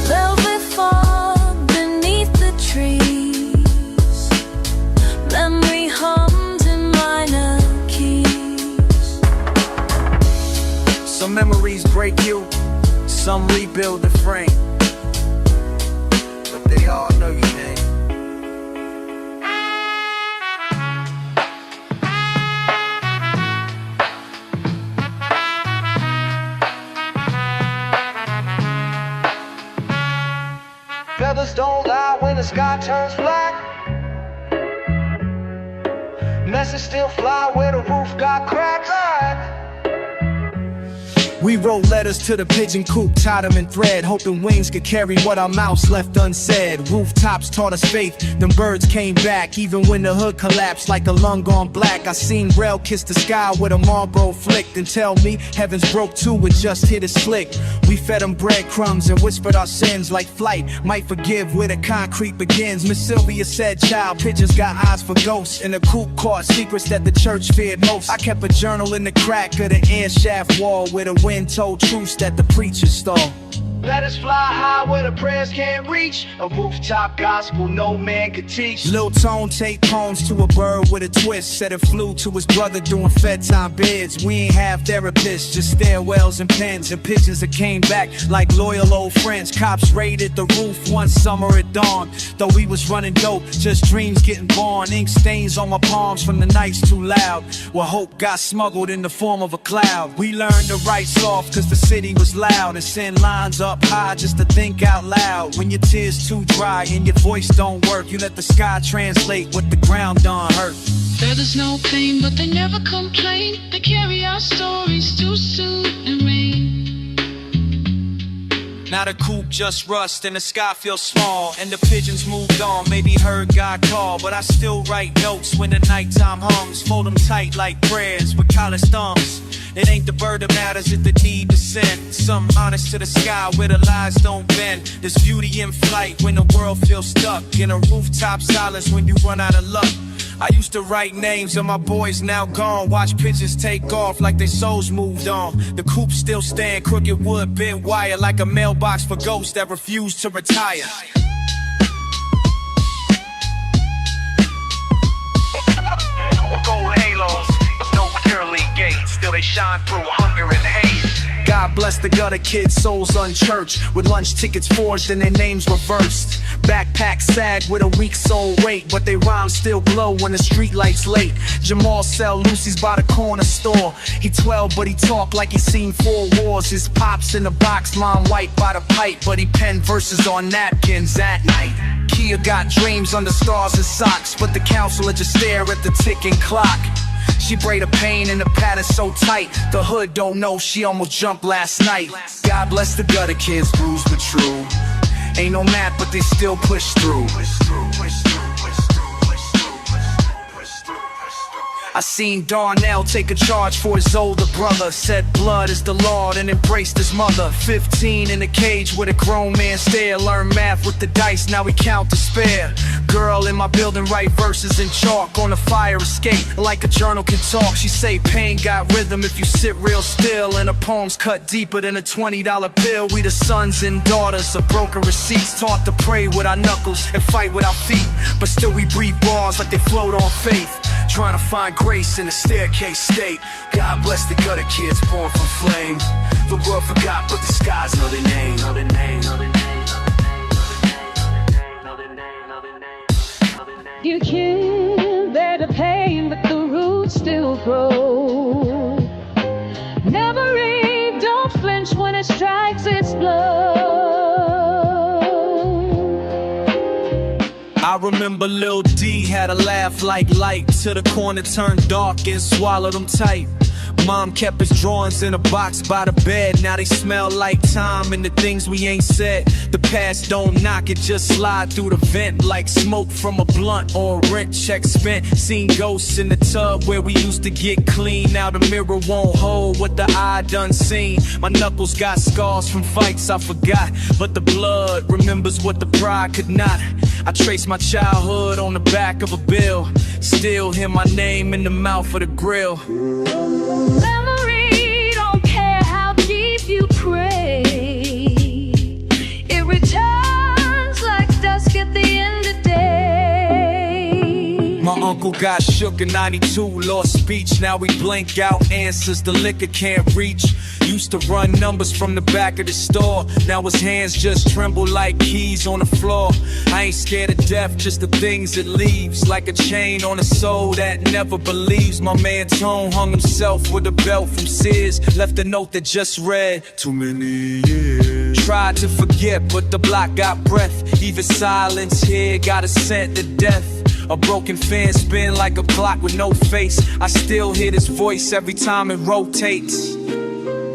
Speaker 4: Velvet fall beneath the trees. Memory hums in minor keys.
Speaker 2: Some memories break you, some rebuild the frame, but they all know your name.
Speaker 6: Feathers don't lie when the sky turns black. Messages still fly where the roof got cracks.
Speaker 2: We wrote letters to the pigeon coop, tied them in thread, hoping wings could carry what our mouths left unsaid. Rooftops taught us faith, them birds came back, even when the hood collapsed like a lung gone black. I seen rail kiss the sky with a Marlboro flicked, and tell me heavens broke too with just hit a slick. We fed them breadcrumbs and whispered our sins like flight might forgive where the concrete begins. Miss Sylvia said child pigeons got eyes for ghosts, and the coop caught secrets that the church feared most. I kept a journal in the crack of the air shaft wall where the wind told truths that the preachers stole.
Speaker 6: Let us fly high where the prayers can't reach. A rooftop gospel no man could teach.
Speaker 2: Lil Tone take poems to a bird with a twist. Said it flew to his brother doing fed time bids. We ain't have therapists, just stairwells and pens and pigeons that came back like loyal old friends. Cops raided the roof one summer at dawn. Though we was running dope, just dreams getting born. Ink stains on my palms from the nights too loud. Well, hope got smuggled in the form of a cloud. We learned to write soft cause the city was loud, and send lines up high just to think out loud. When your tears too dry and your voice don't work, you let the sky translate what the ground done hurt.
Speaker 4: There's no pain, but they never complain. They carry our stories too soon and rain.
Speaker 7: Now the coop just rust and the sky feels small, and the pigeons moved on, maybe heard God call. But I still write notes when the nighttime hums, fold them tight like prayers with calloused thumbs. It ain't the bird that matters, it's the deed to send something honest to the sky where the lies don't bend. There's beauty in flight when the world feels stuck, in a rooftop silence when you run out of luck. I used to write names and my boys now gone. Watch pigeons take off like their souls moved on. The coop still stand, crooked wood, bent wire, like a mailbox for ghosts that refuse to retire.
Speaker 11: Gold halos, no pearly gates, still they shine through hunger and hate.
Speaker 2: God bless the gutter kids, souls unchurched, with lunch tickets forged and their names reversed. Backpack sag with a weak soul weight, but they rhymes still glow when the street lights late. Jamal sell Lucy's by the corner store. He 12 but he talk like he seen 4 wars. His pops in the box, mom white by the pipe, but he penned verses on napkins at night. Kia got dreams under stars and socks, but the counselor just stare at the ticking clock. She braid a pain in the pattern so tight, the hood don't know she almost jumped last night. God bless the gutter kids, bruised but true. Ain't no map, but they still push through. I seen Darnell take a charge for his older brother. Said blood is the Lord and embraced his mother. 15 in a cage with a grown man stare. Learn math with the dice, now we count to spare. Girl in my building write verses in chalk on a fire escape like a journal can talk. She say pain got rhythm if you sit real still, and her poems cut deeper than a $20 bill. We the sons and daughters of broken receipts, taught to pray with our knuckles and fight with our feet, but still we breathe bars like they float on faith. Trying to find grace in a staircase state. God bless the gutter kids born from flames. The world forgot, but the skies know their name. Know their name, know their name, know their name, know their name.
Speaker 17: You can't bear the pain, but the roots still grow. Never read, don't flinch when it strikes its blow.
Speaker 2: I remember Lil D had a laugh like light, till the corner turned dark and swallowed him tight. Mom kept his drawings in a box by the bed. Now they smell like time and the things we ain't said. The past don't knock, it just slide through the vent like smoke from a blunt or a rent check spent. Seen ghosts in the tub where we used to get clean. Now the mirror won't hold what the eye done seen. My knuckles got scars from fights I forgot, but the blood remembers what the pride could not. I trace my childhood on the back of a bill. Still hear my name in the mouth of the grill.
Speaker 17: Memory don't care how deep you pray. It returns like dusk at the end of day.
Speaker 2: My uncle got shook in 92, lost speech. Now we blank out answers the liquor can't reach. Used to run numbers from the back of the store. Now his hands just tremble like keys on the floor. I ain't scared of death, just the things it leaves. Like a chain on a soul that never believes. My man Tone hung himself with a belt from Sears. Left a note that just read, too many years. Tried to forget, but the block got breath. Even silence here got a scent to death. A broken fan spin like a clock with no face. I still hear his voice every time it rotates.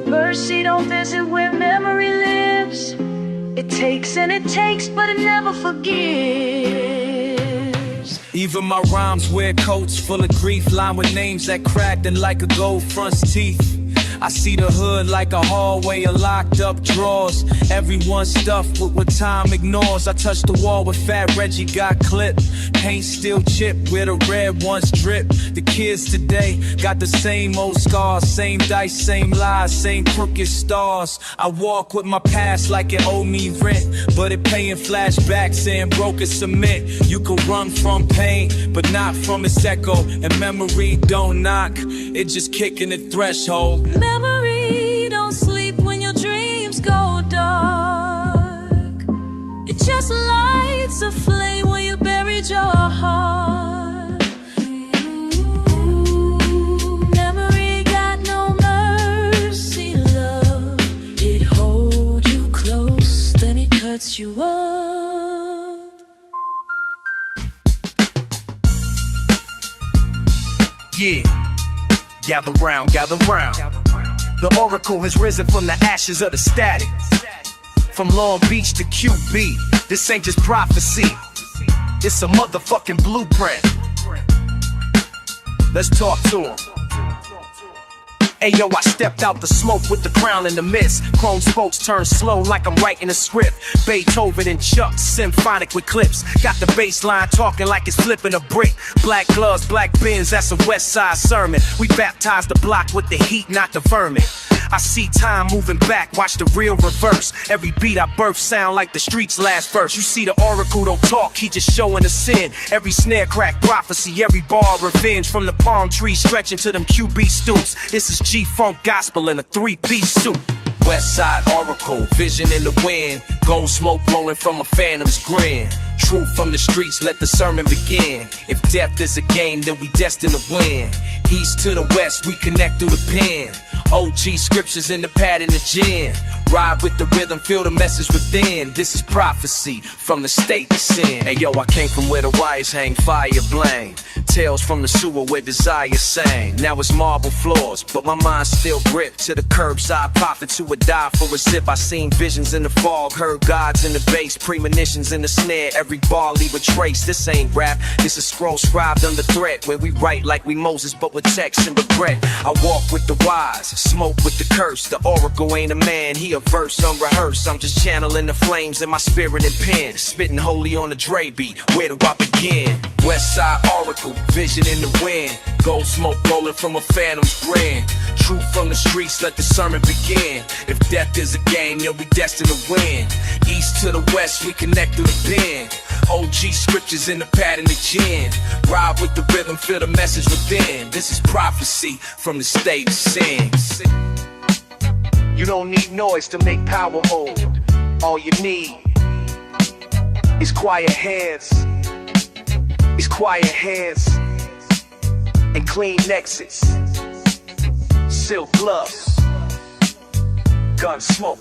Speaker 17: Mercy don't visit where memory lives. It takes and it takes, but it never forgives.
Speaker 2: Even my rhymes wear coats full of grief, lined with names that cracked and like a gold front's teeth. I see the hood like a hallway of locked up drawers. Everyone stuffed with what time ignores. I touched the wall where Fat Reggie got clipped. Paint still chipped where the red ones drip. The kids today got the same old scars. Same dice, same lies, same crooked stars. I walk with my past like it owed me rent, but it paying flashbacks and broken cement. You can run from pain, but not from its echo. And memory don't knock, it just kicking the threshold.
Speaker 17: Memory don't sleep when your dreams go dark. It just lights a flame where you buried your heart. Memory got no mercy, love. It holds you close, then it cuts you up.
Speaker 2: Yeah, gather round, gather round. The oracle has risen from the ashes of the static. From Long Beach to QB, this ain't just prophecy. It's a motherfucking blueprint. Let's talk to him. Ayo, I stepped out the smoke with the crown in the mist. Chrome spokes turn slow like I'm writing a script. Beethoven and Chuck, symphonic with clips. Got the bass line talking like it's flipping a brick. Black gloves, black bins, that's a West Side sermon. We baptized the block with the heat, not the vermin. I see time moving back, watch the real reverse. Every beat I birth sound like the streets' last verse. You see the oracle don't talk, he just showing the sin. Every snare crack prophecy, every bar revenge. From the palm tree stretching to them QB stoops. This is G-Funk gospel in a 3-piece suit. West Side Oracle, vision in the wind. Gold smoke rolling from a phantom's grin. Truth from the streets, let the sermon begin. If death is a game, then we destined to win. East to the west, we connect through the pen. OG scriptures in the pad in the gin. Ride with the rhythm, feel the message within. This is prophecy from the state to sin. Hey yo, I came from where the wires hang, fire blame. Tales from the sewer where desire sang. Now it's marble floors, but my mind still gripped to the curbside prophet who would die for a zip. I seen visions in the fog, heard gods in the bass, premonitions in the snare. Every
Speaker 8: every bar leave a trace. This ain't rap, this is scroll scribed under threat, where we write like we Moses but with text and regret. I walk with the wise, smoke with the curse. The oracle ain't a man, he a verse unrehearsed. I'm just channeling the flames in my spirit and pen, spitting holy on the Dre beat. Where do I begin? West Side Oracle, vision in the wind. Gold smoke rolling from a phantom's grin. Truth from the streets, let the sermon begin. If death is a game, you'll be destined to win. East to the west, we connect through the pen. OG scriptures in the pad and the gin. Ride with the rhythm, feel the message within. This is prophecy from the state of sin. You don't need noise to make power hold. All you need is quiet hands. Is quiet hands and clean nexus. Silk gloves, gun smoke.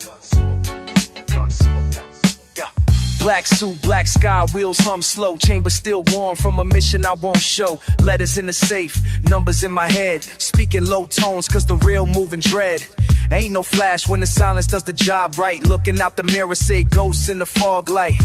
Speaker 8: Black suit, black sky, wheels hum slow. Chamber still warm from a mission I won't show. Letters in the safe, numbers in my head. Speaking low tones cause the real moving dread. Ain't no flash when the silence does the job right. Looking out the mirror, say ghosts in the fog light.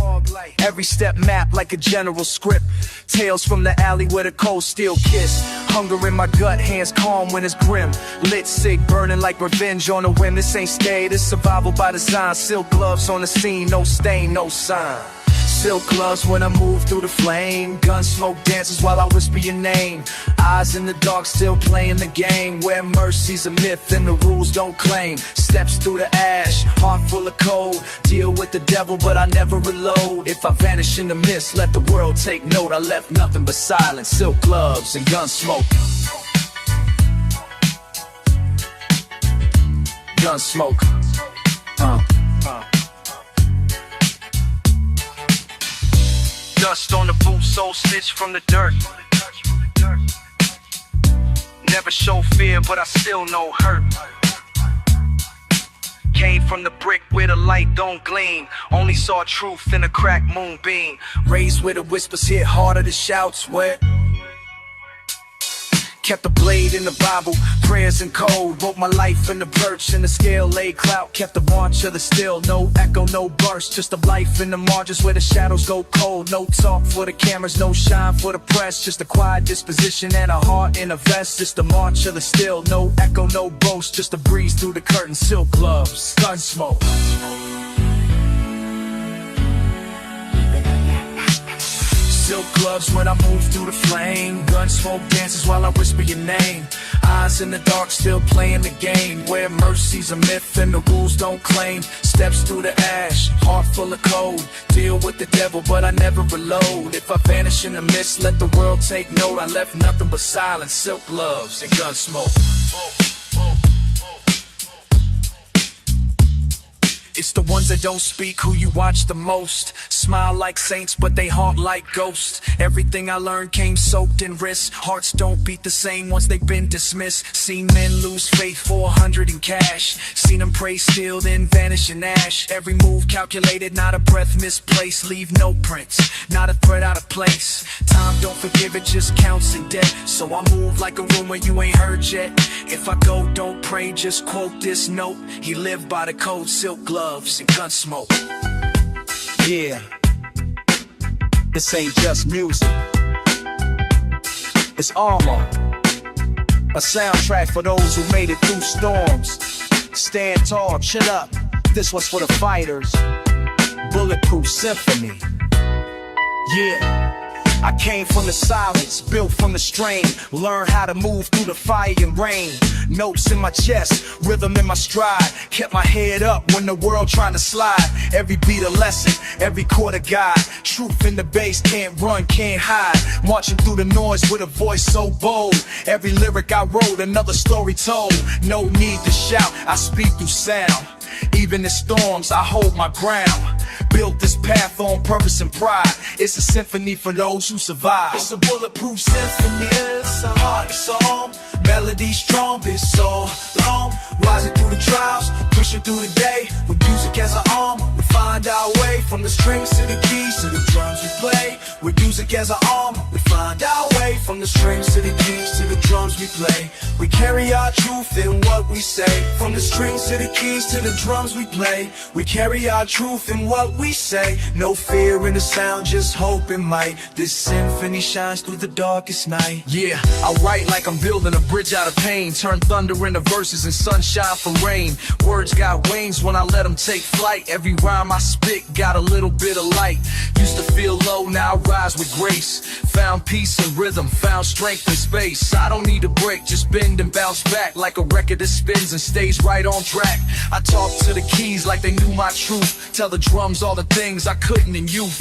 Speaker 8: Every step mapped like a general script. Tales from the alley where the cold steel kiss. Hunger in my gut, hands calm when it's grim. Lit, sick, burning like revenge on a whim. This ain't stay, this survival by design. Silk gloves on the scene, no stain, no sign. Silk gloves when I move through the flame. Gun smoke dances while I whisper your name. Eyes in the dark still playing the game, where mercy's a myth and the rules don't claim. Steps through the ash, heart full of cold. Deal with the devil but I never reload. If I vanish in the mist, let the world take note. I left nothing but silence, silk gloves and gun smoke. Gun smoke. Dust on the boot, soul stitched from the dirt. Never show fear, but I still know hurt. Came from the brick where the light don't gleam. Only saw truth in a cracked moonbeam. Raised where the whispers hit harder than shouts. Where kept the blade in the Bible, prayers and code. Wrote my life in the birch and the scale laid clout. Kept the march of the still, no echo, no burst. Just a life in the margins where the shadows go cold. No talk for the cameras, no shine for the press. Just a quiet disposition and a heart in a vest. Just the march of the still, no echo, no boast. Just a breeze through the curtain, silk gloves, gun smoke. Silk gloves when I move through the flame. Gun smoke dances while I whisper your name. Eyes in the dark still playing the game, where mercy's a myth and the rules don't claim. Steps through the ash, heart full of cold. Deal with the devil but I never reload. If I vanish in the mist, let the world take note. I left nothing but silence, silk gloves and gun smoke. It's the ones that don't speak who you watch the most. Smile like saints, but they haunt like ghosts. Everything I learned came soaked in risk. Hearts don't beat the same once they've been dismissed. Seen men lose faith for 100 in cash. Seen them pray still, then vanish in ash. Every move calculated, not a breath misplaced. Leave no prints, not a threat out of place. Time don't forgive, it just counts in debt. So I move like a rumor you ain't heard yet. If I go, don't pray, just quote this note. He lived by the code, silk gloves and gun smoke. Yeah, this ain't just music, it's armor. A soundtrack for those who made it through storms. Stand tall, chin up, this was for the fighters. Bulletproof symphony. Yeah, I came from the silence, built from the strain. Learned how to move through the fire and rain. Notes in my chest, rhythm in my stride. Kept my head up when the world trying to slide. Every beat a lesson, every chord a guide. Truth in the bass, can't run, can't hide. Marching through the noise with a voice so bold. Every lyric I wrote, another story told. No need to shout, I speak through sound. Even in storms, I hold my ground. Built this path on purpose and pride. It's a symphony for those who survive. It's a bulletproof symphony, it's a heart song. Melody strong, this so long. Rising through the trials, pushing through the day. With music as an arm,
Speaker 2: find our way from the strings to the keys to the drums we play. With music as our armor, we find our way from the strings to the keys to the drums we play. We carry our truth in what we say. From the strings to the keys to the drums we play. We carry our truth in what we say. No fear in the sound, just hope and might. This symphony shines through the darkest night.
Speaker 8: Yeah, I write like I'm building a bridge out of pain. Turn thunder into verses and sunshine for rain. Words got wings when I let them take flight. Every rhyme I spit got a little bit of light. Used to feel low, now I rise with grace. Found peace and rhythm, found strength in space. I don't need a break, just bend and bounce back. Like a record that spins and stays right on track. I talk to the keys like they knew my truth. Tell the drums all the things I couldn't in youth.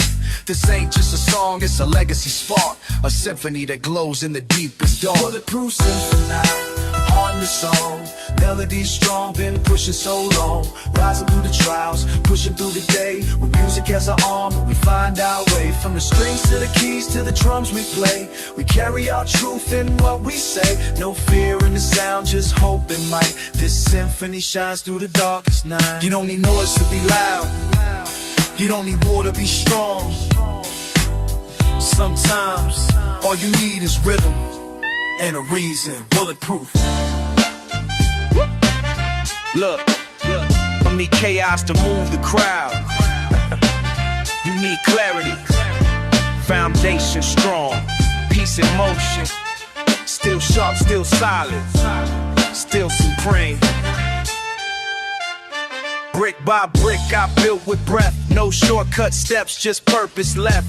Speaker 8: This ain't just a song, it's a legacy spark. A symphony that glows in the deepest dark.
Speaker 2: Bulletproof symphony on the song. Melody strong, been pushing so long. Rising through the trials, pushing through the day. With music as our armor, we find our way. From the strings to the keys to the drums we play. We carry our truth in what we say. No fear in the sound, just hope and might. This symphony shines through the darkest night. You don't need noise to be loud. You don't need war to be strong. Sometimes all you need is rhythm and a reason. Bulletproof.
Speaker 7: Look, I need chaos to move the crowd. You need clarity, foundation strong, peace in motion. Still sharp, still solid, still supreme. Brick by brick I built with breath. No shortcut steps, just purpose left.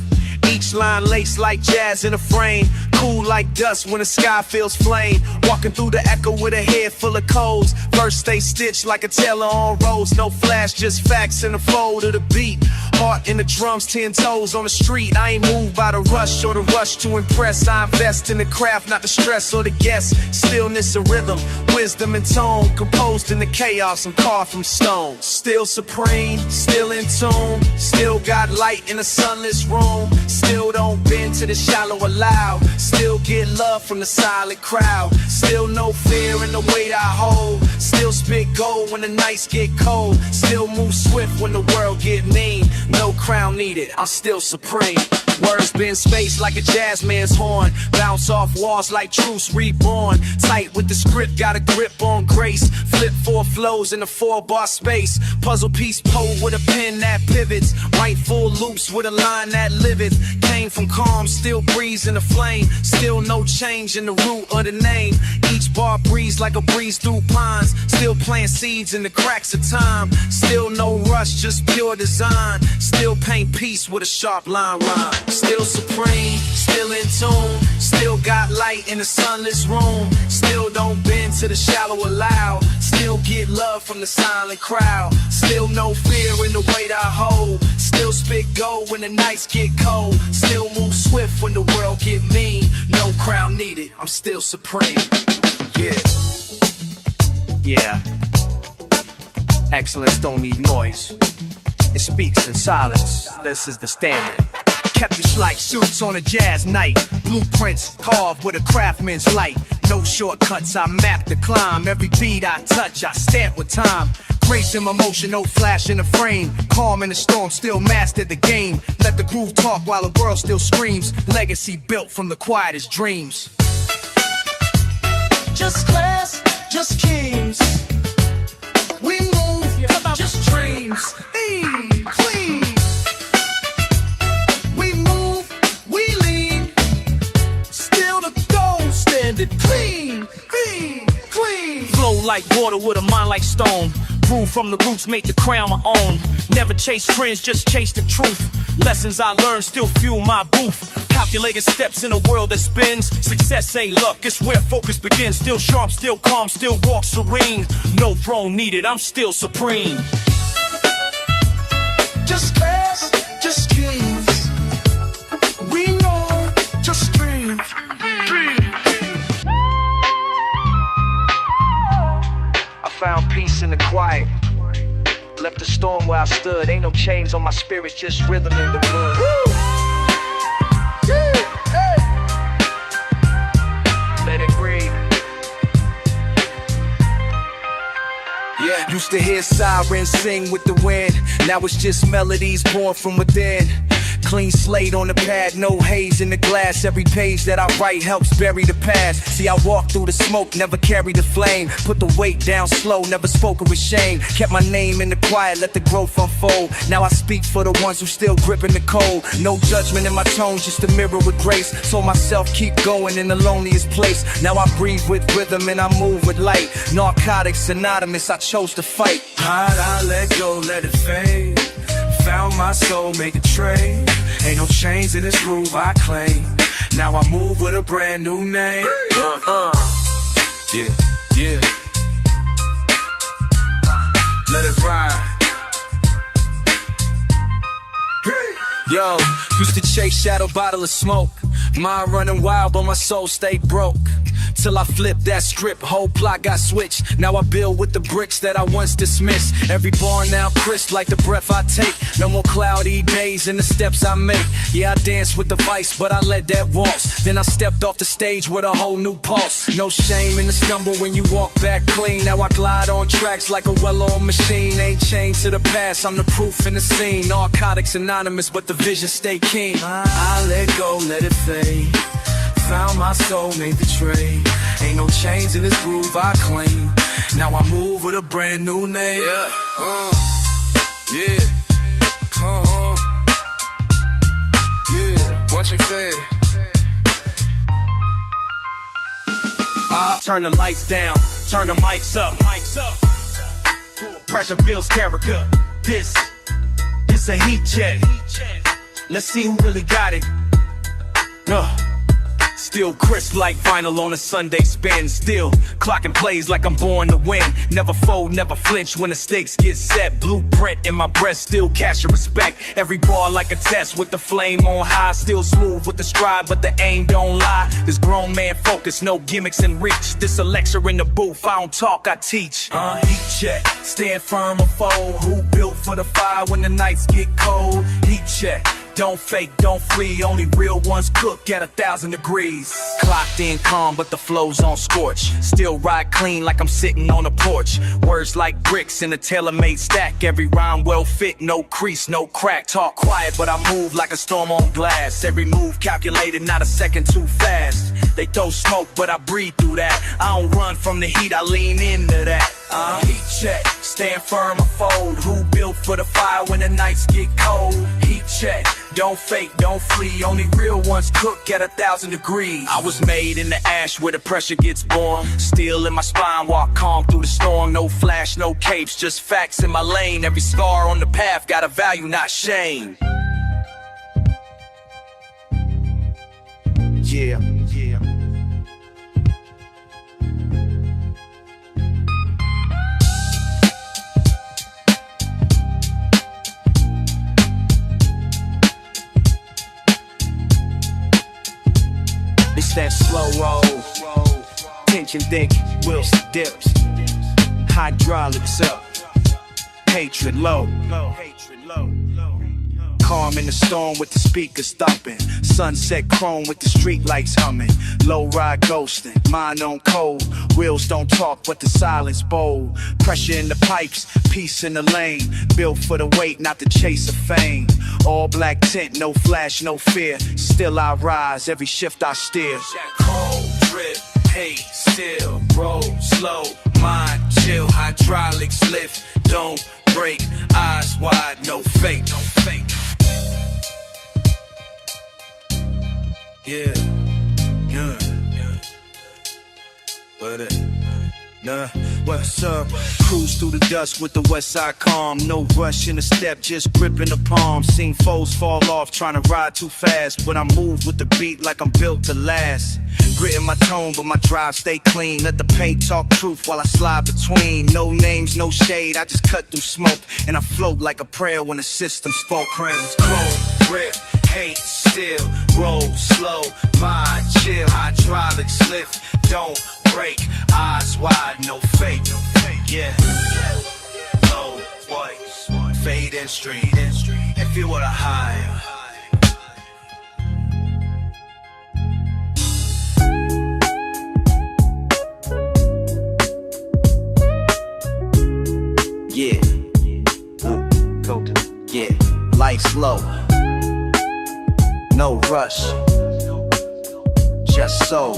Speaker 7: Each line laced like jazz in a frame. Cool like dust when the sky feels flame. Walking through the echo with a head full of codes. Verse stay stitched like a tailor on rolls. No flash, just facts in the fold of the beat. Heart in the drums, 10 toes on the street. I ain't moved by the rush or the rush to impress. I invest in the craft, not the stress or the guess. Stillness and rhythm, wisdom and tone. Composed in the chaos and carved from stone. Still supreme, still in tune. Still got light in a sunless room. Still don't bend to the shallow or loud. Still get love from the silent crowd. Still no fear in the weight I hold. Still spit gold when the nights get cold. Still move swift when the world get mean. No crown needed, I'm still supreme. Words been spaced like a jazz man's horn. Bounce off walls like truths reborn. Tight with the script, got a grip on grace. Flip 4 flows in a 4-bar space. Puzzle piece pole with a pen that pivots. Right full loops with a line that liveth. Came from calm, still breeze in the flame. Still no change in the root of the name. Each bar breeze like a breeze through pines. Still plant seeds in the cracks of time. Still no rush, just pure design. Still paint peace with a sharp line rhyme. Still supreme, still in tune. Still got light in the sunless room. Still don't bend to the shallow or loud. Still get love from the silent crowd. Still no fear in the weight I hold. Still spit gold when the nights get cold. Still move swift when the world get mean. No crown needed, I'm still supreme. Yeah. Yeah. Excellence don't need noise. It speaks in silence. This is the standard. Kept it like suits on a jazz night. Blueprints carved with a craftsman's light. No shortcuts, I map the climb. Every beat I touch, I stamp with time. Grace in my motion, no flash in the frame. Calm in the storm, still mastered the game. Let the groove talk while the world still screams. Legacy built from the quietest dreams.
Speaker 2: Just class, just kings. We move, just dreams. Clean. We move, we lean. Still the gold standard. Clean.
Speaker 7: Flow like water with a mind like stone. Grew from the roots, make the crown my own. Never chase trends, just chase the truth. Lessons I learned still fuel my booth. Calculated steps in a world that spins. Success ain't luck, it's where focus begins. Still sharp, still calm, still walk serene. No throne needed, I'm still supreme.
Speaker 2: Just class, just kings. We know, just dreams.
Speaker 8: I found peace in the quiet. Left the storm where I stood. Ain't no chains on my spirit, just rhythm in the blood. Let it breathe.
Speaker 2: Yeah.
Speaker 18: Used to hear sirens sing with the wind. Now it's just melodies born from within. Clean slate on the pad, no haze in the glass. Every page that I write helps bury the past. See, I walk through the smoke, never carried the flame. Put the weight down slow, never spoken with shame. Kept my name in the quiet, let the growth unfold. Now I speak for the ones who still gripping the cold. No judgment in my tone, just a mirror with grace. Told myself keep going in the loneliest place. Now I breathe with rhythm and I move with light. Narcotics synonymous, I chose to fight.
Speaker 2: How'd I let go, let it fade? Found my soul, make a trade. Ain't no chains in this groove I claim. Now I move with a brand new name. Yeah. Let it ride.
Speaker 18: Yo, used to chase shadow bottle of smoke. Mind running wild, but my soul stayed broke. Till I flipped that script, whole plot got switched. Now I build with the bricks that I once dismissed. Every bar now crisp like the breath I take. No more cloudy days in the steps I make. Yeah, I dance with the vice, but I let that waltz. Then I stepped off the stage with a whole new pulse. No shame in the stumble when you walk back clean. Now I glide on tracks like a well-oiled machine. Ain't chained to the past, I'm the proof in the scene. Narcotics anonymous, but the vision stay keen.
Speaker 2: I let go, let it fade. Found my soul, made the trade. Ain't no chains in this groove I claim. Now I move with a brand new name. Yeah. What you say?
Speaker 3: Turn the lights down, turn the mics up. Pressure builds character. This a heat check. Let's see who really got it. Still crisp like vinyl on a Sunday spin. Still clocking plays like I'm born to win. Never fold, never flinch when the stakes get set. Blueprint in my breast, still cash and respect. Every bar like a test with the flame on high. Still smooth with the stride, but the aim don't lie. This grown man focus, no gimmicks in reach. This a lecture in the booth, I don't talk, I teach.
Speaker 2: Heat check, stand firm or fold. Who built for the fire when the nights get cold? Heat check. Don't fake, don't flee, only real ones cook at 1,000 degrees.
Speaker 18: Clocked in calm, but the flow's on scorch. Still ride clean like I'm sitting on a porch. Words like bricks in a tailor-made stack. Every rhyme well fit, no crease, no crack. Talk quiet, but I move like a storm on glass. Every move calculated, not a second too fast. They throw smoke, but I breathe through that. I don't run from the heat, I lean into that.
Speaker 2: Heat check, stand firm or fold. Who built for the fire when the nights get cold? Heat check, don't fake, don't flee. Only real ones cook at 1,000 degrees.
Speaker 18: I was made in the ash where the pressure gets born. Steel in my spine, walk calm through the storm. No flash, no capes, just facts in my lane. Every scar on the path got a value, not shame.
Speaker 2: Yeah.
Speaker 18: It's that slow roll, tension thick, wheels dips, hydraulics up, hatred low. Calm in the storm with the speakers thumping. Sunset chrome with the street lights humming. Low ride ghosting, mind on cold. Wheels don't talk but the silence bold. Pressure in the pipes, peace in the lane. Built for the weight, not the chase of fame. All black tint, no flash, no fear. Still I rise, every shift I steer.
Speaker 2: Cold, drip, hate, still, roll, slow, mind, chill, hydraulics lift, don't break, eyes wide, no fake, no fake. Yeah.
Speaker 18: What's up? Cruise through the dust with the west side calm. No rush in the step, just gripping the palm. Seen foes fall off, trying to ride too fast. But I move with the beat like I'm built to last. Grit in my tone, but my drive stay clean. Let the paint talk truth while I slide between. No names, no shade, I just cut through smoke. And I float like a prayer when the system spoke.
Speaker 2: Cold, grip, hate, still, roll, slow, mind, chill, hydraulics lift, don't break, eyes wide, no fake, yeah. Low, white, fade in street, and feel what I high.
Speaker 18: rush. Just soul.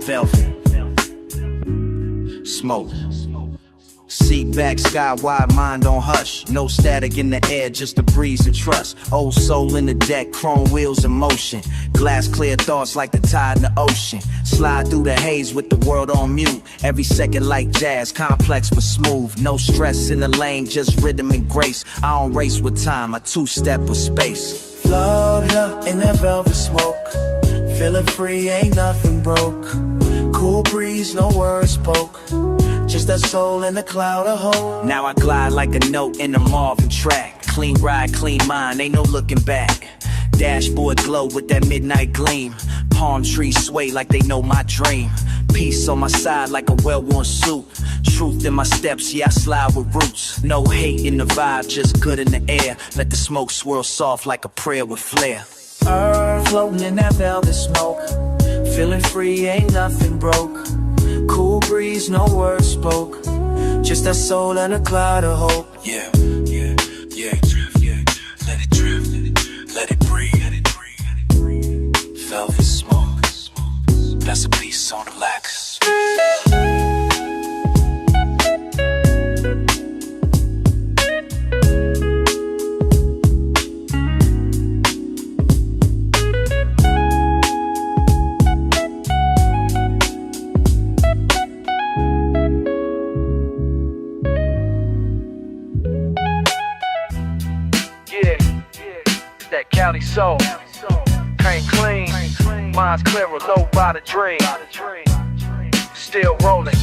Speaker 18: Velvet. Smoke. Seat back, sky wide, mind on hush. No static in the air, just a breeze of trust. Old soul in the deck, chrome wheels in motion. Glass clear thoughts like the tide in the ocean. Slide through the haze with the world on mute. Every second like jazz, complex but smooth. No stress in the lane, just rhythm and grace. I don't race with time, I two-step with space.
Speaker 19: Float up in that velvet smoke. Feeling free, ain't nothing broke. Cool breeze, no words spoke. Just that soul in the cloud of hope.
Speaker 18: Now I glide like a note in a Marvin track. Clean ride, clean mind, ain't no looking back. Dashboard glow with that midnight gleam. Palm trees sway like they know my dream. Peace on my side like a well-worn suit. Truth in my steps, yeah, I slide with roots. No hate in the vibe, just good in the air. Let the smoke swirl soft like a prayer with flair.
Speaker 19: Earth floating in that velvet smoke. Feeling free, ain't nothing broke. Cool breeze, no words spoke. Just that soul and a cloud of hope.
Speaker 11: Yeah, yeah, yeah, drift, yeah. Let it drift, let it breathe, let it breathe. Velvet smoke, that's a piece on the lax.
Speaker 13: Cali soul, pain clean, mind's clearer, low by the dream. Still rolling,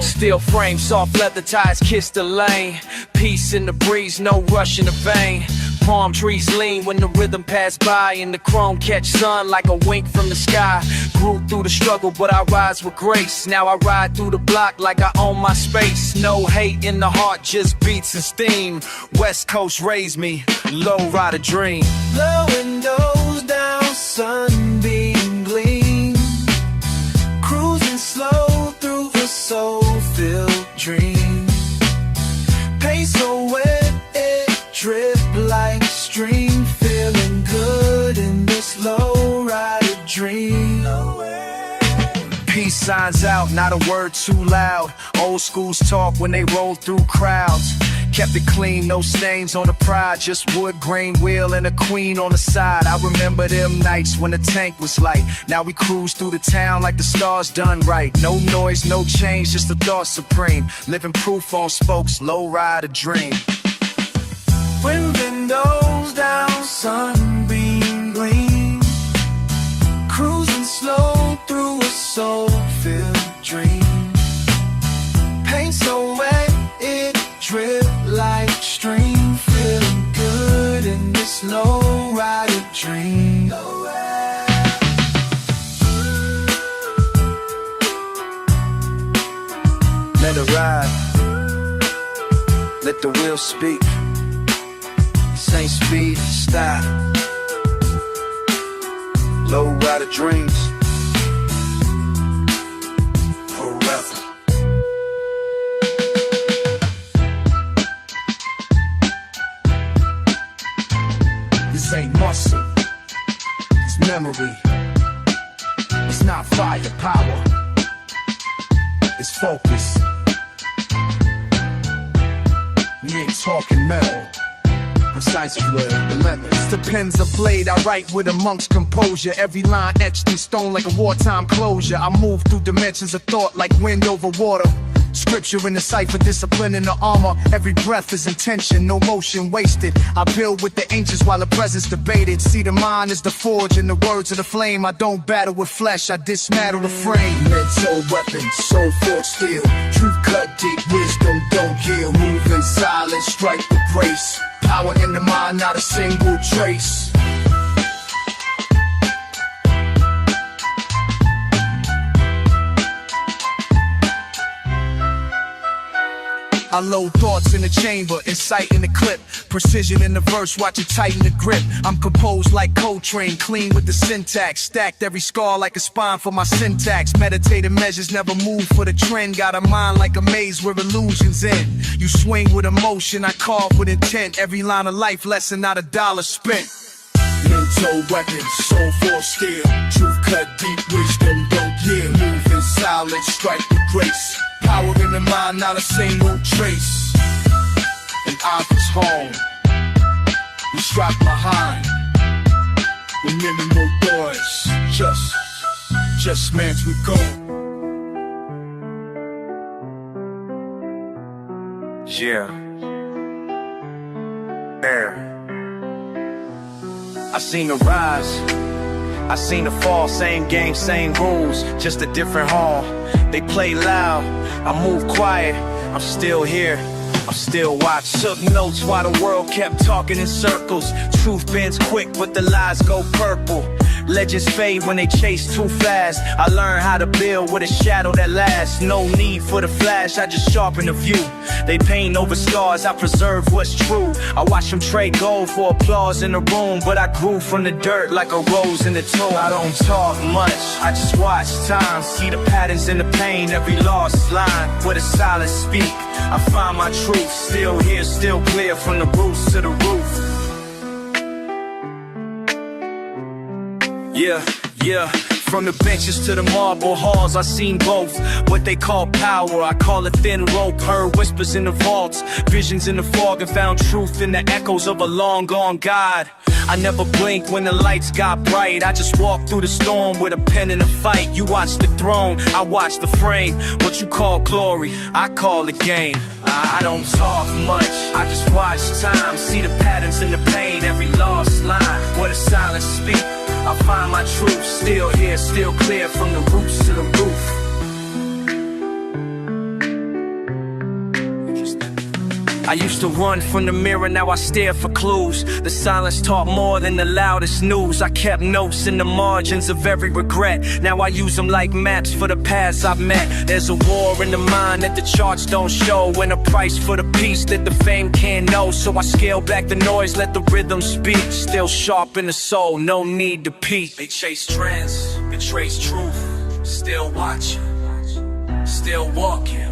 Speaker 13: steel frame, soft leather ties kiss the lane. Peace in the breeze, no rush in the vein. Palm trees lean when the rhythm pass by, and the chrome catch sun like a wink from the sky. Grew through the struggle, but I rise with grace. Now I ride through the block like I own my space. No hate in the heart, just beats and steam. West Coast raised me, low ride a dream.
Speaker 19: The windows down, sunbeam gleam. Cruising slow through a soul-filled dream. Pace so wet, it drip like stream. Feeling good in this low-rider dream.
Speaker 2: Peace signs out, not a word too loud. Old schools talk when they roll through crowds. Kept it clean, no stains on the pride. Just wood grain wheel and a queen on the side. I remember them nights when the tank was light. Now we cruise through the town like the stars done right. No noise, no change, just the thought supreme. Living proof on spokes, low ride a dream.
Speaker 19: When windows down, sunbeam gleam. Cruising slow through a soul-filled dream. Paint so wet, it drip like stream. Feeling good in this low-rider dream.
Speaker 2: Let it ride. Let the wheel speak. Same speed, stop. Low rider dreams. Forever. This ain't muscle. It's memory. It's not firepower. It's focus. We ain't talking metal. Precise word, relentless. The pen's a blade, I write with a monk's composure. Every line etched in stone like a wartime closure. I move through dimensions of thought like wind over water. Scripture in the cipher, discipline in the armor. Every breath is intention, no motion wasted. I build with the ancients while the presence debated. See, the mind is the forge and the words of the flame. I don't battle with flesh, I dismantle the frame. Mental weapon, soul fork steel. Truth cut deep, wisdom don't kill. Move in silence, strike the brace. Power in the mind, not a single trace. I load thoughts in the chamber, insight in the clip. Precision in the verse, watch it tighten the grip. I'm composed like Coltrane, clean with the syntax. Stacked every scar like a spine for my syntax. Meditative measures never move for the trend. Got a mind like a maze where illusions end. You swing with emotion, I carve with intent. Every line of life lesson, not a dollar spent.
Speaker 3: mental weapons, soul for steel. Truth cut deep, wisdom don't yield. Move in silence, strike with grace. Power in the mind, not a single trace. And I was home. We strike behind. We minimal boys. Just meant we go.
Speaker 20: Yeah. Air. I seen the rise, I seen the fall. Same game, same rules, just a different hall. They play loud, I move quiet. I'm still here, I'm still watching. Took notes while the world kept talking in circles. Truth bends quick, but the lies go purple. Legends fade when they chase too fast. I learned how to build with a shadow that lasts. No need for the flash, I just sharpen the view. They paint over scars, I preserve what's true. I watch them trade gold for applause in the room, but I grew from the dirt like a rose in the tomb. I don't talk much, I just watch time. See the patterns in the pain, every lost line. Where the silence speak, I find my truth. Still here, still clear from the roots to the roof. Yeah, from the benches to the marble halls, I seen both. What they call power, I call it thin rope. Heard whispers in the vaults, visions in the fog, and found truth in the echoes of a long gone God. I never blinked when the lights got bright. I just walked through the storm with a pen in a fight. You watch the throne, I watch the frame. What you call glory, I call the game. I don't talk much, I just watch time. See the patterns in the pain, every lost line. Where the silence speak, I find my truth. Still here, still clear from the roots to the roof. I used to run from the mirror, now I stare for clues. The silence taught more than the loudest news. I kept notes in the margins of every regret. Now I use them like maps for the paths I've met. There's a war in the mind that the charts don't show, and a price for the peace that the fame can't know. So I scale back the noise, let the rhythm speak. Still sharp in the soul, no need to peek. They chase trends, betrays truth. Still watching, still walking.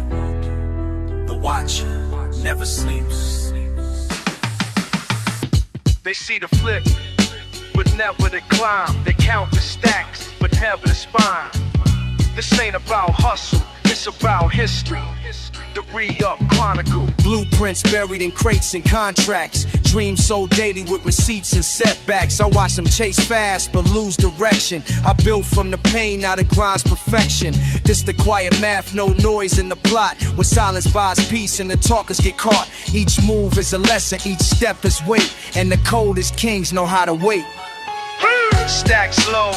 Speaker 20: The watcher never sleeps.
Speaker 6: They see the flip, but never the climb. They count the stacks, but never the spine. This ain't about hustle, it's about history. The re-up chronicle.
Speaker 2: Blueprints buried in crates and contracts. Dreams so dated with receipts and setbacks. I watch them chase fast but lose direction. I built from the pain, now the grind's perfection. This the quiet math, no noise in the plot. Where silence buys peace and the talkers get caught. Each move is a lesson, each step is weight. And the coldest kings know how to wait.
Speaker 6: Stack slow,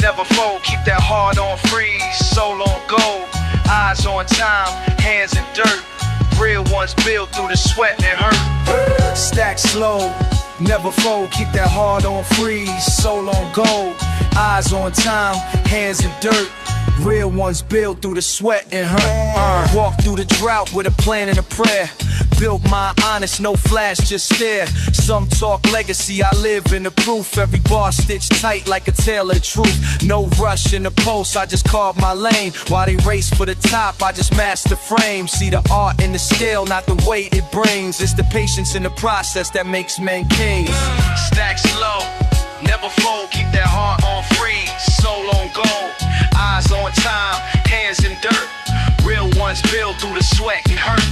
Speaker 6: never fold. Keep that heart on freeze, soul on gold. Eyes on time, hands in dirt. Real ones build through the sweat and hurt.
Speaker 2: Stack slow, never fold. Keep that heart on freeze, soul on gold. Eyes on time, hands in dirt. Real ones build through the sweat and hurt. Walk through the drought with a plan and a prayer. Built my honest, no flash, just stare. Some talk legacy, I live in the proof. Every bar stitched tight like a tale of truth. No rush in the post, I just carve my lane. While they race for the top, I just master frame. See the art in the scale, not the weight it brings. It's the patience in the process that makes men kings.
Speaker 6: Stack slow, never fold. Keep that heart on freeze, soul on gold. Eyes on time, hands in dirt. Real ones build through the sweat and hurt.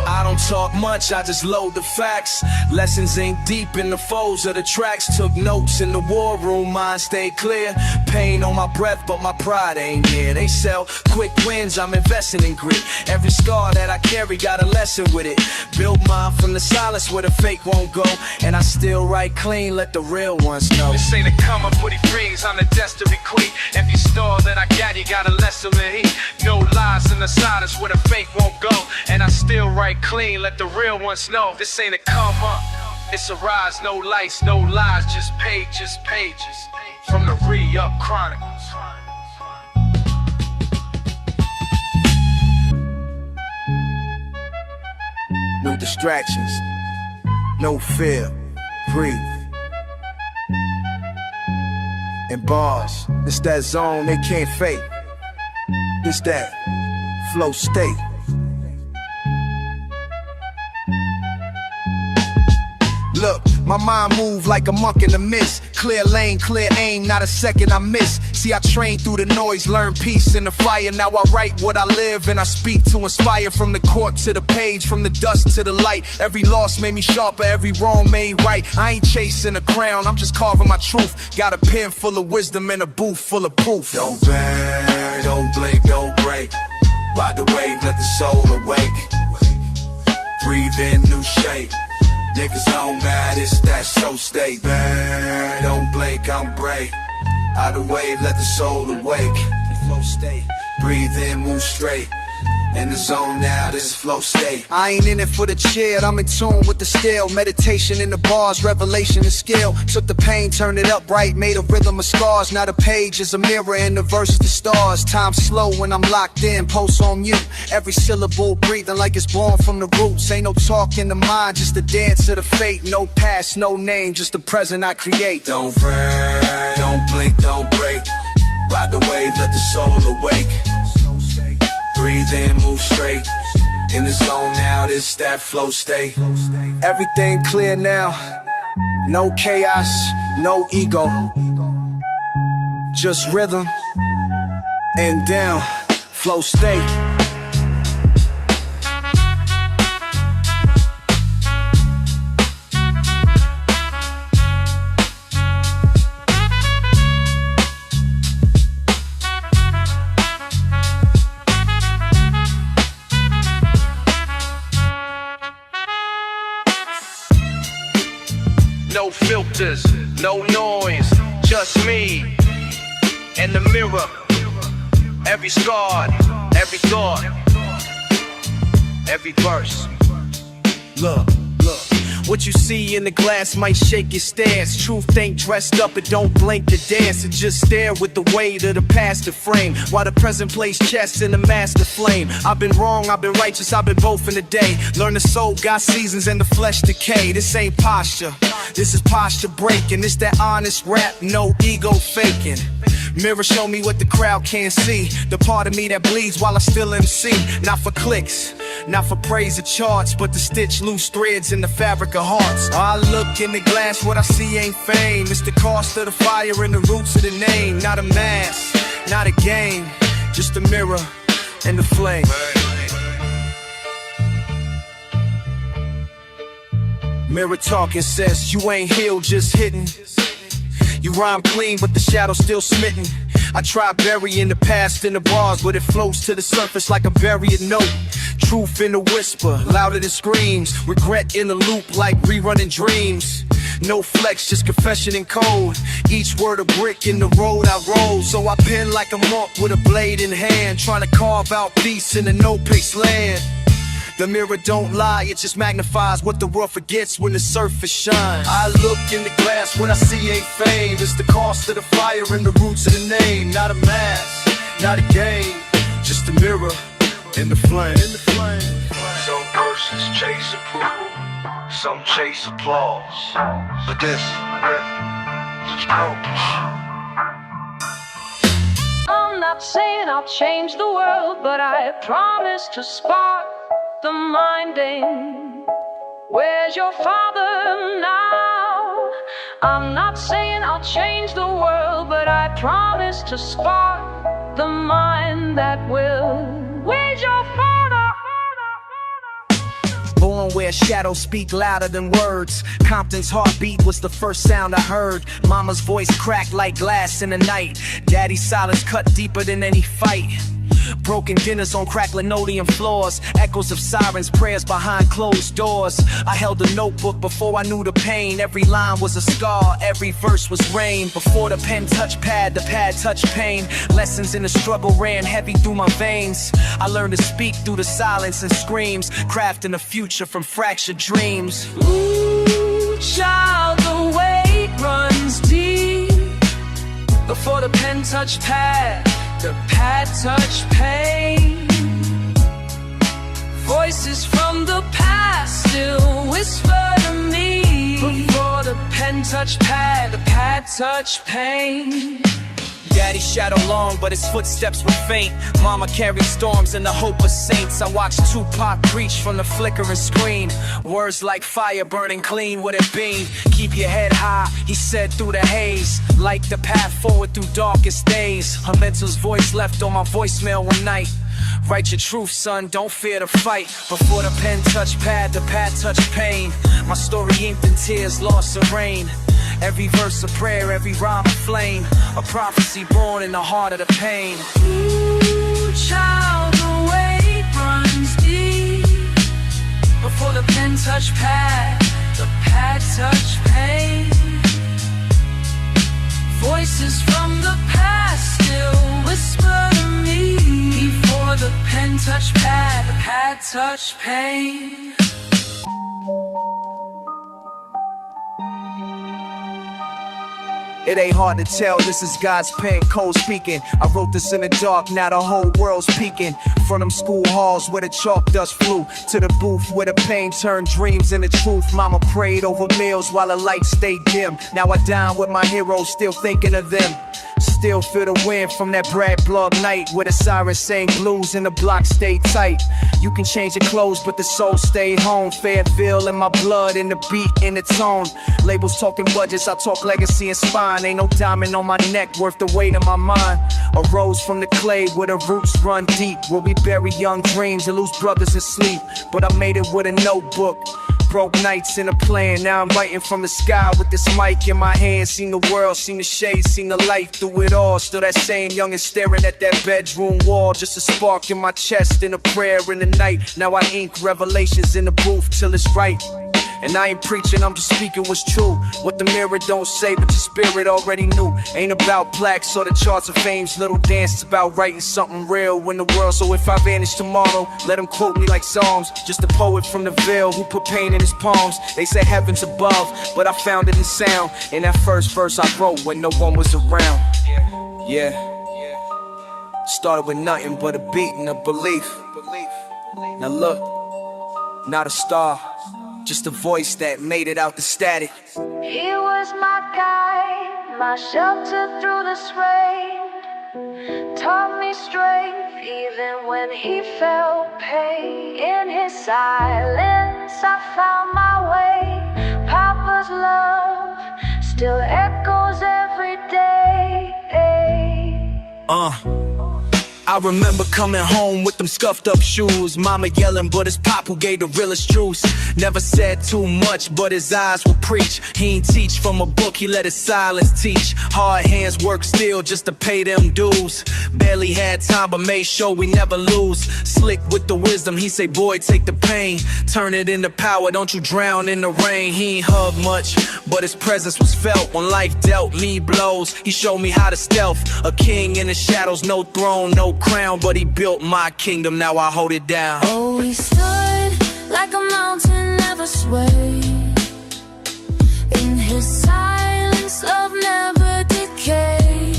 Speaker 2: I don't talk much, I just load the facts. Lessons ain't deep in the folds of the tracks. Took notes in the war room, mind stayed clear. Pain on my breath, but my pride ain't here. They sell quick wins, I'm investing in grit. Every scar that I carry got a lesson with it. Built mine from the silence where the fake won't go. And I still write clean, let the real ones know.
Speaker 6: This ain't a come up what he brings, I'm the destined queen. Every star that I got a lesson in heat. No lies in the silence where the fake won't go. And I still write clean, let the real ones know. This ain't a come up, it's a rise. No lights, no lies, just pages, pages. From the re-up chronicles.
Speaker 2: No distractions, no fear, breathe. In bars, it's that zone they can't fake. It's that flow state. Look, my mind move like a monk in a mist.
Speaker 18: Clear lane, clear aim, not a second I miss. See, I train through the noise, learn peace in the fire. Now I write what I live and I speak to inspire. From the court to the page, from the dust to the light. Every loss made me sharper, every wrong made right. I ain't chasing a crown, I'm just carving my truth. Got a pen full of wisdom and a booth full of proof.
Speaker 3: Don't burn, don't blink, don't break. Ride the wave, let the soul awake. Breathe in new shape. Niggas on mad, it's that show state. Burn, don't blink, I'm brave. Out the wave, let the soul awake. Flow state. Breathe in, move straight. In the zone now, this is flow state.
Speaker 18: I ain't in it for the chill, I'm in tune with the still. Meditation in the bars, revelation and skill. Took the pain, turned it up right, made a rhythm of scars. Now the page is a mirror and the verse is the stars. Time slow when I'm locked in, post on mute. Every syllable breathing like it's born from the roots. Ain't no talk in the mind, just a dance of the fate. No past, no name, just the present I create.
Speaker 3: Don't burn, don't blink, don't break. Ride the wave, let the soul awake. Breathe in, move straight. In the zone now, this that flow state.
Speaker 18: Everything clear now. No chaos, no ego. Just rhythm and down, flow state.
Speaker 6: No filters, no noise, just me and the mirror. Every scar, every thought, every verse.
Speaker 2: Look, what you see in the glass might shake your stance. Truth ain't dressed up, it don't blink to dance. It just stare with the weight of the past to frame, while the present plays chess in the master flame. I've been wrong, I've been righteous, I've been both in the day. Learn the soul got seasons and the flesh decay. This ain't posture, this is posture breaking. This that honest rap, no ego faking. Mirror show me what the crowd can't see. The part of me that bleeds while I still MC. Not for clicks, not for praise or charts, but to stitch loose threads in the fabric of hearts. I look in the glass, what I see ain't fame. It's the cost of the fire and the roots of the name. Not a mask, not a game, just a mirror and the flame. Mirror talking says you ain't healed, just hitting. You rhyme clean, but the shadow's still smitten. I try burying the past in the bars, but it floats to the surface like a buried note. Truth in a whisper, louder than screams. Regret in a loop like rerunning dreams. No flex, just confession and code. Each word a brick in the road I roll. So I pen like a monk with a blade in hand, trying to carve out peace in a no-pace land. The mirror don't lie, it just magnifies what the world forgets when the surface shines. I look in the glass, what I see ain't fame. It's the cost of the fire and the roots of the name. Not a mask, not a game, just a mirror in the flame.
Speaker 3: Some persons chase approval, some chase applause, but this is growth.
Speaker 17: I'm not saying I'll change the world, but I promise to spark the minding. Where's your father now? I'm not saying I'll change the world, but I promise to spark the mind that will. Where's your father?
Speaker 18: Born where shadows speak louder than words. Compton's heartbeat was the first sound I heard. Mama's voice cracked like glass in the night. Daddy's silence cut deeper than any fight. Broken dinners on cracked linoleum floors. Echoes of sirens, prayers behind closed doors. I held a notebook before I knew the pain. Every line was a scar, every verse was rain. Before the pen touched pad, the pad touched pain. Lessons in the struggle ran heavy through my veins. I learned to speak through the silence and screams, crafting a future from fractured dreams.
Speaker 4: Ooh, child, the weight runs deep. Before the pen touched pad, the pad touch pain. Voices from the past still whisper to me. Before the pen touch pad, the pad touch pain.
Speaker 7: Daddy's shadow long, but his footsteps were faint. Mama carried storms in the hope of saints. I watched Tupac preach from the flickering screen. Words like fire burning clean with a beam. Keep your head high, he said through the haze. Like the path forward through darkest days. Her mentor's voice left on my voicemail one night. Write your truth, son, don't fear to fight. Before the pen touched pad, the pad touched pain. My story inked in tears, lost in rain. Every verse a prayer, every rhyme a flame. A prophecy born in the heart of the pain.
Speaker 4: Ooh, child, the weight runs deep. Before the pen touched pad, the pad touched pain. Voices from the past still whisper to me. Before the pen touched pad, the pad touched pain.
Speaker 18: It ain't hard to tell, this is God's pen, cold speaking. I wrote this in the dark, now the whole world's peeking. From them school halls where the chalk dust flew, to the booth where the pain turned dreams into truth. Mama prayed over meals while the lights stayed dim. Now I dine with my heroes, still thinking of them. Still feel the wind from that Brad Blog night, where the sirens sang blues and the block stayed tight. You can change your clothes, but the soul stayed home. Fayetteville in my blood, in the beat, in the tone. Labels talking budgets, I talk legacy and spine. Ain't no diamond on my neck worth the weight of my mind. A rose from the clay where the roots run deep, where we bury young dreams and lose brothers in sleep. But I made it with a notebook. Broke nights in a plane, now I'm writing from the sky with this mic in my hand. Seen the world, seen the shade, seen the light through it all. Still that same youngin' staring at that bedroom wall. Just a spark in my chest and a prayer in the night. Now I ink revelations in the booth till it's right. And I ain't preaching, I'm just speaking what's true. What the mirror don't say, but your spirit already knew. Ain't about plaques or the charts of fame's little dance. It's about writing something real in the world. So if I vanish tomorrow, let them quote me like songs. Just a poet from the Ville who put pain in his palms. They say heaven's above, but I found it in sound. In that first verse I wrote when no one was around. Yeah. Started with nothing but a beat and a belief. Now look, not a star, just a voice that made it out the static.
Speaker 1: He was my guide, my shelter through this rain. Taught me strength even when he felt pain. In his silence I found my way. Papa's love still echoes every day.
Speaker 20: I remember coming home with them scuffed up shoes. Mama yelling, but it's Pop who gave the realest truths. Never said too much, but his eyes will preach. He ain't teach from a book, he let his silence teach. Hard hands work still just to pay them dues. Barely had time, but made sure we never lose. Slick with the wisdom, he say, boy, take the pain. Turn it into power, don't you drown in the rain. He ain't hug much, but his presence was felt. When life dealt me blows, he showed me how to stealth. A king in the shadows, no throne, no crown, but he built my kingdom, now I hold it down.
Speaker 4: Oh, he stood like a mountain, never swayed. In his silence, love never decayed.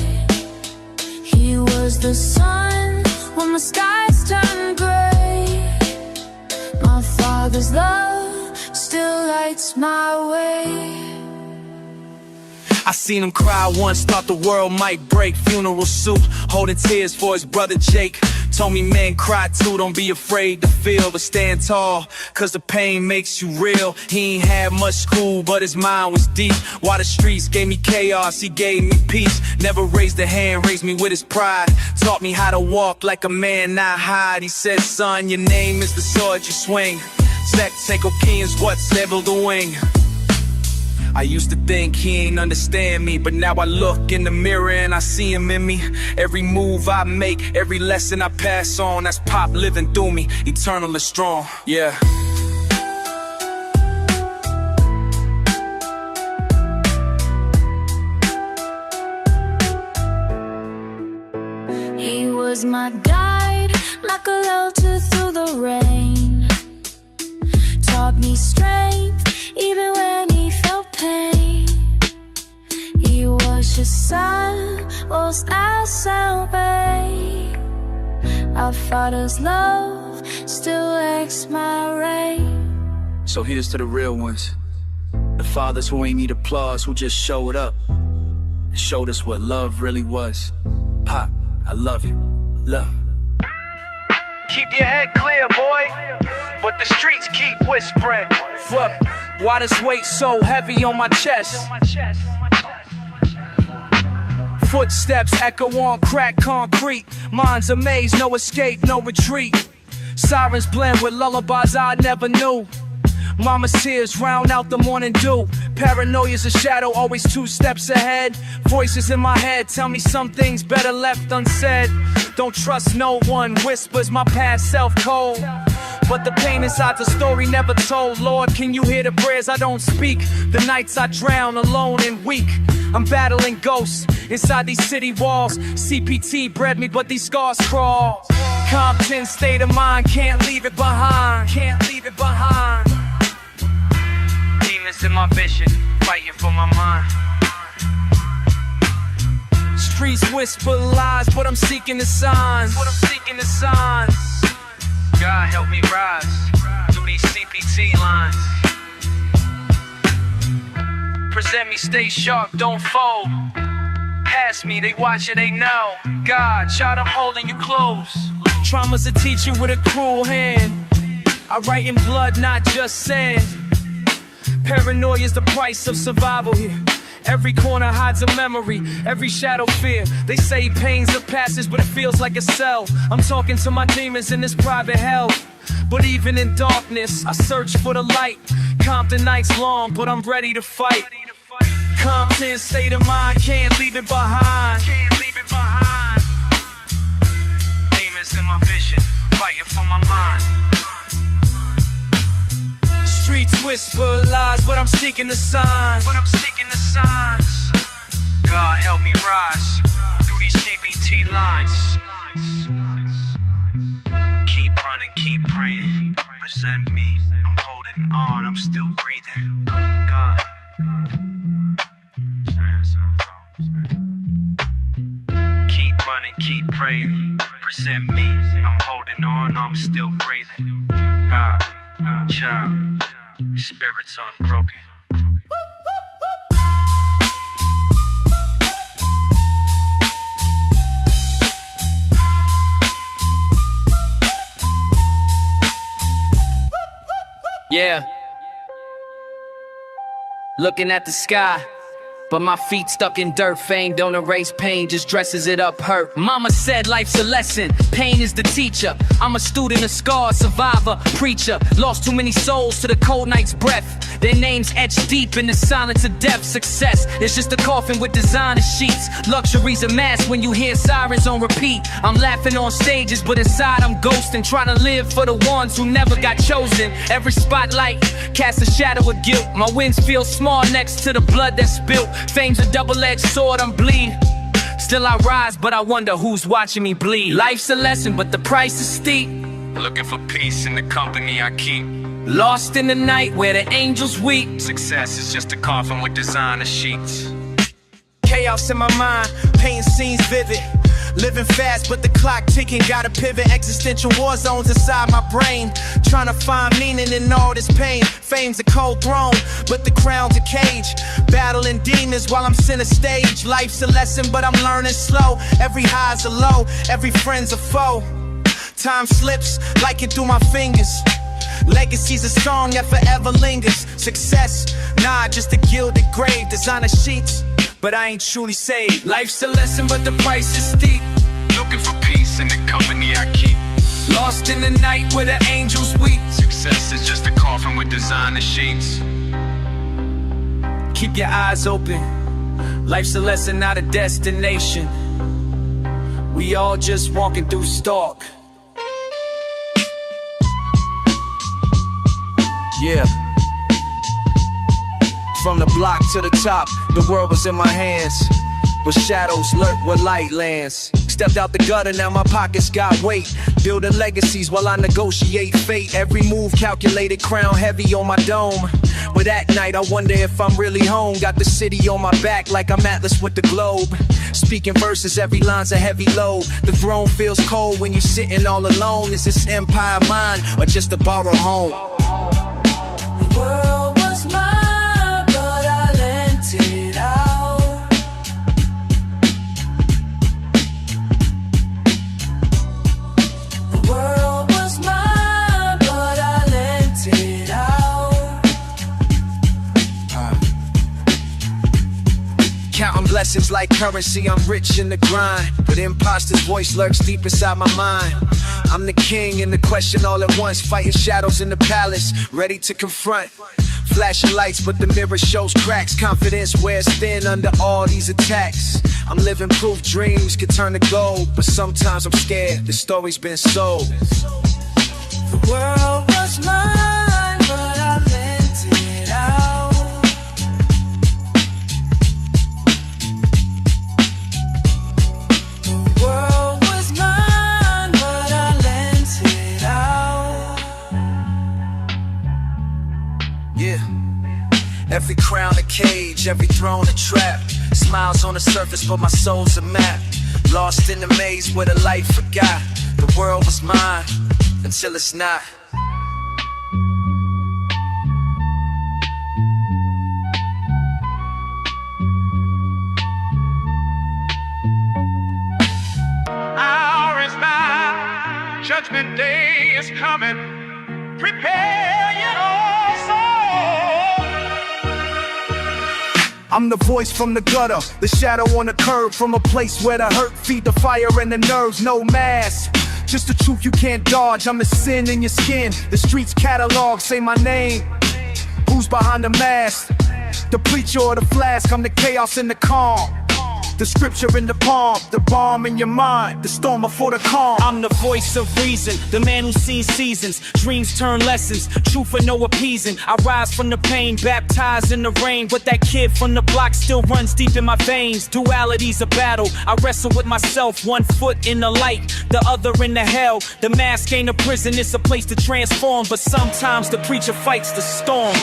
Speaker 4: He was the sun when the skies turned gray. My father's love still lights my way.
Speaker 20: I seen him cry once, thought the world might break. Funeral suit, holding tears for his brother Jake. Told me, man, cry too, don't be afraid to feel, but stand tall, cause the pain makes you real. He ain't had much school, but his mind was deep. While the streets gave me chaos, he gave me peace. Never raised a hand, raised me with his pride. Taught me how to walk like a man, not hide. He said, son, your name is the sword you swing. Spectacle kings, what's level the wing. I used to think he ain't understand me, but now I look in the mirror and I see him in me. Every move I make, every lesson I pass on, that's Pop living through me, eternal and strong, yeah.
Speaker 4: He was my guide, like a shelter through the rain. Taught me strength, even when he felt pain. He was your son, was our obey. Our Father's love still echoes my reign.
Speaker 20: So here's to the real ones, the fathers who ain't need applause, who just showed up. showed us what love really was. Pop, I love you. Love.
Speaker 13: Keep your head clear, boy, but the streets keep whispering.
Speaker 20: Fuck, why this weight so heavy on my chest? Footsteps echo on cracked concrete. Mind's a maze, no escape, no retreat. Sirens blend with lullabies I never knew. Mama's tears drown out the morning dew. Paranoia's a shadow, always 2 steps ahead. Voices in my head tell me some things better left unsaid. Don't trust no one, whispers my past self cold. But the pain inside the story never told. Lord, can you hear the prayers I don't speak? The nights I drown alone and weak. I'm battling ghosts inside these city walls. CPT bred me, but these scars crawl. Compton state of mind, can't leave it behind. Can't leave it behind.
Speaker 13: Demons in my vision, fighting for my mind.
Speaker 20: Streets whisper lies, but I'm seeking the signs.
Speaker 13: God help me rise through these CPT lines. Present me, stay sharp, don't fold. Pass me, they watch it, they know. God, child, I'm holding you close.
Speaker 20: Trauma's a teacher with a cruel hand. I write in blood, not just sand. Paranoia's the price of survival here. Every corner hides a memory, every shadow fear. They say pain's a passage, but it feels like a cell. I'm talking to my demons in this private hell. But even in darkness, I search for the light. Compton nights long, but I'm ready to fight. Compton state of mind, can't leave it behind.
Speaker 13: Demons in my vision, fighting for my mind.
Speaker 20: Streets whisper lies, but I'm seeking the signs.
Speaker 13: God help me rise through these CPT lines. Keep running, keep praying. Present me, I'm holding on, I'm still breathing. God. Keep running, keep praying. Present me, I'm holding on, I'm still breathing. God, child, spirits unbroken.
Speaker 8: Yeah. Looking at the sky, but my feet stuck in dirt. Fame don't erase pain, just dresses it up hurt. Mama said life's a lesson, pain is the teacher. I'm a student of scars, survivor, preacher. Lost too many souls to the cold night's breath. Their names etched deep in the silence of death. Success is just a coffin with designer sheets. Luxury's a mask when you hear sirens on repeat. I'm laughing on stages, but inside I'm ghosting. Trying to live for the ones who never got chosen. Every spotlight casts a shadow of guilt. My wins feel small next to the blood that's spilt. Fame's a double-edged sword, I'm bleed. Still I rise, but I wonder who's watching me bleed. Life's a lesson, but the price is steep.
Speaker 6: Looking for peace in the company I keep.
Speaker 8: Lost in the night where the angels weep.
Speaker 6: Success is just a coffin with designer sheets.
Speaker 20: Chaos in my mind, painting scenes vivid. Living fast, but the clock ticking, gotta pivot. Existential war zones inside my brain. Trying to find meaning in all this pain. Fame's a cold throne, but the crown's a cage. Battling demons while I'm center stage. Life's a lesson, but I'm learning slow. Every high's a low, every friend's a foe. Time slips like it through my fingers. Legacy's a song that forever lingers. Success, nah, just a gilded grave. Designer sheets, but I ain't truly saved. Life's a lesson, but the price is steep.
Speaker 6: Looking for peace in the company I keep.
Speaker 8: Lost in the night where the angels weep.
Speaker 6: Success is just a coffin with designer sheets.
Speaker 20: Keep your eyes open. Life's a lesson, not a destination. We all just walking through stalk. Yeah. From the block to the top, the world was in my hands. But shadows lurk where light lands. Stepped out the gutter, now my pockets got weight. Building legacies while I negotiate fate. Every move calculated, crown heavy on my dome. But at night I wonder if I'm really home. Got the city on my back like I'm Atlas with the globe. Speaking verses, every line's a heavy load. The throne feels cold when you're sitting all alone. Is this empire mine or just a borrowed home?
Speaker 19: The world was mine, but I lent it out.
Speaker 18: blessings like currency, I'm rich in the grind. But imposter's voice lurks deep inside my mind. I'm the king and the question all at once, fighting shadows in the palace, ready to confront. Flashing lights, but the mirror shows cracks. Confidence wears thin under all these attacks. I'm living proof dreams can turn to gold, but sometimes I'm scared, the story's been sold.
Speaker 19: The world was mine, but I lent it out. The world was mine, but I lent it out.
Speaker 18: Yeah. Every crown a cage, every throne a trap. Smiles on the surface, but my soul's a map. Lost in the maze where the light forgot. The world was mine, until it's not.
Speaker 3: Hour is nigh, judgment day is coming. Prepare your soul. I'm the voice from the gutter, the shadow on the curb. From a place where the hurt feed the fire and the nerves. No mask, just the truth you can't dodge. I'm the sin in your skin, the streets catalog. Say my name, who's behind the mask? The preacher or the flask? I'm the chaos in the calm, the scripture in the palm, the bomb in your mind, the storm before the calm.
Speaker 7: I'm the voice of reason, the man who's seen seasons. Dreams turn lessons, truth for no appeasing. I rise from the pain, baptized in the rain. But that kid from the block still runs deep in my veins. Duality's a battle, I wrestle with myself. One foot in the light, the other in the hell. The mask ain't a prison, it's a place to transform. But sometimes the preacher fights the storm.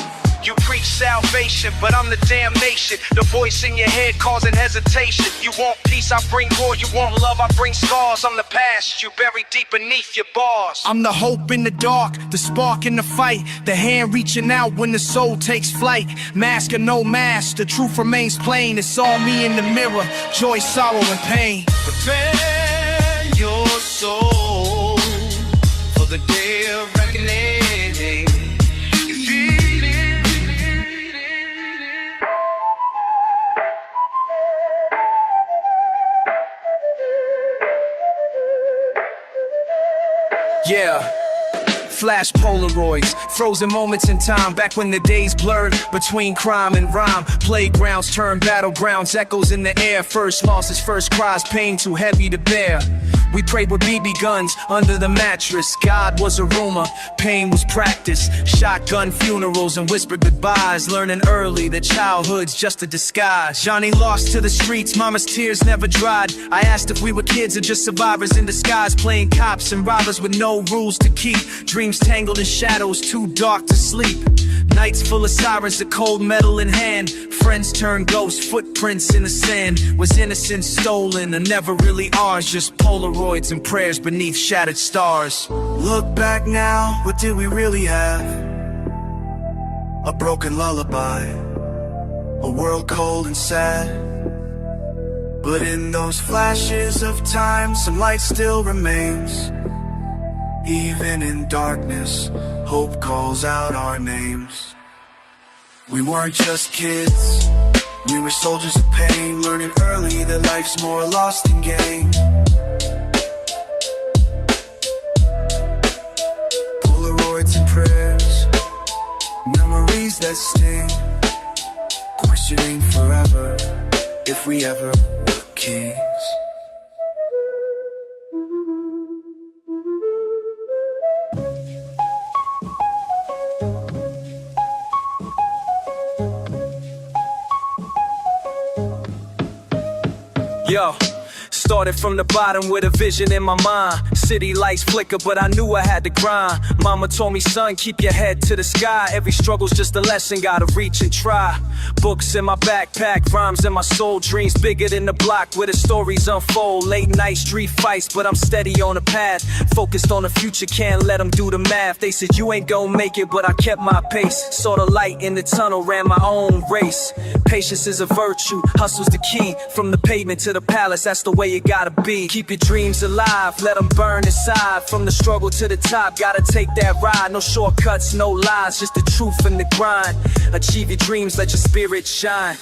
Speaker 20: You preach salvation, but I'm the damnation. The voice in your head causing hesitation. You want peace, I bring war. You want love, I bring scars. I'm the past, you buried deep beneath your bars.
Speaker 2: I'm the hope in the dark, the spark in the fight. The hand reaching out when the soul takes flight. Mask or no mask, the truth remains plain. It's all me in the mirror, joy, sorrow, and pain.
Speaker 3: Prepare your soul for the day of reckoning.
Speaker 18: Yeah, flash Polaroids, frozen moments in time. Back when the days blurred between crime and rhyme. Playgrounds turned battlegrounds, echoes in the air. First losses, first cries, pain too heavy to bear. We prayed with BB guns under the mattress. God was a rumor, pain was practice. Shotgun funerals and whispered goodbyes. Learning early that childhood's just a disguise. Johnny lost to the streets, mama's tears never dried. I asked if we were kids or just survivors in disguise. Playing cops and robbers with no rules to keep. Dreams tangled in shadows, too dark to sleep. Nights full of sirens, the cold metal in hand. Friends turned ghosts, footprints in the sand. Was innocence stolen or never really ours? Just Polaroids and prayers beneath shattered stars.
Speaker 19: Look back now, what did we really have? A broken lullaby, a world cold and sad. But in those flashes of time, some light still remains. Even in darkness, hope calls out our names. We weren't just kids, we were soldiers of pain. Learning early that life's more lost than gain. Polaroids and prayers, memories that sting. Questioning forever if we ever were kings.
Speaker 7: Yo, started from the bottom with a vision in my mind. City lights flicker, but I knew I had to grind. Mama told me, son, keep your head to the sky. Every struggle's just a lesson, gotta reach and try. Books in my backpack, rhymes in my soul. Dreams bigger than the block where the stories unfold. Late night street fights, but I'm steady on the path. Focused on the future, can't let them do the math. They said you ain't gon' make it, but I kept my pace. Saw the light in the tunnel, ran my own race. Patience is a virtue, hustle's the key. From the pavement to the palace, that's the way it gotta be. Keep your dreams alive, let them burn inside. From the struggle to the top, gotta take that ride. No shortcuts, no lies, just the truth and the grind. Achieve your dreams, let your spirit shine.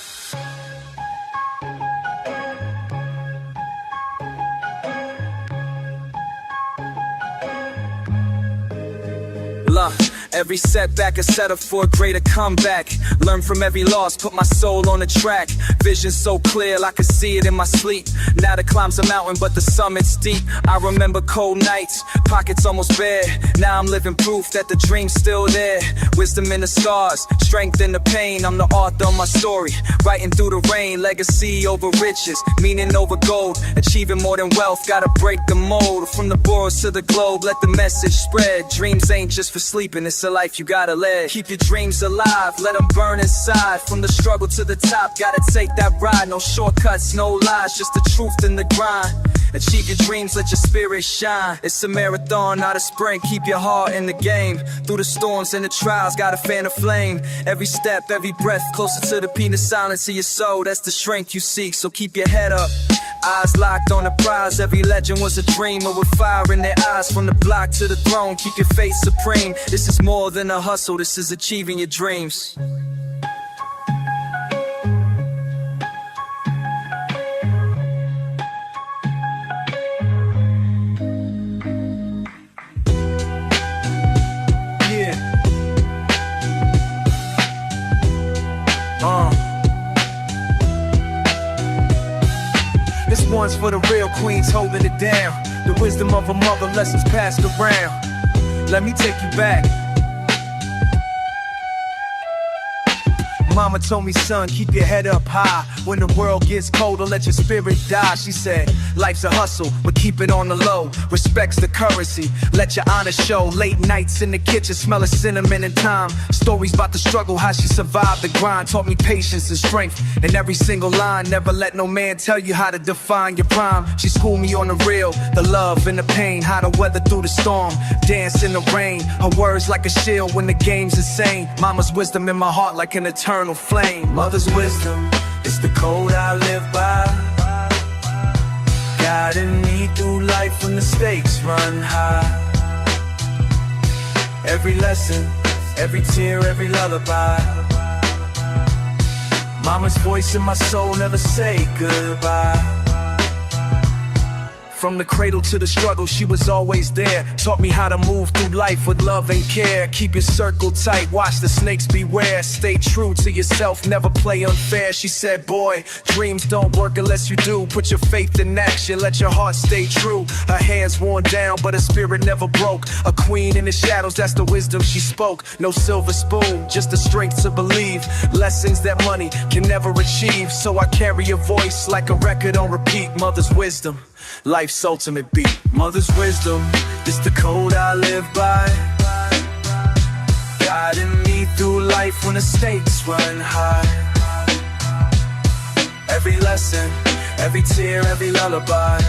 Speaker 8: Every setback is set up for a greater comeback. Learn from every loss, put my soul on the track. Vision so clear, I could see it in my sleep. Now the climb's a mountain, but the summit's deep. I remember cold nights, pockets almost bare. Now I'm living proof that the dream's still there. Wisdom in the scars, strength in the pain. I'm the author of my story, writing through the rain. Legacy over riches, meaning over gold. Achieving more than wealth, gotta break the mold. From the boroughs to the globe, let the message spread. Dreams ain't just for sleeping, it's a life you gotta live. Keep your dreams alive, let them burn inside. From the struggle to the top, gotta take that ride. No shortcuts, no lies, just the truth in the grind. Achieve your dreams, let your spirit shine. It's a marathon, not a sprint. Keep your heart in the game. Through the storms and the trials, gotta fan a flame. Every step, every breath, closer to the peace silence of your soul. That's the strength you seek, so keep your head up. Eyes locked on the prize. Every legend was a dreamer with fire in their eyes. From the block to the throne, keep your faith supreme. This is more than a hustle, this is achieving your dreams.
Speaker 2: This one's for the real queens holding it down. The wisdom of a mother, lessons passed around. Let me take you back. Mama told me, son, keep your head up high. When the world gets colder, let your spirit die. She said, life's a hustle, but keep it on the low. Respect's the currency, let your honor show. Late nights in the kitchen, smell of cinnamon and thyme. Stories about the struggle, how she survived the grind. Taught me patience and strength in every single line. Never let no man tell you how to define your prime. She schooled me on the real, the love and the pain. How to weather through the storm, dance in the rain. Her words like a shield when the game's insane. Mama's wisdom in my heart like an eternal flame.
Speaker 19: Mother's wisdom is the code I live by, guiding me through life when the stakes run high. Every lesson, every tear, every lullaby. Mama's voice in my soul, never say goodbye.
Speaker 2: From the cradle to the struggle, she was always there. Taught me how to move through life with love and care. Keep your circle tight, watch the snakes beware. Stay true to yourself, never play unfair. She said, boy, dreams don't work unless you do. Put your faith in action, let your heart stay true. Her hands worn down, but her spirit never broke. A queen in the shadows, that's the wisdom she spoke. No silver spoon, just the strength to believe. Lessons that money can never achieve. So I carry a voice like a record on repeat. Mother's wisdom, life's ultimate beat.
Speaker 19: Mother's wisdom is the code I live by, guiding me through life when the stakes run high. Every lesson, every tear, every lullaby.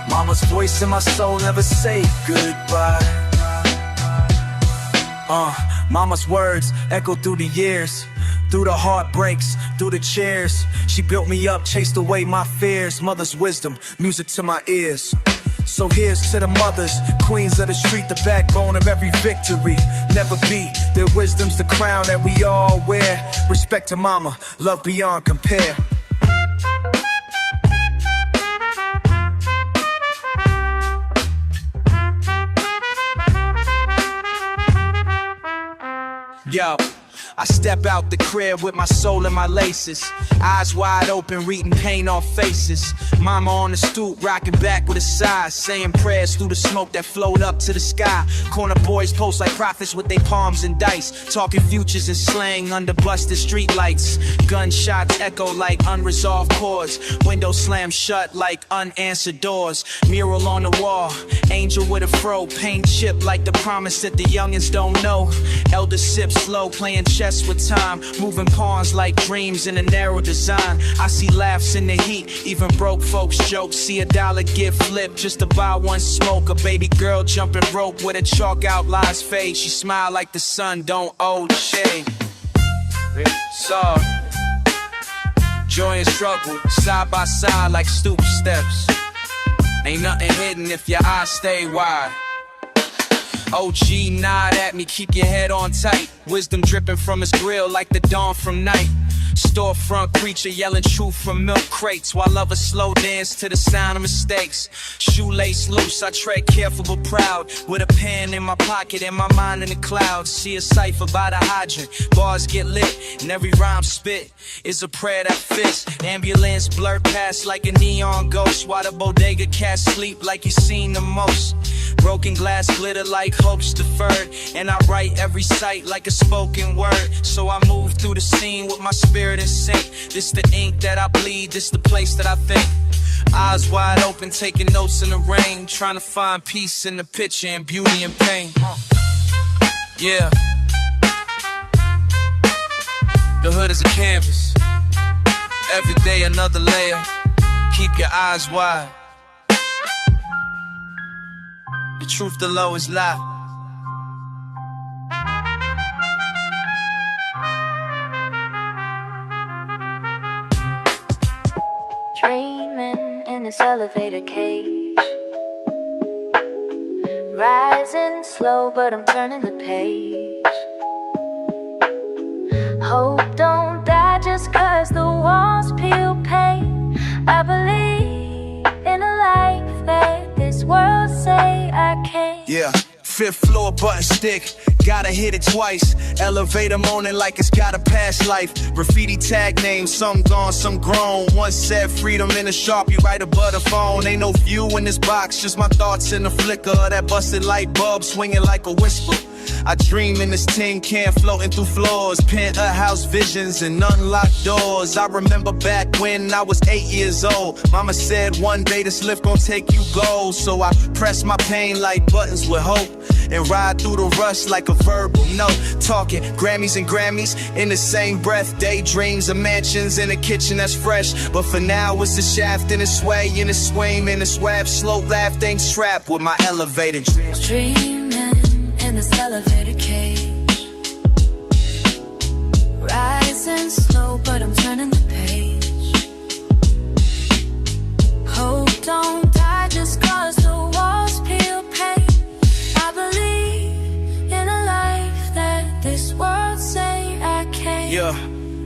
Speaker 19: Mama's voice in my soul, never say goodbye.
Speaker 2: Mama's words echo through the years. Through the heartbreaks, through the chairs. She built me up, chased away my fears. Mother's wisdom, music to my ears. So here's to the mothers, queens of the street, the backbone of every victory. Never be, their wisdom's the crown that we all wear. Respect to mama, love beyond compare. Yo, I step out the crib with my soul in my laces. Eyes wide open, reading pain on faces. Mama on the stoop, rocking back with a sigh. Saying prayers through the smoke that float up to the sky. Corner boys post like prophets with their palms and dice. Talking futures and slang under busted street lights. Gunshots echo like unresolved chords. Windows slam shut like unanswered doors. Mural on the wall, angel with a fro. Paint chip like the promise that the youngins don't know. Elders sip slow, playing chess with time. Moving pawns like dreams in a narrow design. I see laughs in the heat, even broke folks joke. See $1 get flipped just to buy one smoke. A baby girl jumping rope with a chalk outlines fade. She smile like the sun don't owe shade. So joy and struggle side by side like stoop steps. Ain't nothing hidden if your eyes stay wide. OG nod at me, keep your head on tight. Wisdom dripping from his grill like the dawn from night.
Speaker 7: Storefront preacher yelling truth from milk crates while lovers slow dance to the sound of mistakes. Shoelace loose, I tread careful but proud, with a pen in my pocket and my mind in the clouds. See a cipher by the hydrant, bars get lit, and every rhyme spit is a prayer that fits. Ambulance blurred past like a neon ghost, while the bodega cats sleep like you seen the most. Broken glass glitter like hopes deferred, and I write every sight like a spoken word. So I move through the scene with my spirit in sync. This the ink that I bleed, this the place that I think. Eyes wide open, taking notes in the rain, trying to find peace in the picture and beauty and pain. Yeah. The hood is a canvas, every day another layer. Keep your eyes wide. The truth, the low is loud.
Speaker 1: Dreaming in this elevator cage, rising slow, but I'm turning the page. Hope don't die just cause the walls peel paint. I believe in a life that this world say I can't.
Speaker 20: Yeah, 5th floor button stick, gotta hit it twice. Elevator moaning like it's got a past life. Graffiti tag names, some gone, some grown. One said freedom in a Sharpie right above the phone. Ain't no view in this box, just my thoughts in the flicker of that busted light bulb swinging like a whisper. I dream in this tin can floating through floors, penthouse visions and unlocked doors. I remember back when I was 8 years old. Mama said one day this lift gon' take you gold. So I press my pain like buttons with hope, and ride through the rush like a verbal note. Talking Grammys and Grammys in the same breath. Daydreams of mansions in a kitchen that's fresh. But for now it's the shaft and it's sway and it's swing and it's swab. Slow laugh things trapped with my elevator dreams.
Speaker 1: Dreaming in this elevator cage, rising slow, but I'm turning the page. Hope don't die just cause the walls peel paint. I believe in a life that this world say I can't.
Speaker 20: Yeah,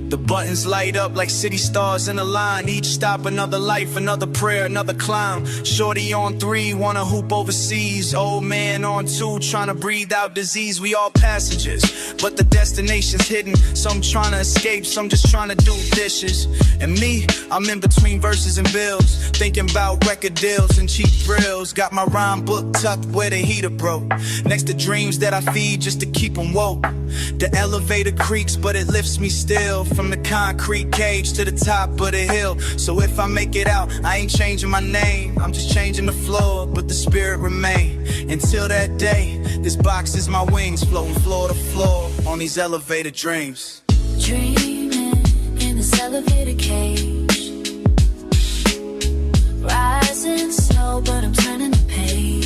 Speaker 20: the buttons light up like city stars in a line. Each stop another life, another prayer, another climb. Shorty on 3, wanna hoop overseas. Old man on 2, trying to breathe out disease. We all passengers, but the destination's hidden. Some trying to escape, some just trying to do dishes. And me, I'm in between verses and bills, thinking about record deals and cheap thrills. Got my rhyme book tucked where the heater broke, next to dreams that I feed just to keep them woke. The elevator creaks, but it lifts me still, from the concrete cage to the top of the hill. So if I make it out, I ain't changing my name, I'm just changing the floor, but the spirit remain. Until that day, this box is my wings, floating floor to floor on these elevator dreams.
Speaker 1: Dreaming in this elevator cage, rising slow, but I'm turning the page.